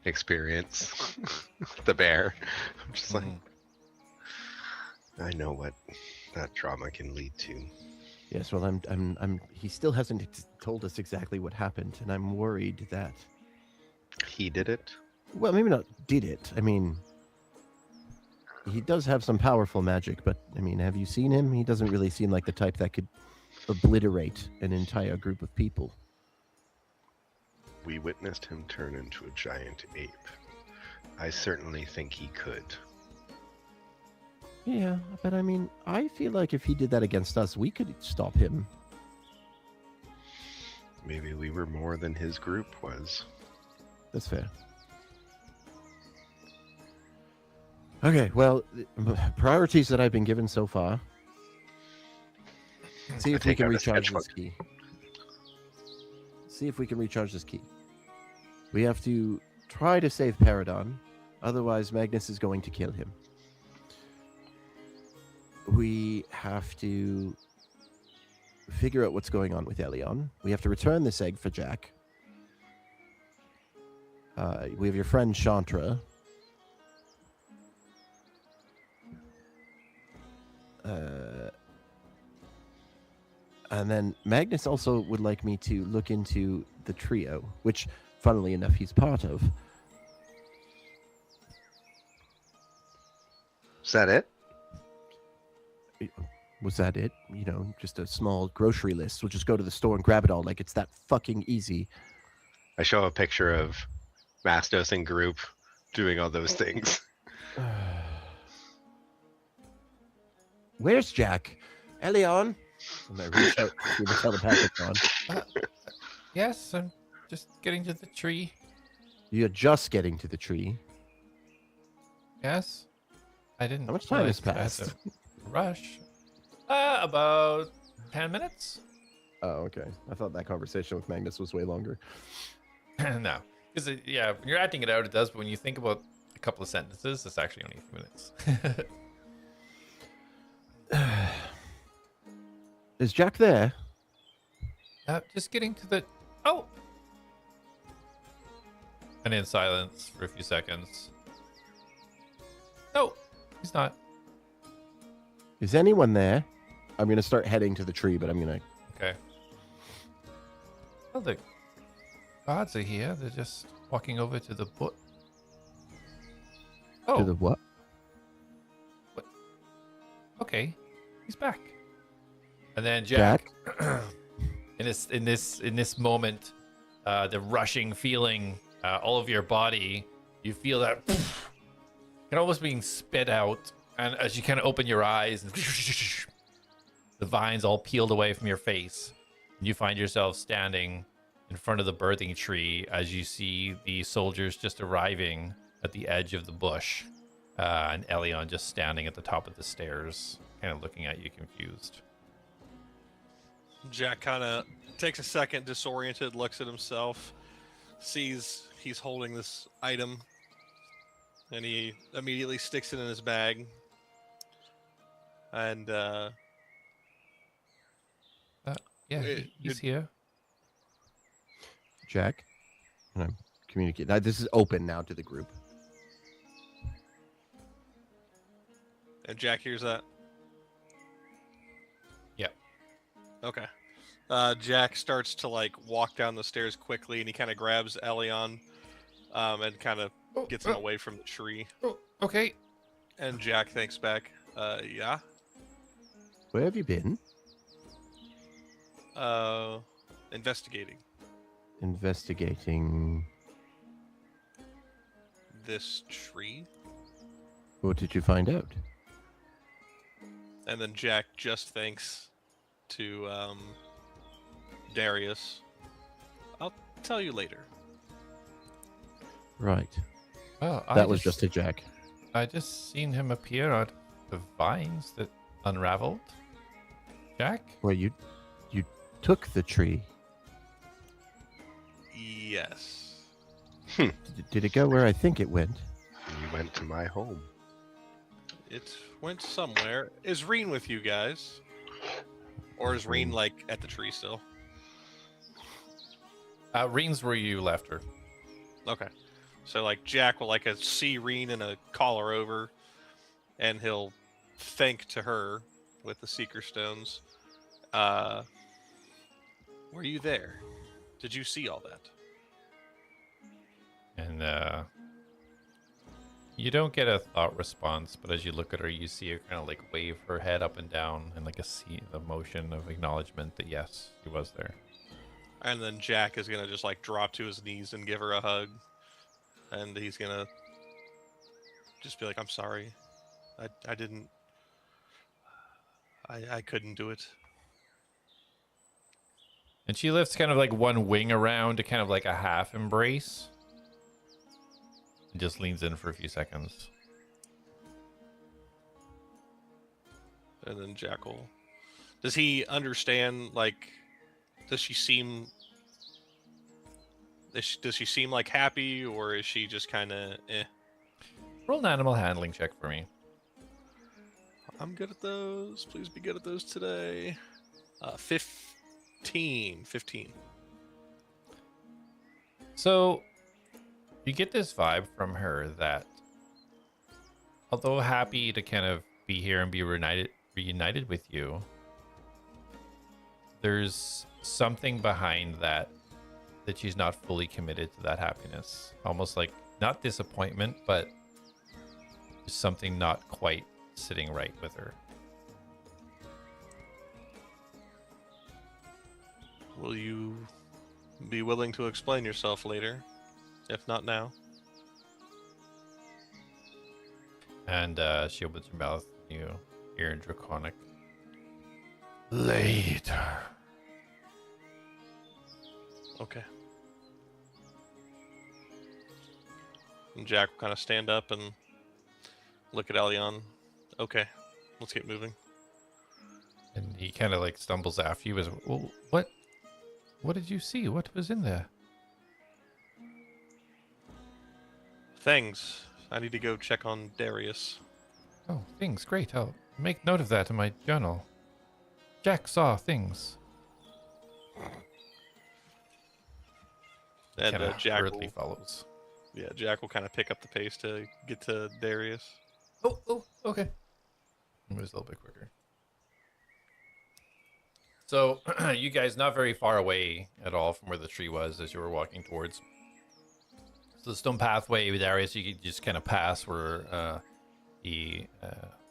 experience with the bear. I'm just like, I know what that trauma can lead to. Yes, well, he still hasn't told us exactly what happened, and I'm worried that... He did it? Well, maybe not did it. I mean, he does have some powerful magic, but, I mean, have you seen him? He doesn't really seem like the type that could obliterate an entire group of people. We witnessed him turn into a giant ape. I certainly think he could. Yeah, but I mean, I feel like if he did that against us, we could stop him. Maybe we were more than his group was. That's fair. Okay, well, priorities that I've been given so far. See if we can recharge this key. See if we can recharge this key. We have to try to save Paradon, otherwise Magnus is going to kill him. We have to figure out what's going on with Elion. We have to return this egg for Jak. We have your friend Chantra. And then Magnus also would like me to look into the trio, which, funnily enough, he's part of. Is that it? Was that it? You know, just a small grocery list. We'll just go to the store and grab it all. Like, it's that fucking easy. I show a picture of Mastos and group doing all those things. Where's Jak? Elion? And I reach out to the telepathic one. Yes, I'm just getting to the tree. You're just getting to the tree. Yes. I didn't. How much time has I had passed? to Rush. About 10 minutes. Oh, okay. I thought that conversation with Magnus was way longer. No. Because, yeah, when you're acting it out, it does. But when you think about a couple of sentences, it's actually only a few minutes. Is Jak there? Just getting to the... Oh! And in silence for a few seconds. No, he's not. Is anyone there? I'm going to start heading to the tree, but I'm going to... Okay. Well, the gods are here. They're just walking over to the boat. Oh, To the what? okay. He's back. And then Jak, in this moment, the rushing feeling, all of your body, you feel that and almost being spit out. And as you kind of open your eyes, and the vines all peeled away from your face. And you find yourself standing in front of the birthing tree as you see the soldiers just arriving at the edge of the bush. And Elion just standing at the top of the stairs, kind of looking at you confused. Jak kind of takes a second, disoriented, looks at himself, sees he's holding this item, and he immediately sticks it in his bag. And Yeah, he's here. Jak, and I'm communicating. Now, this is open now to the group. And Jak hears that. Yeah. Okay. Jak starts to like walk down the stairs quickly, and he kind of grabs Elion, and kind of gets him away from the tree. Oh, okay. And Jak thinks back, yeah. Where have you been? Investigating Investigating. this tree. What did you find out? And then Jak just thinks to Darius, I'll tell you later. Right. Oh, That was just a Jak. I just seen him appear out of vines that unraveled. Jak? Well, you took the tree. Yes. Did it go where I think it went? You went to my home. It went somewhere. Is Reen with you guys? Or is Reen like at the tree still? Reen's where you left her. Okay. So like Jak will like see Reen and call her over, and he'll thank to her with the Seeker Stones. Were you there? Did you see all that? And you don't get a thought response, but as you look at her, you see her kind of like wave her head up and down and like a motion of acknowledgement that yes, she was there. And then Jak is gonna just like drop to his knees and give her a hug, and he's gonna just be like, "I'm sorry, I didn't, I couldn't do it." And she lifts kind of like one wing around to kind of like a half embrace. And just leans in for a few seconds. And then Jackal. Does he understand, like, does she seem like happy, or is she just kind of eh? Roll an animal handling check for me. I'm good at those. Please be good at those today. 15. So you get this vibe from her that although happy to kind of be here and be reunited with you, there's something behind that she's not fully committed to that happiness. Almost like not disappointment, but something not quite sitting right with her. Will you be willing to explain yourself later, if not now? And she opens her mouth. You hear in Draconic. Later. Okay. And Jak will kind of stand up and look at Elion. Okay, let's get moving. And he kind of like stumbles after you. Well, what did you see? What was in there? Things. I need to go check on Darius. Oh, things. Great. I'll make note of that in my journal. Jak saw things. And Kinda Jak hurriedly will, follows. yeah, Jak will kind of pick up the pace to get to Darius. Oh, okay. It was a little bit quicker. So, you guys not very far away at all from where the tree was as you were walking towards. So the stone pathway with Darius, you could just kind of pass where the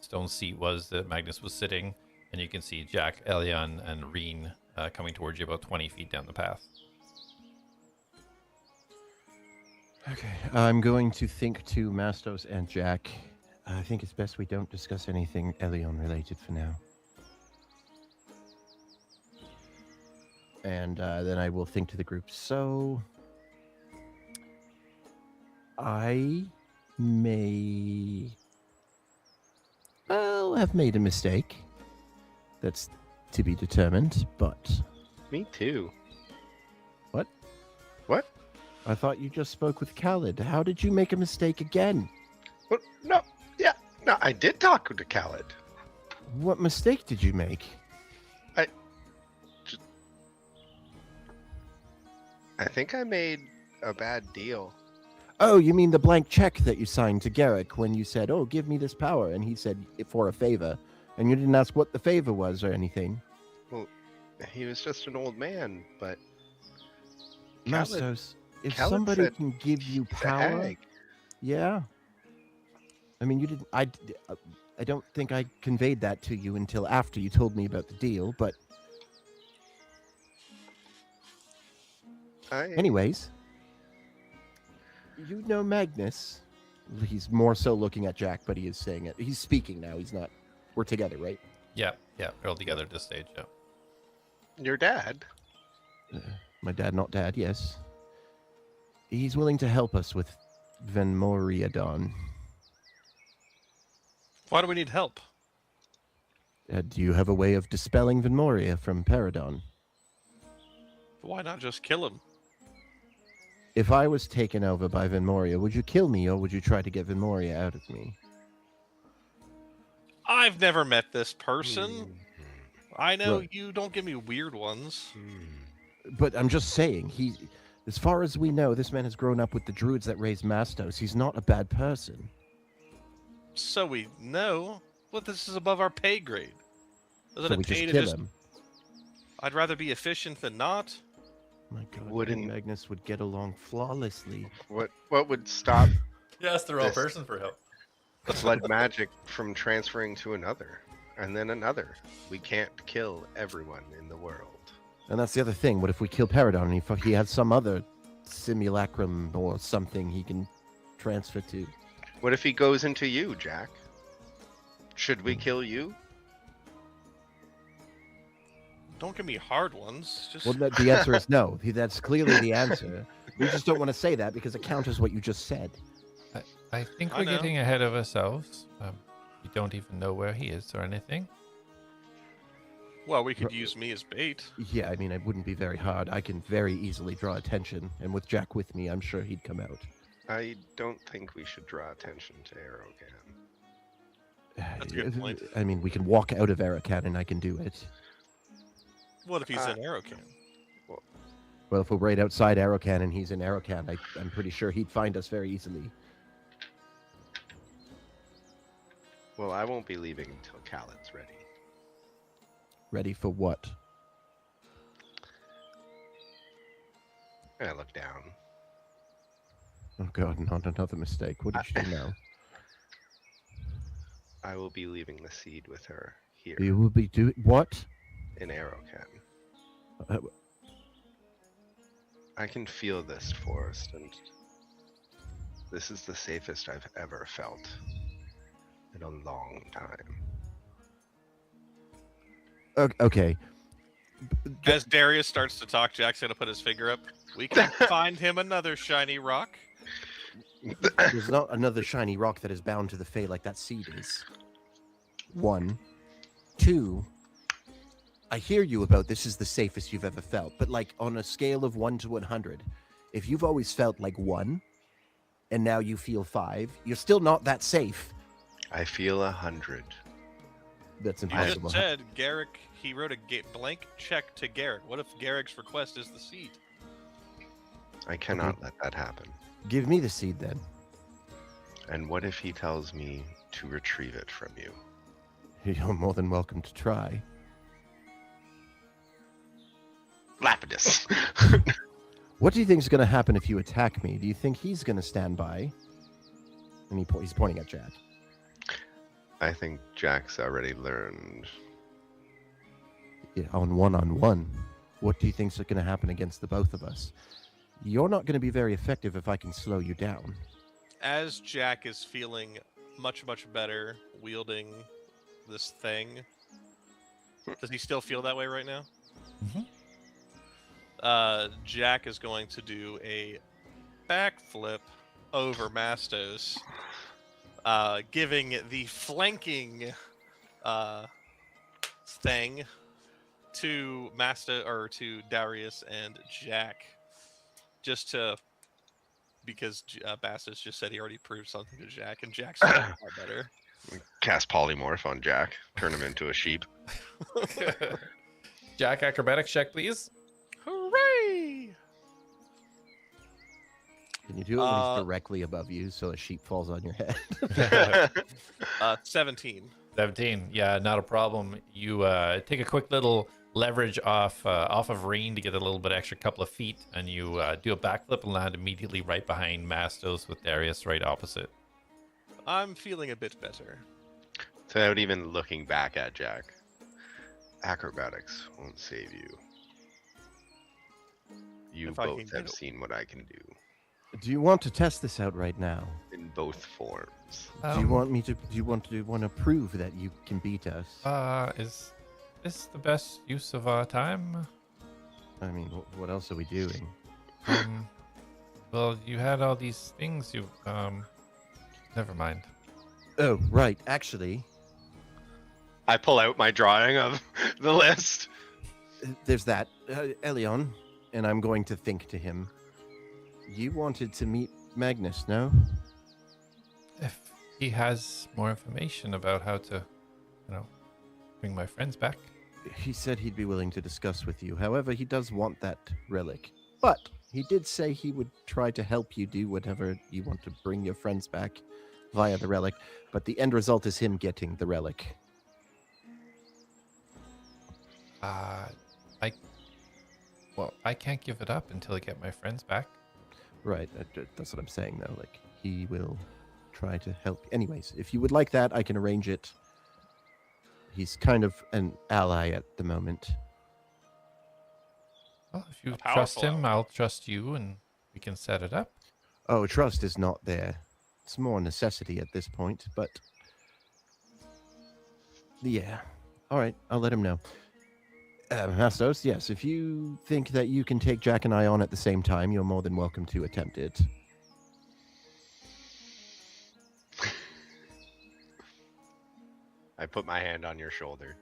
stone seat was that Magnus was sitting. And you can see Jak, Elion, and Reen coming towards you about 20 feet down the path. Okay, I'm going to think to Mastos and Jak. I think it's best we don't discuss anything Elion related for now. And then I will think to the group. So I may have made a mistake. That's to be determined, but Me too. What? What? I thought you just spoke with Khaled. How did you make a mistake again? What? No. Yeah. No, I did talk to Khaled. What mistake did you make? I think I made a bad deal. Oh, you mean the blank check that you signed to Garrick when you said, "Oh, give me this power," and he said for a favor, and you didn't ask what the favor was or anything. Well, he was just an old man, but Khaled- Mastos, if Khaled somebody said can give you the power, hag. yeah. I mean, you didn't. I don't think I conveyed that to you until after you told me about the deal. But anyways, you know Magnus. He's more so looking at Jak, but he is saying it. He's speaking now. He's not. We're together, right? Yeah, we're all together at this stage. Yeah. Your dad. My dad, not dad. Yes. He's willing to help us with Venmoriadon. Why do we need help? Do you have a way of dispelling Venmoria from Paradon? Why not just kill him? If I was taken over by Venmoria, would you kill me or would you try to get Venmoria out of me? I've never met this person. Hmm. I know Look. you don't give me weird ones. But I'm just saying, as far as we know, this man has grown up with the druids that raised Mastos. He's not a bad person. So we know. Well, this is above our pay grade. Doesn't So it we pay just to kill just... him. I'd rather be efficient than not. My God, Wouldn't- Magnus would get along flawlessly. What would stop Yes, the wrong person for help. blood magic from transferring to another, and then another? We can't kill everyone in the world. And that's the other thing. What if we kill Paradon and he has some other simulacrum or something he can transfer to? What if he goes into you, Jak? Should we kill you? Don't give me hard ones. Just Well, the answer is no. That's clearly the answer. We just don't want to say that because it counters what you just said. I think I we're know. getting ahead of ourselves. We don't even know where he is or anything. well, we could use me as bait. Yeah, I mean, it wouldn't be very hard. I can very easily draw attention, and with Jak with me, I'm sure he'd come out. I don't think we should draw attention to Arrowcan. That's a good point. I mean, we can walk out of Arakan and I can do it. What if he's in Arrowcan? Well, if we're right outside Arakan and he's in Arakan, I'm pretty sure he'd find us very easily. Well, I won't be leaving until Khaled's ready. Ready for what? I look down. Oh God, not another mistake. What did you do now? I will be leaving the seed with her here You will be doing what? in Arrowcan. Uh, I can feel this forest, and this is the safest I've ever felt in a long time. okay. As Darius starts to talk, Jack's gonna put his finger up. We can find him another shiny rock. There's not another shiny rock that is bound to the Fae like that seed is. 1. 2. I hear you about this is the safest you've ever felt, but like on a scale of 1 to 100, if you've always felt like 1, and now you feel 5, you're still not that safe. I feel 100. That's You impossible. just said Garrick. He wrote a blank check to Garrick. What if Garrick's request is the seed? I cannot let that happen. Give me the seed then. And what if he tells me to retrieve it from you? You're more than welcome to try. Lapidus! What do you think is going to happen if you attack me? Do you think he's going to stand by? And he's pointing at Jak. I think Jak's already learned. Yeah, on one-on-one. What do you think's going to happen against the both of us? You're not going to be very effective if I can slow you down. As Jak is feeling much, much better wielding this thing, does he still feel that way right now? Jak is going to do a backflip over Mastos, giving the flanking thing to to Darius and Jak, just to because Mastos just said he already proved something to Jak, and Jak's far better. Cast polymorph on Jak. Turn him into a sheep. Jak, acrobatics check, please. Hooray! Can you do it when he's directly above you so a sheep falls on your head? 17. 17. Yeah, not a problem. You take a quick little leverage off of Rain to get a little bit extra couple of feet, and you do a backflip and land immediately right behind Mastos with Darius right opposite. I'm feeling a bit better. Without even looking back at Jak, acrobatics won't save you. You If I can both get have it. seen what I can do Do you want to test this out right now? in both forms. Do you want me to? Do you want to prove that you can beat us? Is this the best use of our time? I mean, what else are we doing? Well, you had all these things. Never mind. Oh, right. Actually, I pull out my drawing of the list. there's that Elion, and I'm going to think to him. You wanted to meet Magnus, no? If he has more information about how to, bring my friends back. He said he'd be willing to discuss with you. However, he does want that relic. But he did say he would try to help you do whatever you want to bring your friends back via the relic. But the end result is him getting the relic. I can't give it up until I get my friends back. Right. That's what I'm saying, though. Like, he will try to help. Anyways, if you would like that, I can arrange it. He's kind of an ally at the moment. Well, if you A trust powerful him, ally. I'll trust you, and we can set it up. Oh, trust is not there. It's more necessity at this point, but... Yeah. All right, I'll let him know. Mastos, yes, if you think that you can take Jak and I on at the same time, you're more than welcome to attempt it. I put my hand on your shoulder.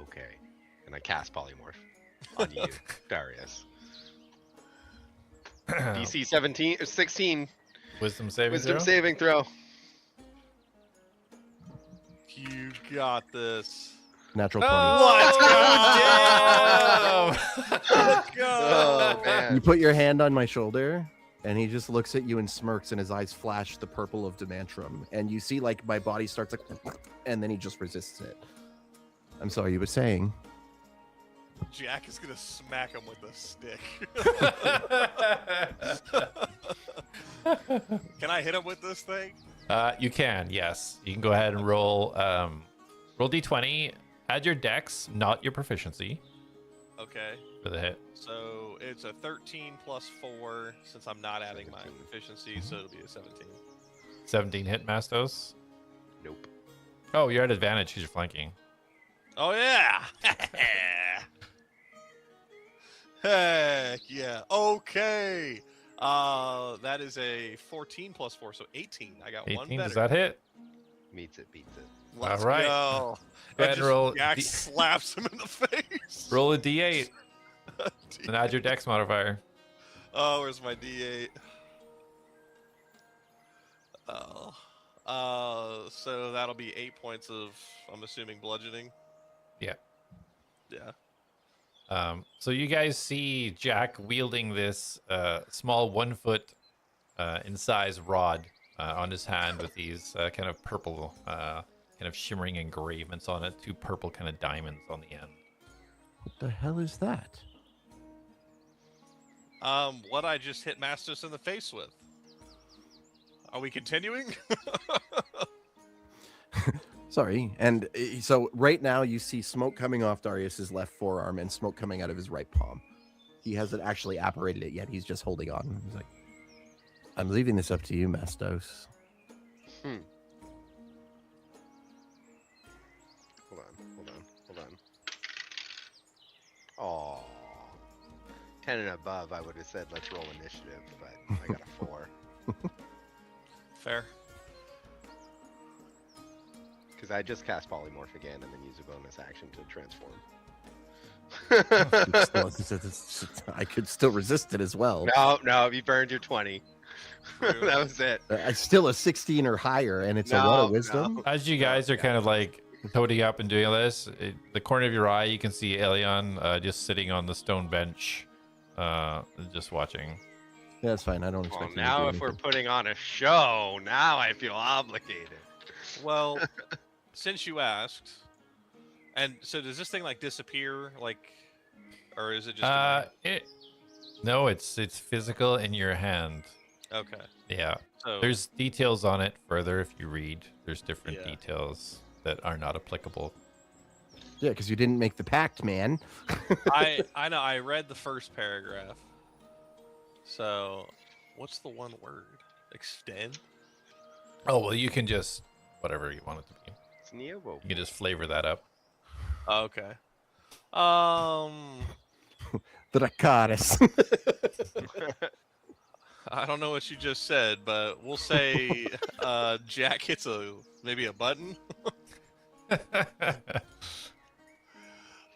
Okay. And I cast polymorph on you, Darius. DC 16. Wisdom saving Wisdom throw? saving throw. You got this. Natural 20. Let's go! Let's go! Oh, You man. put your hand on my shoulder, and he just looks at you and smirks, and his eyes flash the purple of Demantrum. And you see, like, my body starts like, and then he just resists it. I'm sorry, you were saying? Jak is gonna smack him with a stick. Can I hit him with this thing? You can, yes. You can go ahead and roll d20. Add your dex, not your proficiency, Okay. for the hit. So it's a 13 plus 4 since I'm not adding my proficiency, so it'll be a 17. 17 hit, Mastos. Nope. Oh, you're at advantage because you're flanking. Oh yeah! Heck yeah. Okay. That is a 14 plus 4, so 18. I got one 18, better. does that hit? Meets it, beats it. Let's All right. go. Go And ahead and just roll Jak D- slaps him in the face. Roll a d8 and add your dex modifier. Oh, where's my D8? Oh. So that'll be 8 points of, I'm assuming, bludgeoning. Yeah. Yeah. So you guys see Jak wielding this small 1 foot in size rod on his hand with these kind of purple, kind of shimmering engravements on it, 2 purple kind of diamonds on the end. What the hell is that? What I just hit Mastos in the face with. Are we continuing? Sorry. And so right now you see smoke coming off Darius's left forearm and smoke coming out of his right palm. He hasn't actually apparated it yet. He's just holding on. He's like, I'm leaving this up to you, Mastos. Hold on. Aw. 10 and above, I would have said let's roll initiative, but I got a 4. Fair. Because I just cast polymorph again and then use a bonus action to transform. I could still resist it as well. No, you burned your 20. That was it. I still a 16 or higher, and it's a what, a wisdom? No. As you guys are kind of like toting up and doing this, the corner of your eye, you can see Elion just sitting on the stone bench, just watching. Yeah, that's fine. I don't Well, expect you to now do if we're anything. putting on a show, now I feel obligated. Well, since you asked, and so does this thing like disappear, like, or is it just? No, it's physical in your hand. Okay. Yeah. So There's details on it further if you read. There's different Yeah. details that are not applicable. Yeah, because you didn't make the pact, man. I know I read the first paragraph. So, what's the one word? Extend. Oh well, you can just whatever you want it to be. It's Neobo. You can just flavor that up. Okay. Dracarys. I don't know what you just said, but we'll say Jak hits maybe a button.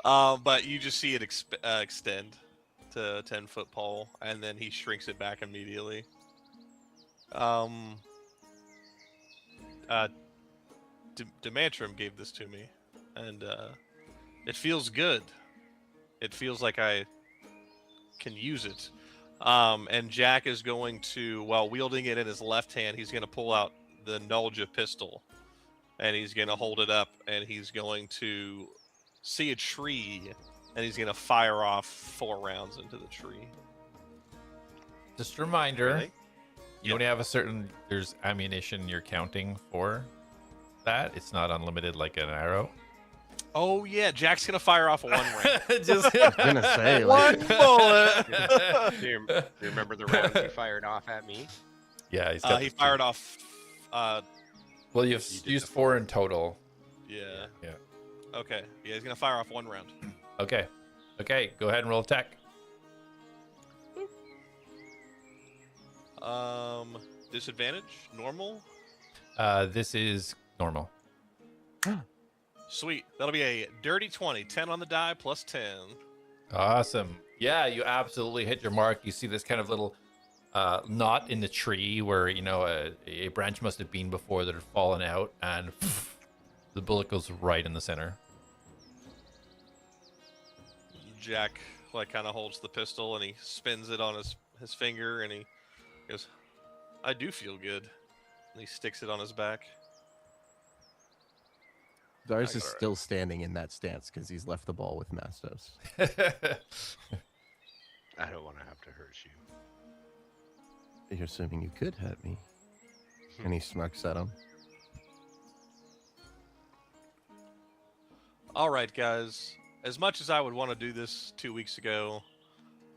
But you just see it extend to a 10-foot pole, and then he shrinks it back immediately. Demantrum gave this to me, and it feels good. It feels like I can use it. And Jak is going to, while wielding it in his left hand, he's going to pull out the Nulja pistol, and he's going to hold it up, and he's going to see a tree, and he's going to fire off 4 rounds into the tree. Just a reminder, Really? you only have there's ammunition you're counting for that. It's not unlimited like an arrow. Oh yeah, Jak's going to fire off 1 round. Just I'm gonna say, like, One bullet. Do you remember the round he fired off at me? yeah, he's got He the two. fired off. Well, you've did used the 4 in total. Yeah. Yeah. Okay. Yeah, he's going to fire off 1 round. Okay. Go ahead and roll attack. Disadvantage? Normal? This is normal. Sweet. That'll be a dirty 20. 10 on the die plus 10. Awesome. Yeah, you absolutely hit your mark. You see this kind of little knot in the tree where, a branch must have been before that had fallen out, and the bullet goes right in the center. Jak kind of holds the pistol and he spins it on his finger and he goes, I do feel good. And he sticks it on his back. Darius is Alright. still standing in that stance because he's left the ball with Mastos. I don't want to have to hurt you. You're assuming you could hurt me. And he smirks at him. All right, guys. As much as I would want to do this 2 weeks ago,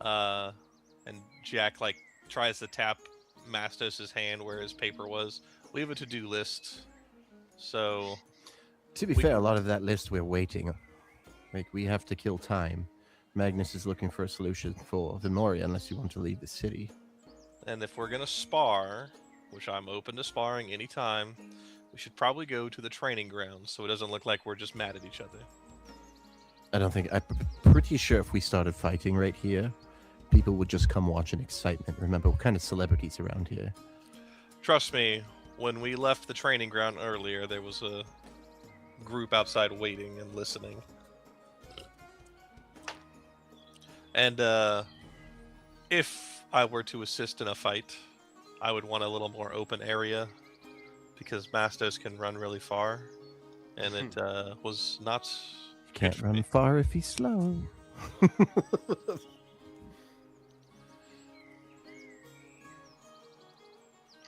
and Jak tries to tap Mastos' hand where his paper was, we have a to-do list. So To be fair, a lot of that list we're waiting. Like, we have to kill time. Magnus is looking for a solution for the Moria unless you want to leave the city. And if we're gonna spar, which I'm open to sparring anytime, we should probably go to the training grounds so it doesn't look like we're just mad at each other. I'm pretty sure if we started fighting right here, people would just come watch in excitement. Remember, we're kind of celebrities around here. Trust me, when we left the training ground earlier, there was a group outside waiting and listening. And if I were to assist in a fight, I would want a little more open area because Mastos can run really far, and it was not. Can't run far if he's slow.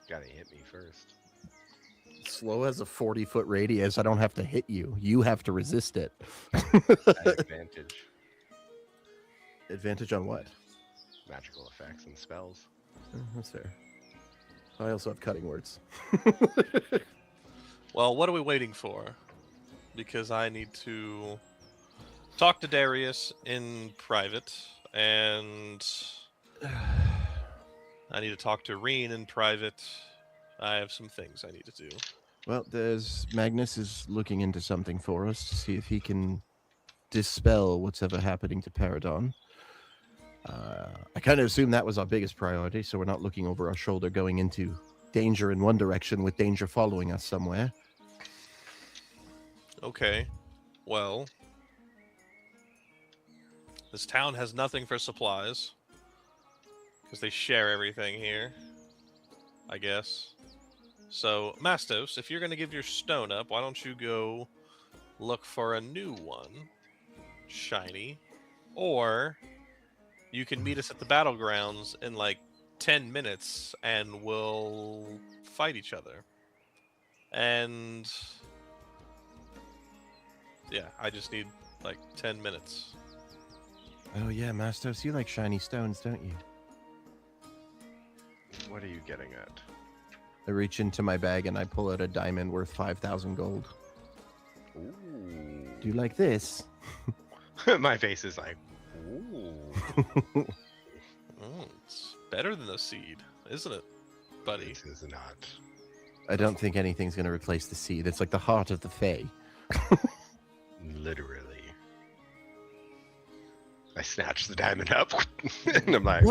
Gotta hit me first. Slow has a 40-foot radius. I don't have to hit you. You have to resist it. At advantage. Advantage on what? Magical effects and spells. That's fair. I also have cutting words. Well, what are we waiting for? Because I need to talk to Darius in private and I need to talk to Reen in private. I have some things I need to do. Well, there's Magnus is looking into something for us to see if he can dispel what's ever happening to Paradon. I kind of assume that was our biggest priority, so we're not looking over our shoulder going into danger in one direction with danger following us somewhere. Okay. Well, this town has nothing for supplies because they share everything here, I guess. So, Mastos, if you're going to give your stone up, why don't you go look for a new one, shiny, or you can meet us at the battlegrounds in like 10 minutes and we'll fight each other. And yeah, I just need like 10 minutes. Oh yeah, Mastos, you like shiny stones, don't you? What are you getting at? I reach into my bag and I pull out a diamond worth 5,000 gold. Ooh. Do you like this? My face is like, ooh. It's better than the seed, isn't it, buddy? This is not. I don't think anything's going to replace the seed. It's like the heart of the Fae. Literally. I snatch the diamond up, and I'm like,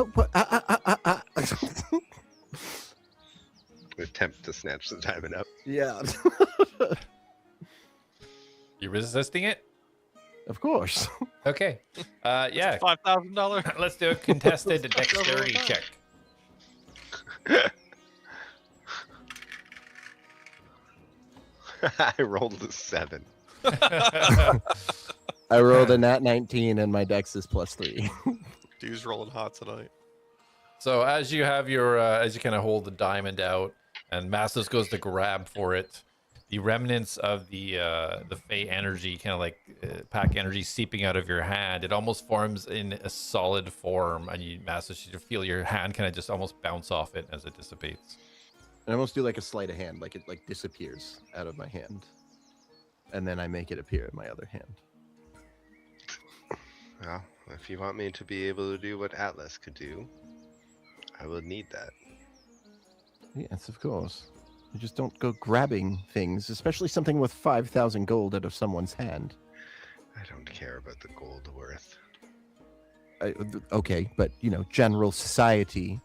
attempt to snatch the diamond up. Yeah. You resisting it? Of course. Okay. Yeah. $5,000. Let's do a contested dexterity check. I rolled a 7. I rolled a nat 19 and my dex is +3. Dude's rolling hot tonight. So as you have your, as you kind of hold the diamond out, and Mastos goes to grab for it, the remnants of the Fey energy, kind of like pack energy, seeping out of your hand, it almost forms in a solid form, and you, Mastos, you feel your hand kind of just almost bounce off it as it dissipates. I almost do like a sleight of hand, like it like disappears out of my hand, and then I make it appear in my other hand. Well, if you want me to be able to do what Atlas could do, I will need that. Yes, of course. You just don't go grabbing things, especially something with 5,000 gold out of someone's hand. I don't care about the gold worth. Okay, but, you know, general society,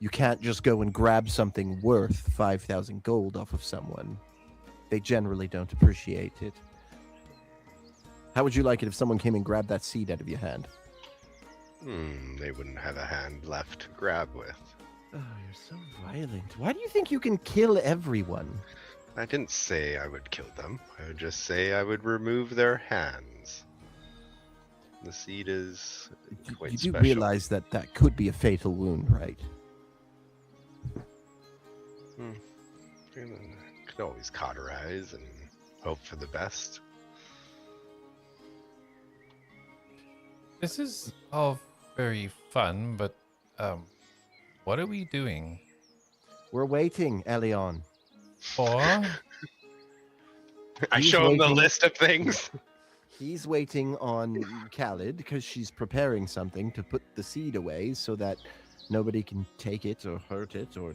you can't just go and grab something worth 5,000 gold off of someone. They generally don't appreciate it. How would you like it if someone came and grabbed that seed out of your hand? They wouldn't have a hand left to grab with. Oh, you're so violent. Why do you think you can kill everyone? I didn't say I would kill them. I would just say I would remove their hands. The seed is quite You do special. realize that that could be a fatal wound, right? You can always cauterize and hope for the best. This is all very fun, but what are we doing? We're waiting, Elion. For? I He's show him the waiting. list of things. He's waiting on Khalid because she's preparing something to put the seed away so that nobody can take it or hurt it or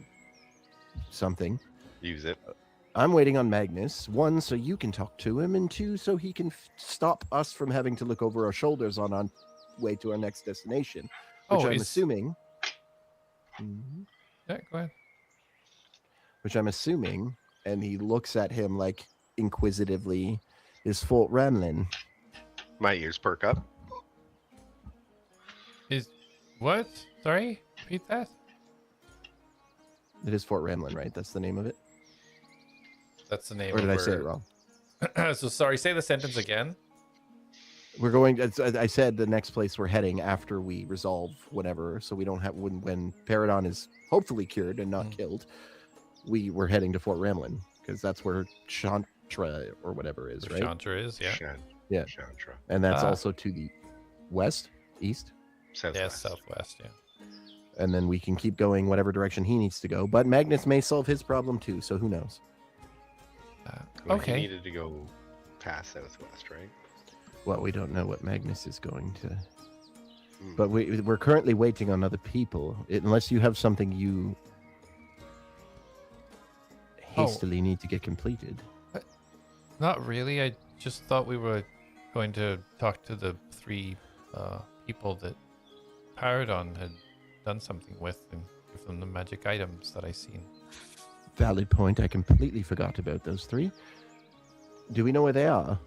something. Use it. I'm waiting on Magnus, 1, so you can talk to him, and 2, so he can stop us from having to look over our shoulders on our way to our next destination, which I'm assuming... Yeah, go ahead. Which I'm assuming, and he looks at him like inquisitively, is Fort Ramlin. My ears perk up. Is what? Sorry? Repeat that? It is Fort Ramlin, right? That's the name of it? That's the name Or of did I where... say it wrong? So sorry, say the sentence again. We're going. I said the next place we're heading after we resolve whatever, so we don't have when Paradon is hopefully cured and not killed. We're heading to Fort Ramlin because that's where Chantra or whatever is, right? Chantra is, yeah. Yeah. Chantra. And that's also to the west, east, Southwest. Yeah, southwest, yeah. and then we can keep going whatever direction he needs to go. But Magnus may solve his problem too, so who knows? Well, Okay. He needed to go past Southwest, right? Well, we don't know what Magnus is going to But we're currently waiting on other people. Unless you have something you hastily need to get completed. Not really. I just thought we were going to talk to the 3 people that Paradon had done something with and give them the magic items that I seen. Valid point. I completely forgot about those 3. Do we know where they are?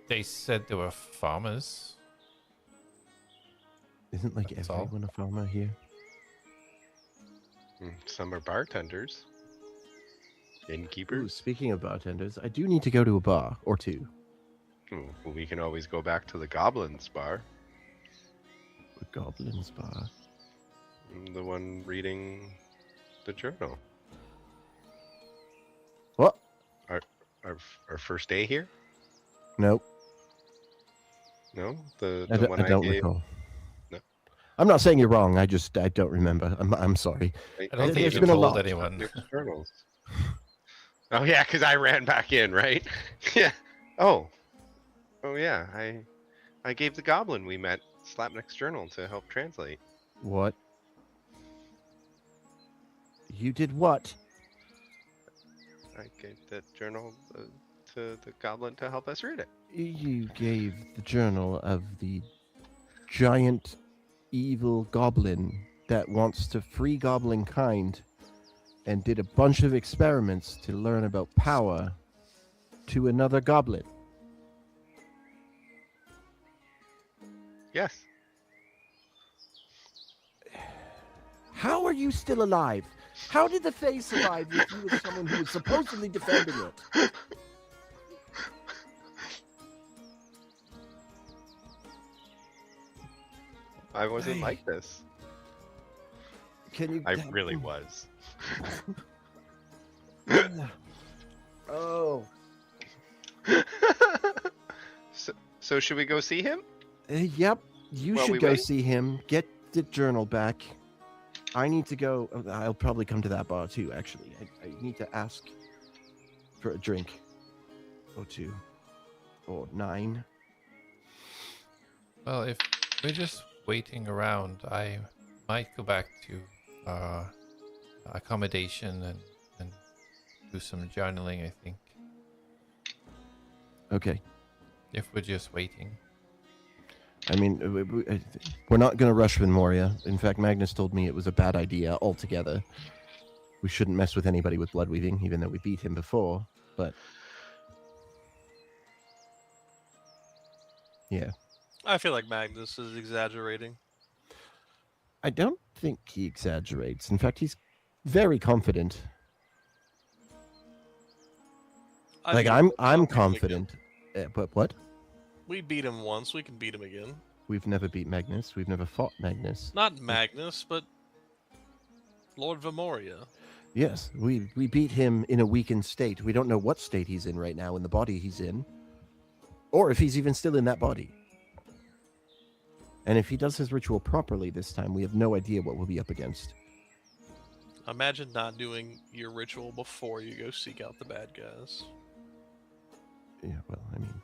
They said they were farmers. Isn't like That's all. everyone a farmer here? Some are bartenders. Ooh, Innkeepers. speaking of bartenders, I do need to go to a bar or 2. Well, we can always go back to the Goblins bar. The Goblins bar. The one reading the journal. What? Our first day here? Nope. No? The I one I don't gave? recall. No. I'm not saying you're wrong. I don't remember. I'm sorry. I don't think There's you've been a told lot. anyone. Nick's journals. Oh yeah, because I ran back in, right? Yeah. Oh yeah. I gave the goblin we met Slapneck's journal to help translate. What? You did what? I gave that journal to the goblin to help us read it. You gave the journal of the giant evil goblin that wants to free goblin kind and did a bunch of experiments to learn about power to another goblin. Yes. How are you still alive? How did the Fae survive with you as someone who was supposedly defending it? I wasn't Hey. like this. Can you? I really was. Oh. So should we go see him? Yep. You While should we go wait? see him. Get the journal back. I need to go. I'll probably come to that bar too. Actually, I need to ask for a drink or 2 or 9. Well, if we're just waiting around, I might go back to accommodation and do some journaling, I think, Okay. if we're just waiting. I mean, we're not going to rush with Moria. In fact, Magnus told me it was a bad idea altogether. We shouldn't mess with anybody with blood weaving, even though we beat him before. But yeah, I feel like Magnus is exaggerating. I don't think he exaggerates. In fact, he's very confident. I Like mean, I'm we'll beat him again. confident. But what? We beat him once. We can beat him again. We've never beat Magnus. We've never fought Magnus. Not Magnus, but Lord Vamoria. Yes, we beat him in a weakened state. We don't know what state he's in right now in the body he's in, or if he's even still in that body. And if he does his ritual properly this time, we have no idea what we'll be up against. Imagine not doing your ritual before you go seek out the bad guys. Yeah, well, I mean,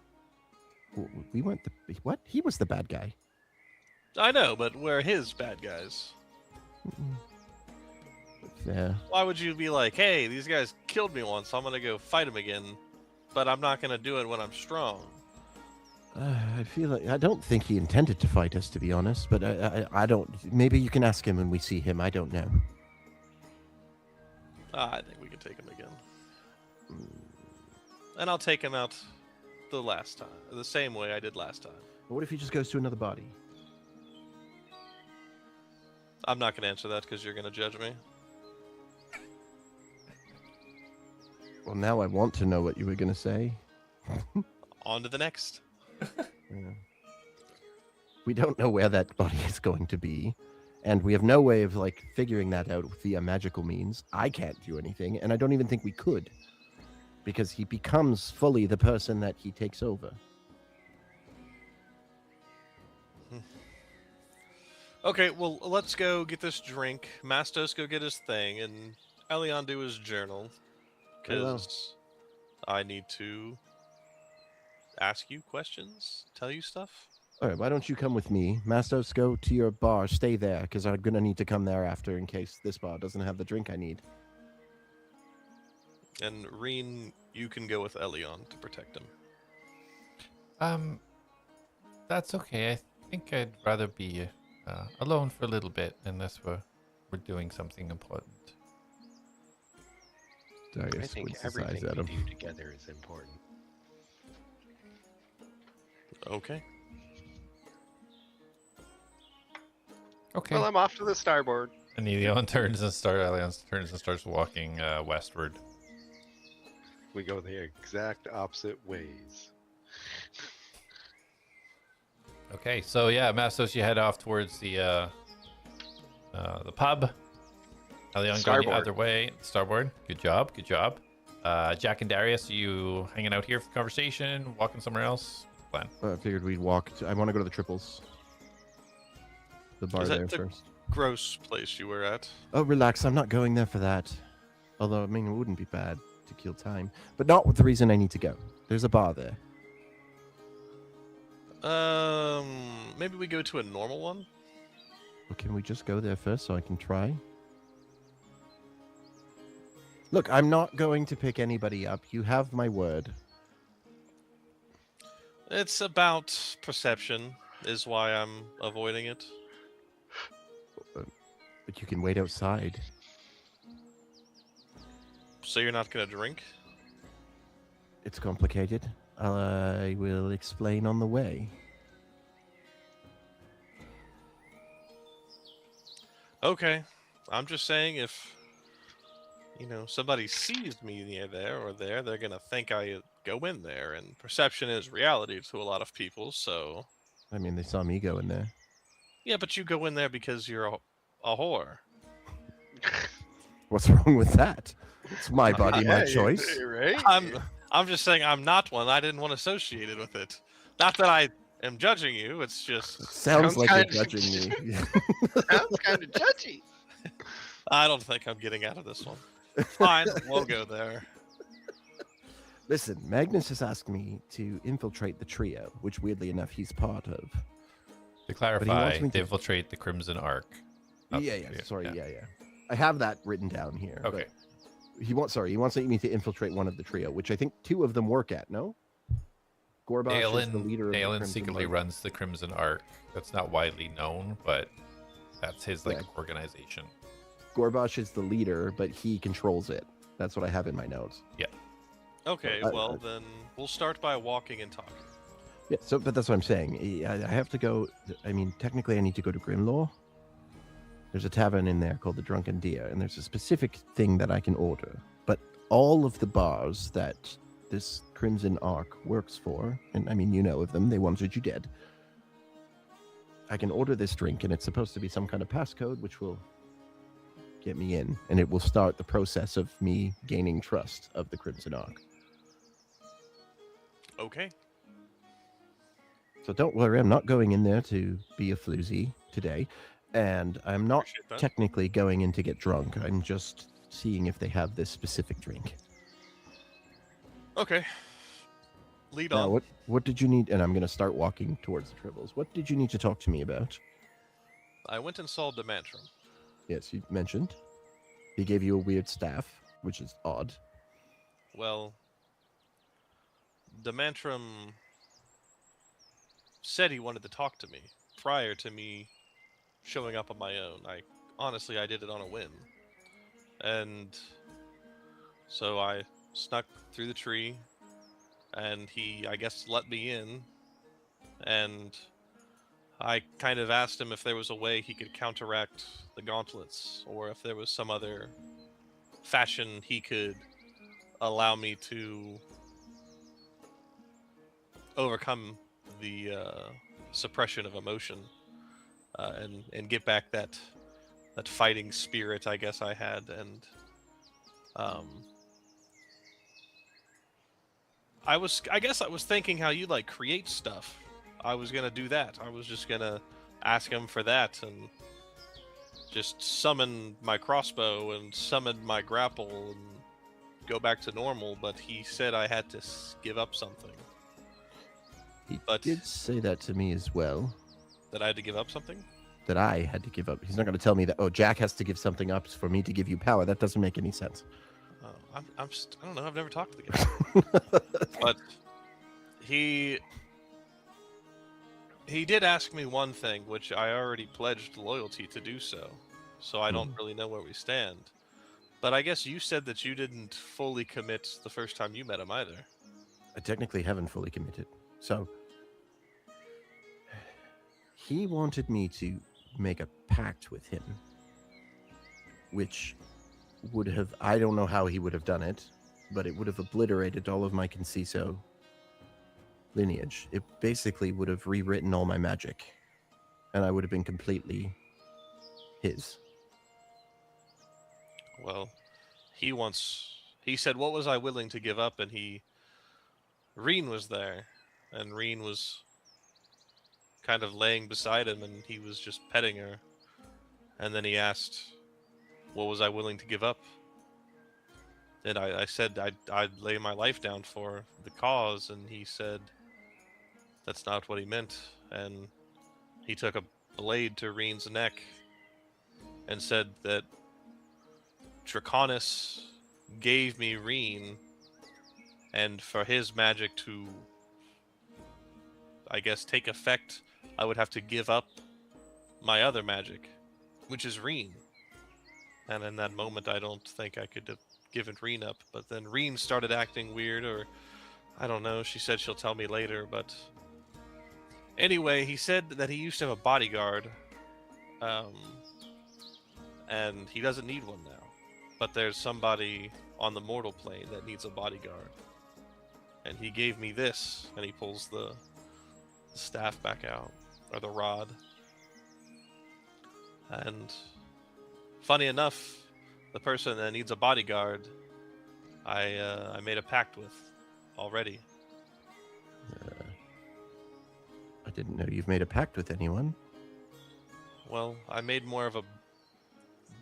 we weren't the what? He was the bad guy. I know, but we're his bad guys. Yeah. Why would you be like, hey, these guys killed me once, so I'm gonna go fight them again, but I'm not gonna do it when I'm strong? I feel like I don't think he intended to fight us, to be honest. But I don't. Maybe you can ask him when we see him. I don't know. I think we can take him again. And I'll take him out the last time, the same way I did last time. But what if he just goes to another body? I'm not gonna answer that because you're gonna judge me. Well, now I want to know what you were going to say. On to the next. Yeah. We don't know where that body is going to be, and we have no way of like figuring that out via magical means. I can't do anything, and I don't even think we could, because he becomes fully the person that he takes over. Okay, well, let's go get this drink. Mastos go get his thing, and Elion do his journal. Very well. Because I need to ask you questions, tell you stuff. All right, why don't you come with me? Mastos, go to your bar. Stay there, because I'm going to need to come there after in case this bar doesn't have the drink I need. And Reen, you can go with Elion to protect him. That's okay. I think I'd rather be alone for a little bit unless we're doing something important. I Darius think squints his eyes everything at we him. do together is important. Okay. Okay. Well, I'm off to the starboard. And Elion turns and starts walking westward. We go the exact opposite ways. Okay, so yeah, Mastos, you head off towards the pub. Elion going Starboard. the other way. Starboard. Good job. Good job. Jak and Darius, you hanging out here for conversation? Walking somewhere else? Plan. I figured we'd walk. I want to go to the triples. The bar Is that there the- first. Gross place you were at. Oh, relax. I'm not going there for that. Although, I mean, it wouldn't be bad to kill time. But not with the reason I need to go. There's a bar there. Maybe we go to a normal one? Well, can we just go there first so I can try? Look, I'm not going to pick anybody up. You have my word. It's about perception, is why I'm avoiding it. But you can wait outside. So you're not gonna drink? It's complicated. I will explain on the way. Okay. I'm just saying if, somebody sees me near there or there, they're gonna think I go in there, and perception is reality to a lot of people, so... I mean, they saw me go in there. Yeah, but you go in there because you're a whore. What's wrong with that? It's my body, my choice. Right? I'm just saying I'm not one. I didn't want associated with it. Not that I am judging you, it's just... It sounds Sounds like you're kind of- judging me. Sounds kind of judgy. I don't think I'm getting out of this one. Fine, we'll go there. Listen, Magnus has asked me to infiltrate the trio, which weirdly enough he's part of. To clarify, wants me to to- infiltrate the Crimson Arc. Oh, Yeah. Sorry, yeah. I have that written down here. but Okay. He wants me to infiltrate one of the trio, which I think two of them work at. No. Gorbash is the leader of the Dalen Crimson secretly Arc. runs the Crimson Arc. That's not widely known, but that's his Yeah. organization. Gorbash is the leader, but he controls it. That's what I have in my notes. Okay, I- well then we'll start by walking and talking. Yeah. So, but that's what I'm saying. I have to go. I mean, technically, I need to go to Grimlaw. There's a tavern in there called the Drunken Deer, and there's a specific thing that I can order. But all of the bars that this Crimson Arc works for, and I mean, you know of them, they wanted you dead. I can order this drink, and it's supposed to be some kind of passcode, which will get me in, and it will start the process of me gaining trust of the Crimson Arc. Okay. So don't worry, I'm not going in there to be a floozy today, and I'm not Appreciate that. technically going in to get drunk. I'm just seeing if they have this specific drink. Okay. Lead Now, on. what did you need? And I'm going to start walking towards the tribbles. What did you need to talk to me about? I went and saw Demantrum. Yes, you mentioned. He gave you a weird staff, which is odd. Well, Demantrum said he wanted to talk to me prior to me showing up on my own. I did it on a whim. And so I snuck through the tree, and he, I guess, let me in. And I kind of asked him if there was a way he could counteract the gauntlets, or if there was some other fashion he could allow me to overcome the suppression of emotion, and get back that fighting spirit I guess I had. And I guess I was thinking how you create stuff. I was gonna do that. I was just gonna ask him for that and just summon my crossbow and summon my grapple and go back to normal, but he said I had to give up something. He But- did say that to me as well. That I had to give up something? That I had to give up. He's not going to tell me that, oh, Jak has to give something up for me to give you power. That doesn't make any sense. Oh, I don't know. I've never talked to the guy. But he did ask me one thing, which I already pledged loyalty to do so. So I don't really know where we stand. But I guess you said that you didn't fully commit the first time you met him either. I technically haven't fully committed. So he wanted me to make a pact with him, which would have, I don't know how he would have done it, but it would have obliterated all of my Conciso lineage. It basically would have rewritten all my magic, and I would have been completely his. Well, he said, what was I willing to give up? And Reen was there, and Reen was kind of laying beside him, and he was just petting her. And then he asked, what was I willing to give up? And I said I'd lay my life down for the cause, and he said that's not what he meant. And he took a blade to Reen's neck and said that Draconis gave me Reen, and for his magic to, I guess, take effect, I would have to give up my other magic, which is Reen. And in that moment, I don't think I could have given Reen up. But then Reen started acting weird, or I don't know. She said she'll tell me later. But anyway, he said that he used to have a bodyguard, and he doesn't need one now. But there's somebody on the mortal plane that needs a bodyguard. And he gave me this, and he pulls the staff back out, or the rod. And funny enough, the person that needs a bodyguard, I made a pact with already. I didn't know you've made a pact with anyone. Well, I made more of a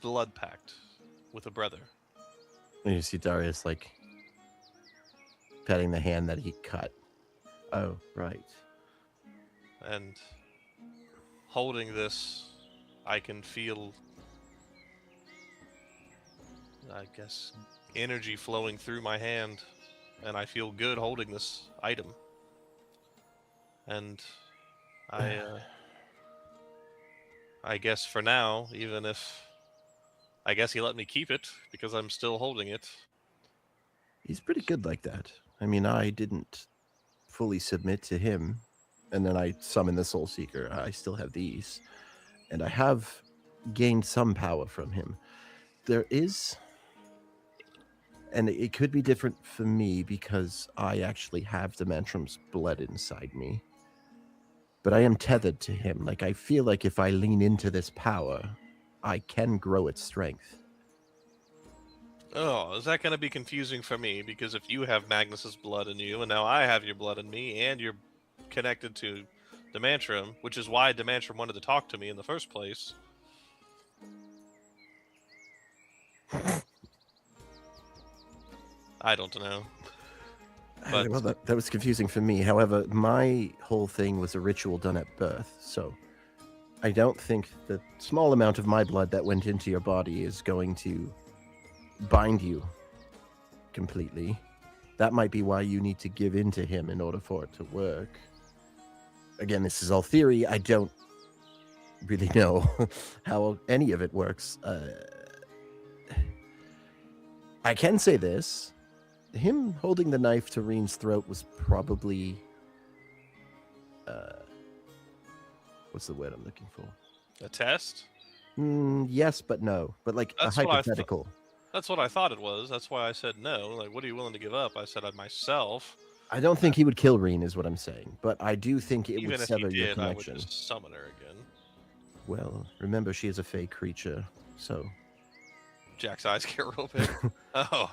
blood pact with a brother. And you see Darius, like, patting the hand that he cut. Oh, right. And holding this, I can feel, I guess, energy flowing through my hand, and I feel good holding this item. And I guess for now, even if I guess he let me keep it because I'm still holding it. He's pretty good like that. I mean, I didn't fully submit to him, and then I summoned the Soul Seeker. I still have these, and I have gained some power from him. There is, and it could be different for me because I actually have the Mantrum's blood inside me, but I am tethered to him. Like, I feel like if I lean into this power, I can grow its strength. Oh, is that going to be confusing for me? Because if you have Magnus's blood in you, and now I have your blood in me, and you're connected to Demantrum, which is why Demantrum wanted to talk to me in the first place. I don't know. But Well, that was confusing for me. However, my whole thing was a ritual done at birth, so I don't think the small amount of my blood that went into your body is going to bind you completely. That might be why you need to give in to him in order for it to work. Again, this is all theory. I don't really know how any of it works. I can say this. Him holding the knife to Reen's throat was probably... what's the word I'm looking for? a test? Yes, but no. But like That's a what I hypothetical. That's what I thought it was. That's why I said no. Like, what are you willing to give up? I said myself. I don't think he would kill Reen, is what I'm saying. But I do think it Even would if sever he your did, I would connection. just summon her again. Well, remember, she is a fey creature, so Jack's eyes get real big. Oh.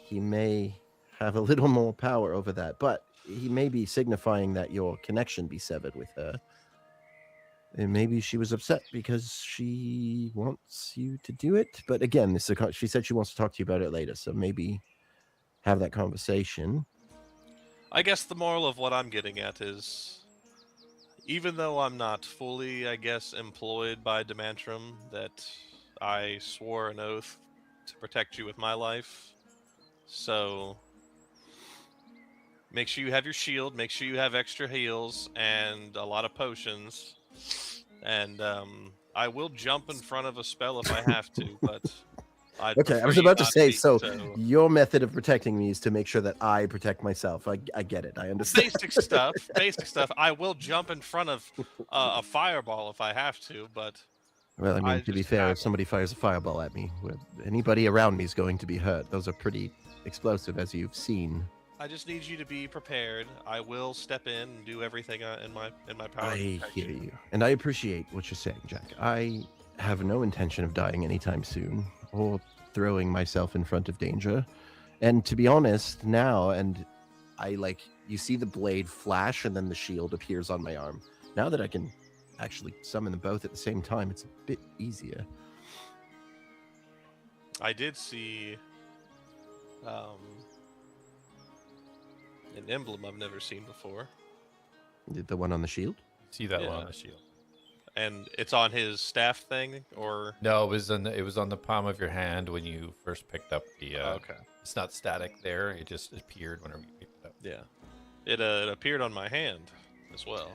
he may have a little more power over that. But he may be signifying that your connection be severed with her. And maybe she was upset because she wants you to do it. But again, she said she wants to talk to you about it later. So maybe have that conversation. I guess the moral of what I'm getting at is, even though I'm not fully, I guess, employed by Demantrum, that I swore an oath to protect you with my life. So make sure you have your shield, make sure you have extra heals and a lot of potions. And I will jump in front of a spell if I have to, but I'd Okay, I was prefer you about to not say, be, so your method of protecting me is to make sure that I protect myself. I get it. I understand. basic stuff. Basic stuff. I will jump in front of a fireball if I have to, but Well, I mean, I to be just fair, have if somebody fires a fireball at me, anybody around me is going to be hurt. Those are pretty explosive, as you've seen. I just need you to be prepared. I will step in and do everything in my power. I to protect hear you. you, and I appreciate what you're saying, Jack. I have no intention of dying anytime soon, or throwing myself in front of danger. And to be honest, now, and you see the blade flash, and then the shield appears on my arm. Now that I can actually summon them both at the same time, it's a bit easier. I did see an emblem I've never seen before, The one on the shield? See that one Yeah. on the shield. and it's on his staff thing, or No, it was on the palm of your hand when you first picked up the. okay, It's not static there. It just appeared whenever you picked it up. yeah, it appeared on my hand as well.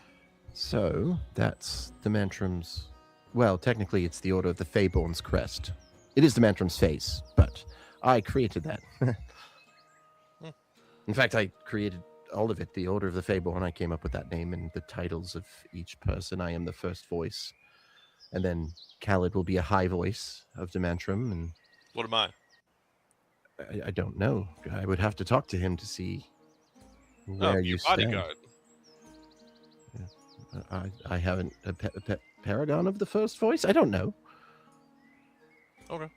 So that's the Mantrum's. Well, technically, it's the Order of the Feyborn's crest. It is the Mantrum's face, but I created that. In fact, I created all of it. The Order of the Feyborn. I came up with that name and the titles of each person. I am the first voice, and then Khaled will be a high voice of the Mantrum, and What am I? I don't know. I would have to talk to him to see where you your stand. bodyguard. I haven't a paragon of the first voice. I don't know. Okay.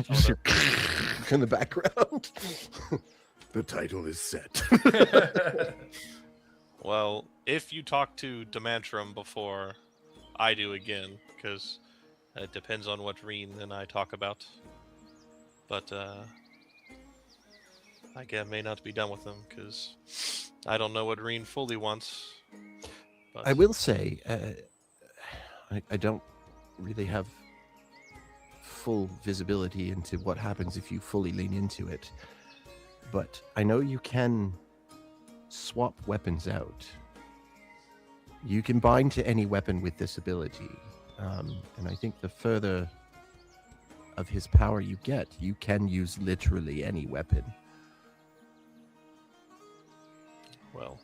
Just in the background. The title is set. Well, if you talk to Demantrum before I do again, because it depends on what Reen and I talk about. But I guess may not be done with him because I don't know what Reen fully wants. But I will say, I don't really have full visibility into what happens if you fully lean into it. But I know you can swap weapons out. You can bind to any weapon with this ability. And I think the further of his power you get, you can use literally any weapon. Well,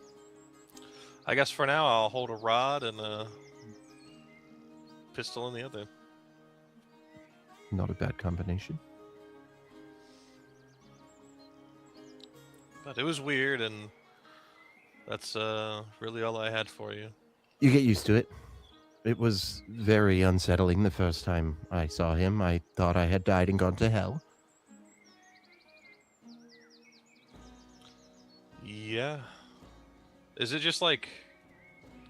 I guess for now I'll hold a rod and a pistol in the other. Not a bad combination. But it was weird, and that's really all I had for you. You get used to it. It was very unsettling the first time I saw him. I thought I had died and gone to hell. Yeah. Is it just like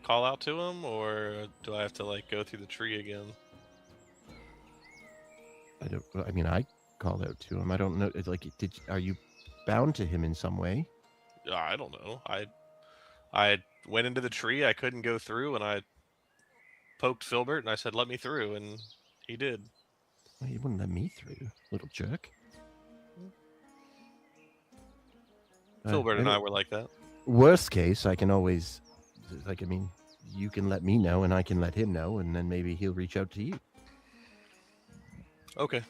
call out to him, or do I have to like go through the tree again? I mean, I called out to him. I don't know. It's like, are you bound to him in some way? I don't know. I went into the tree. I couldn't go through, and I poked Filbert, and I said, "Let me through," and he did. Well, he wouldn't let me through, little jerk. Filbert and I were like that. Worst case, I can always, I mean, you can let me know, and I can let him know, and then maybe he'll reach out to you. Okay.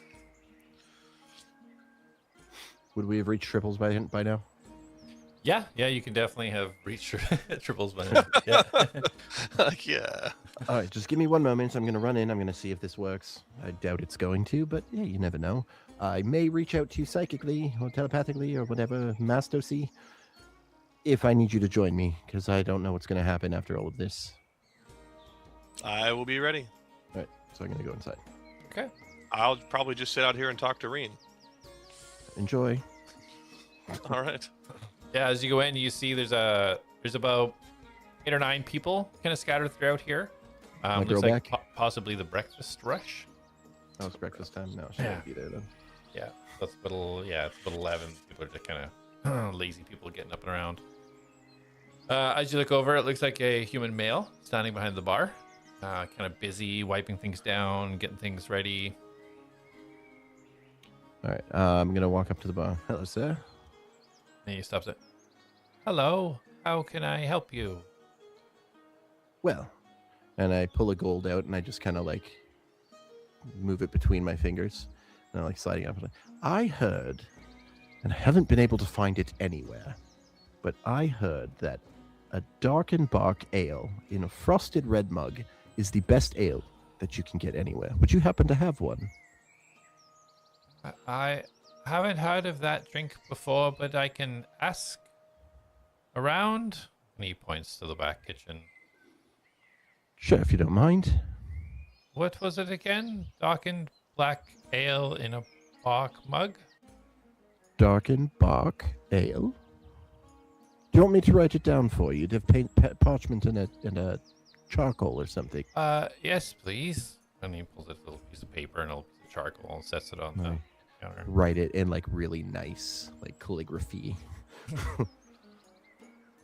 Would we have reached triples by now? Yeah, you can definitely have reached triples by now. Yeah. Yeah. All right, just give me one moment. I'm going to run in. I'm going to see if this works. I doubt it's going to, but yeah, you never know. I may reach out to you psychically or telepathically or whatever, Mastosy, if I need you to join me, because I don't know what's going to happen after all of this. I will be ready. All right, so I'm going to go inside. Okay. I'll probably just sit out here and talk to Reen. Enjoy. All right. Yeah, as you go in, you see there's about 8 or 9 people kind of scattered throughout here. My Looks girl like back? possibly the breakfast rush. Oh, it's breakfast time? No, she Yeah. won't be there then. Yeah, it's about 11. People are just kind of lazy people getting up and around. As you look over, it looks like a human male standing behind the bar, kind of busy wiping things down, getting things ready. All right, I'm gonna walk up to the bar. Hello, sir. And he stops it. Hello, how can I help you? Well, and I pull a gold out and I just kind of like move it between my fingers and I'm like sliding up. I heard, and I haven't been able to find it anywhere, but I heard that a darkened bark ale in a frosted red mug is the best ale that you can get anywhere. Would you happen to have one? I haven't heard of that drink before, but I can ask around. And he points to the back kitchen. Sure, if you don't mind. What was it again? Darkened black ale in a bark mug? Darkened bark ale? Do you want me to write it down for you? Do you have paint, parchment, and a charcoal or something? Yes, please. And he pulls a little piece of paper and a little piece of charcoal and sets it on the counter. Write it in like really nice, like calligraphy.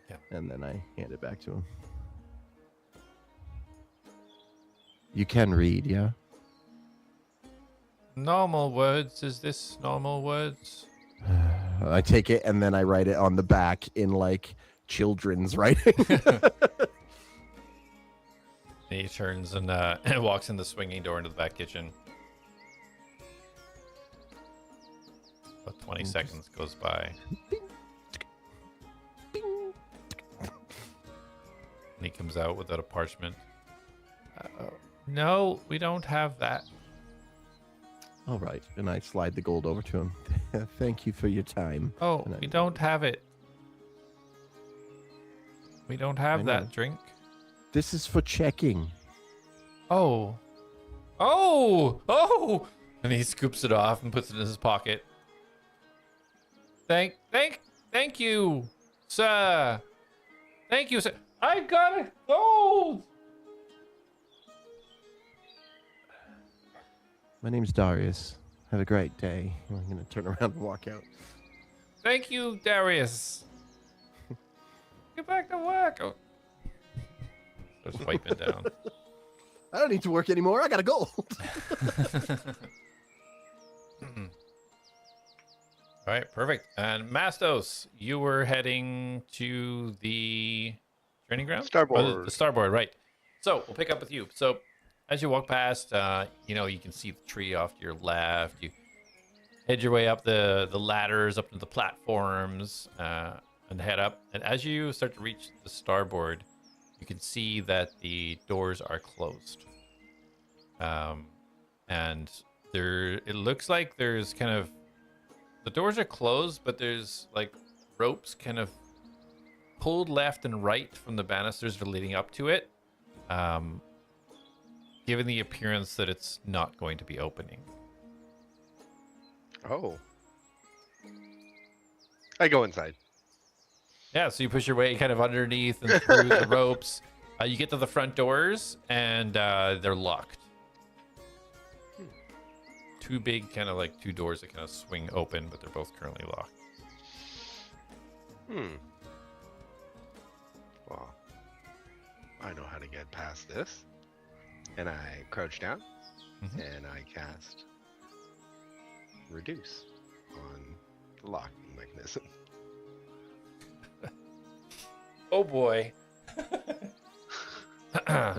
Yeah. And then I hand it back to him. You can read, yeah? Normal words. Is this normal words? I take it and then I write it on the back in like children's writing. And he turns and walks in the swinging door into the back kitchen. About 20 seconds goes by. And he comes out without a parchment. No, we don't have that. All right. And I slide the gold over to him. Thank you for your time. Oh, And we don't have it. We don't have I know. that drink. This is for checking. Oh. Oh! And he scoops it off and puts it in his pocket. Thank you, sir. Thank you, sir. I got it gold. My name's Darius. Have a great day. I'm going to turn around and walk out. Thank you, Darius. Get back to work. Oh. Starts wiping down. I don't need to work anymore. I got a gold. All right, perfect. And Mastos, you were heading to the training ground? Starboard. Oh, the starboard, right. So we'll pick up with you. So as you walk past, you can see the tree off to your left. You head your way up the ladders, up to the platforms, and head up. And as you start to reach the starboard, you can see that the doors are closed. And it looks like there's kind of, the doors are closed, but there's like ropes kind of pulled left and right from the banisters that are leading up to it, given the appearance that it's not going to be opening. Oh. I go inside. Yeah, so you push your way kind of underneath and through the ropes. You get to the front doors, and they're locked. Two big kind of like two doors that kind of swing open, but they're both currently locked. Well, I know how to get past this. And I crouch down, and I cast Reduce on the locking mechanism. Oh boy.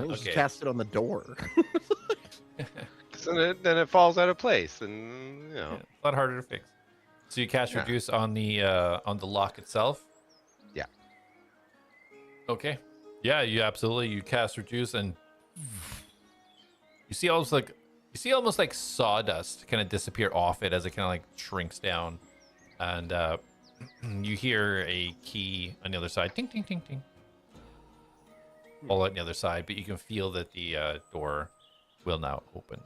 Just cast it on the door. So then it falls out of place, and Yeah, a lot harder to fix. So you cast Reduce on the lock itself? Yeah. Okay. Yeah, you cast Reduce, and you see almost like sawdust kind of disappear off it as it kind of like shrinks down, and you hear a key on the other side, ting ting ting ting, all on the other side, but you can feel that the door will now open.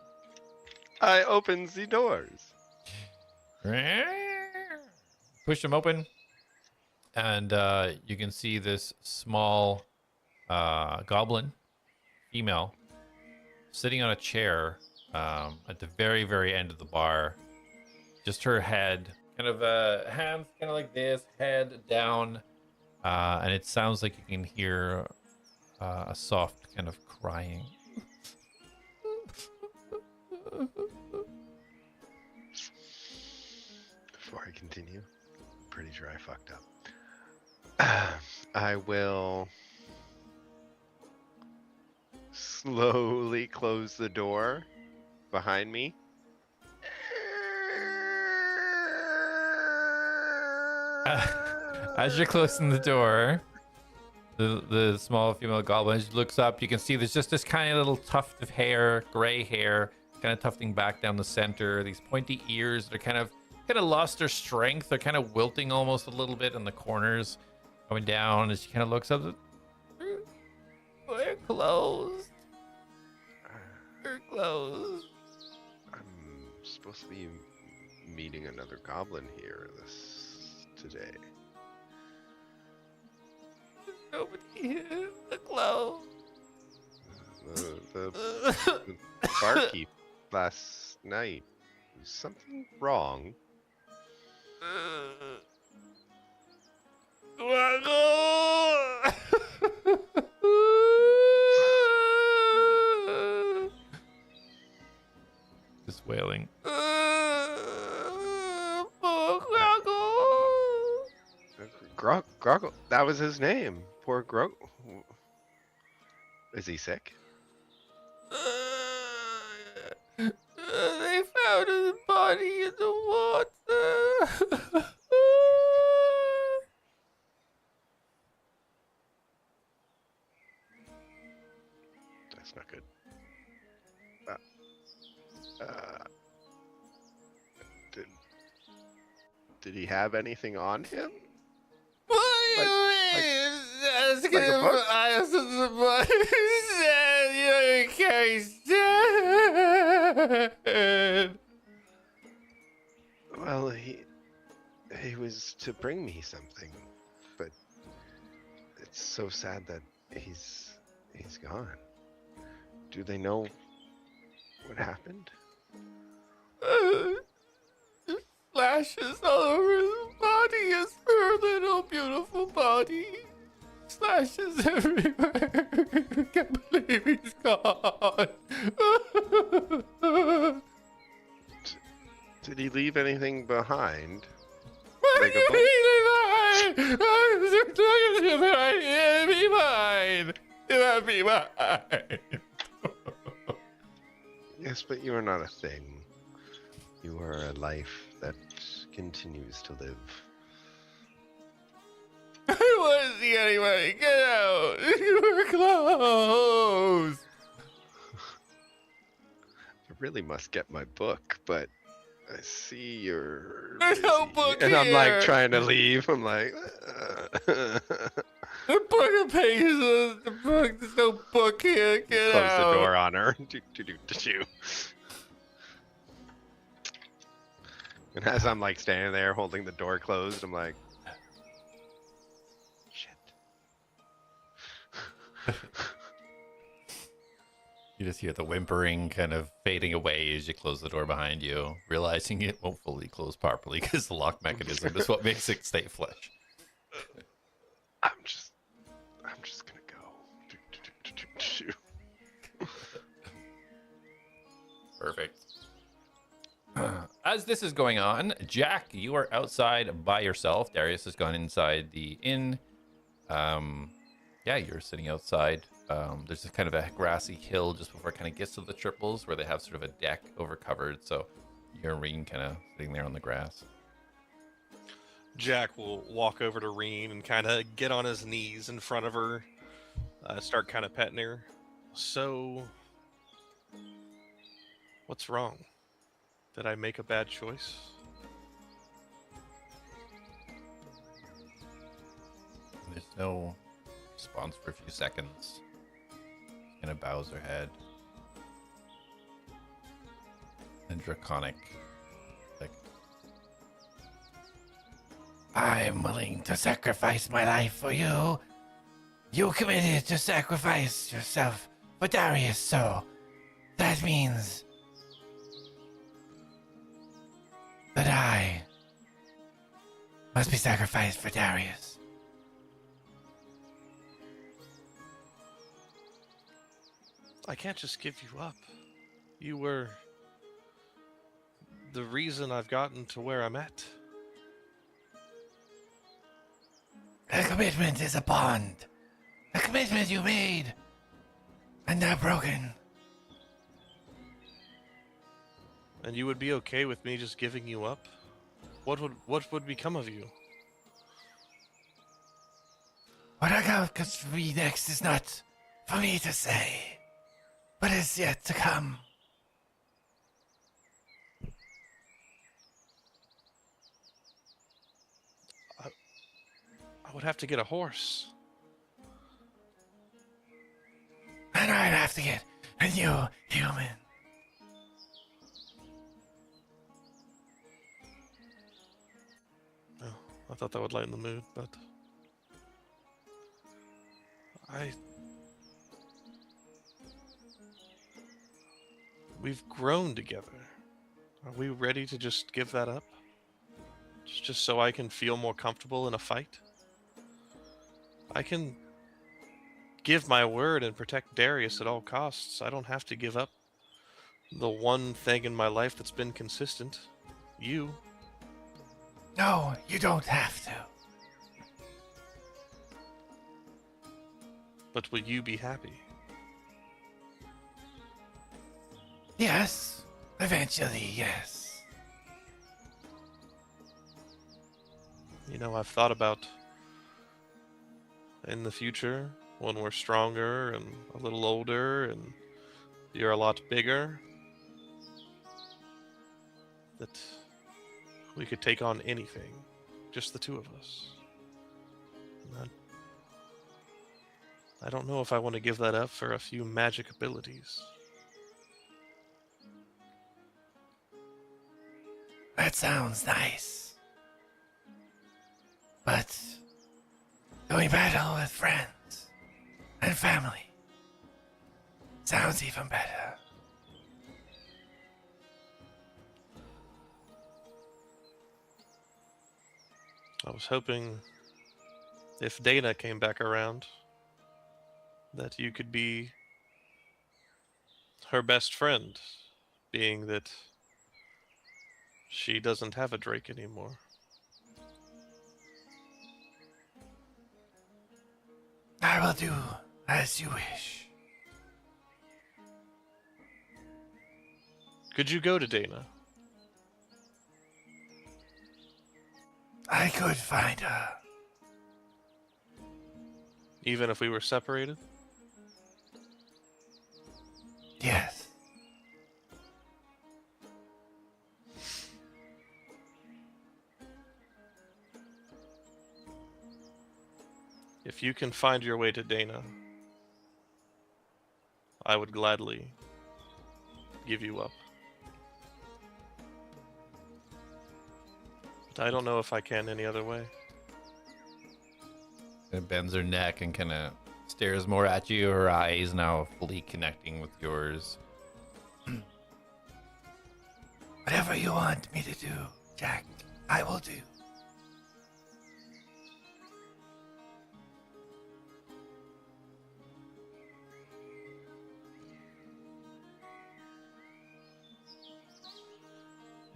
I opens the doors. Push them open, and you can see this small goblin female sitting on a chair at the very, very end of the bar. Just her head, kind of hands kind of like this, head down, And it sounds like you can hear a soft kind of crying. Before I continue, I'm pretty sure I fucked up. I will slowly close the door behind me. As you're closing the door, the small female goblin looks up. You can see there's just this kind of little tuft of hair, gray hair, kind of tufting back down the center. These pointy ears that are kind of lost their strength. They're kind of wilting almost a little bit in the corners, going down. As she kind of looks up, we're closed. We're closed. I'm supposed to be meeting another goblin here today. Nobody here. We're closed. The barkeep last night. Was something wrong? Just wailing. Groggle. That was his name. Poor Grog. Is he sick? They found his body in the water. That's not good. Did he have anything on him? What do you mean? Ask him if I was the body. You're dead. Well, he was to bring me something, but it's so sad that he's gone. Do they know what happened? Slashes all over his body, his her little beautiful body. Slashes everywhere. Can't believe he's gone. Did he leave anything behind? What Like do a you book? mean be mine? Be mine. Yes, but you are not a thing. You are a life that continues to live. I want to see anybody. Get out. You were closed. I really must get my book, but I see you're There's no busy. book and I'm like here. trying to leave. I'm like, The book of pages. The book. There's no book here. Get close out. the door on her. Do. And as I'm like standing there holding the door closed, I'm like, shit. You just hear the whimpering kind of fading away as you close the door behind you, realizing it won't fully close properly because the lock mechanism is what makes it stay flush. I'm just gonna go. Perfect. As this is going on, Jak, you are outside by yourself. Darius has gone inside the inn. Yeah, you're sitting outside. There's just kind of a grassy hill just before it kind of gets to the triples where they have sort of a deck over covered. So you're and Reen kind of sitting there on the grass. Jak will walk over to Reen and kind of get on his knees in front of her, start kind of petting her. So, what's wrong? Did I make a bad choice? There's no response for a few seconds. She kind of bows her head. And draconic. Like, I'm willing to sacrifice my life for you. You committed to sacrifice yourself for Darius, so that means that I must be sacrificed for Darius. I can't just give you up. You were the reason I've gotten to where I'm at. A commitment is a bond. A commitment you made, and now broken. And you would be okay with me just giving you up? What would become of you? What I got for me next is not for me to say, but is yet to come. I would have to get a horse. And I'd have to get a new human. Oh, I thought that would lighten the mood, but we've grown together. Are we ready to just give that up? Just so I can feel more comfortable in a fight? I can give my word and protect Darius at all costs. I don't have to give up the one thing in my life that's been consistent. You. No, you don't have to. But will you be happy? Yes, eventually, yes. You know, I've thought about in the future, when we're stronger and a little older and you're a lot bigger, that we could take on anything, just the two of us. And I don't know if I want to give that up for a few magic abilities. That sounds nice. But doing battle with friends and family sounds even better. I was hoping if Dana came back around that you could be her best friend, being that she doesn't have a Drake anymore. I will do as you wish. Could you go to Dana? I could find her. Even if we were separated? Yes. If you can find your way to Dana, I would gladly give you up. But I don't know if I can any other way. It bends her neck and kind of stares more at you, her eyes now fully connecting with yours. Whatever you want me to do, Jak, I will do.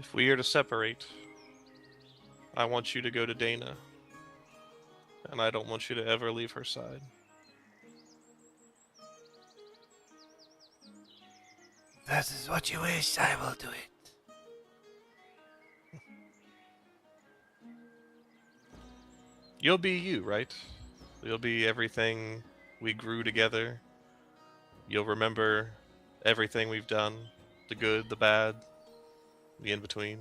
If we are to separate, I want you to go to Dana. And I don't want you to ever leave her side. If that is what you wish, I will do it. You'll be you, right? You'll be everything we grew together. You'll remember everything we've done, the good, the bad, the in-between.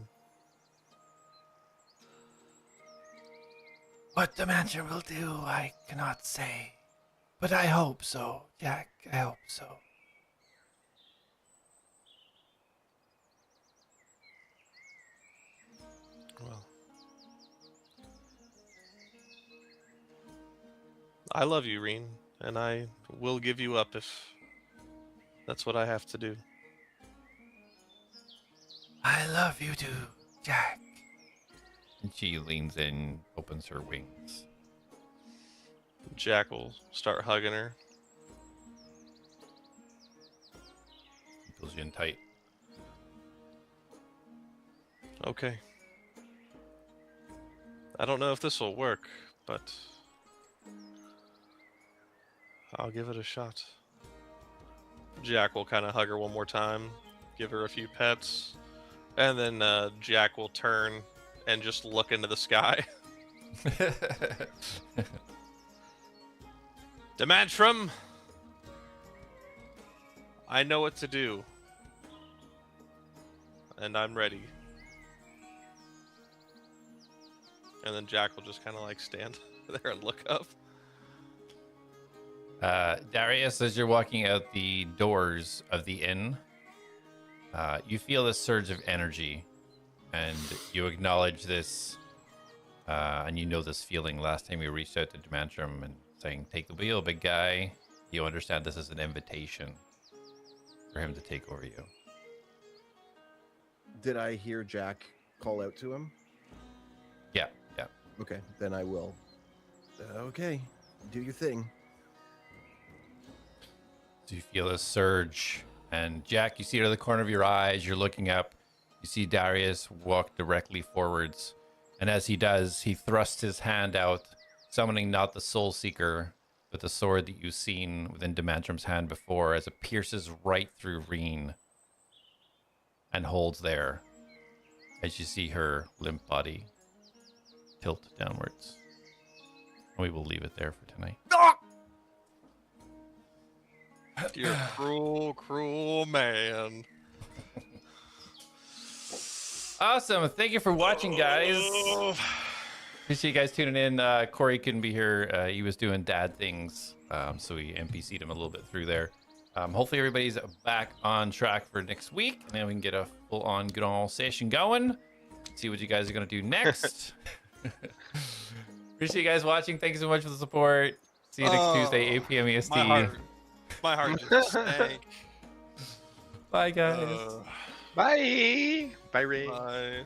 What the mansion will do, I cannot say. But I hope so, Jak, I hope so. Well, I love you, Reen, and I will give you up if that's what I have to do. I love you too, Jak. And she leans in, opens her wings. Jak will start hugging her. pulls you in tight. Okay. I don't know if this will work, but I'll give it a shot. Jak will kind of hug her one more time, give her a few pets, and then Jak will turn and just look into the sky. Demantrum! I know what to do. And I'm ready. And then Jak will just kind of like stand there and look up. Darius, as you're walking out the doors of the inn, you feel a surge of energy, and you acknowledge this, and you know this feeling. Last time you reached out to Demantrum and saying, "Take the wheel, big guy," you understand this is an invitation for him to take over you. Did I hear Jak call out to him? Yeah. Okay, then I will. Okay, do your thing. So you feel a surge, and Jak, you see it out of the corner of your eyes. You're looking up. You see Darius walk directly forwards, and as he does, he thrusts his hand out, summoning not the Soul Seeker, but the sword that you've seen within Demantrum's hand before, as it pierces right through Reen and holds there, as you see her limp body tilt downwards. And we will leave it there for tonight. You're a cruel, cruel man. Awesome. Thank you for watching, guys. Appreciate you guys tuning in. Corey couldn't be here. He was doing dad things, so we NPC'd him a little bit through there. Hopefully everybody's back on track for next week, and then we can get a full-on good old session going. See what you guys are going to do next. Appreciate you guys watching. Thank you so much for the support. See you next Tuesday, 8 p.m. EST. My heart just sank. Bye, guys. Bye. Bye, Ray. Bye.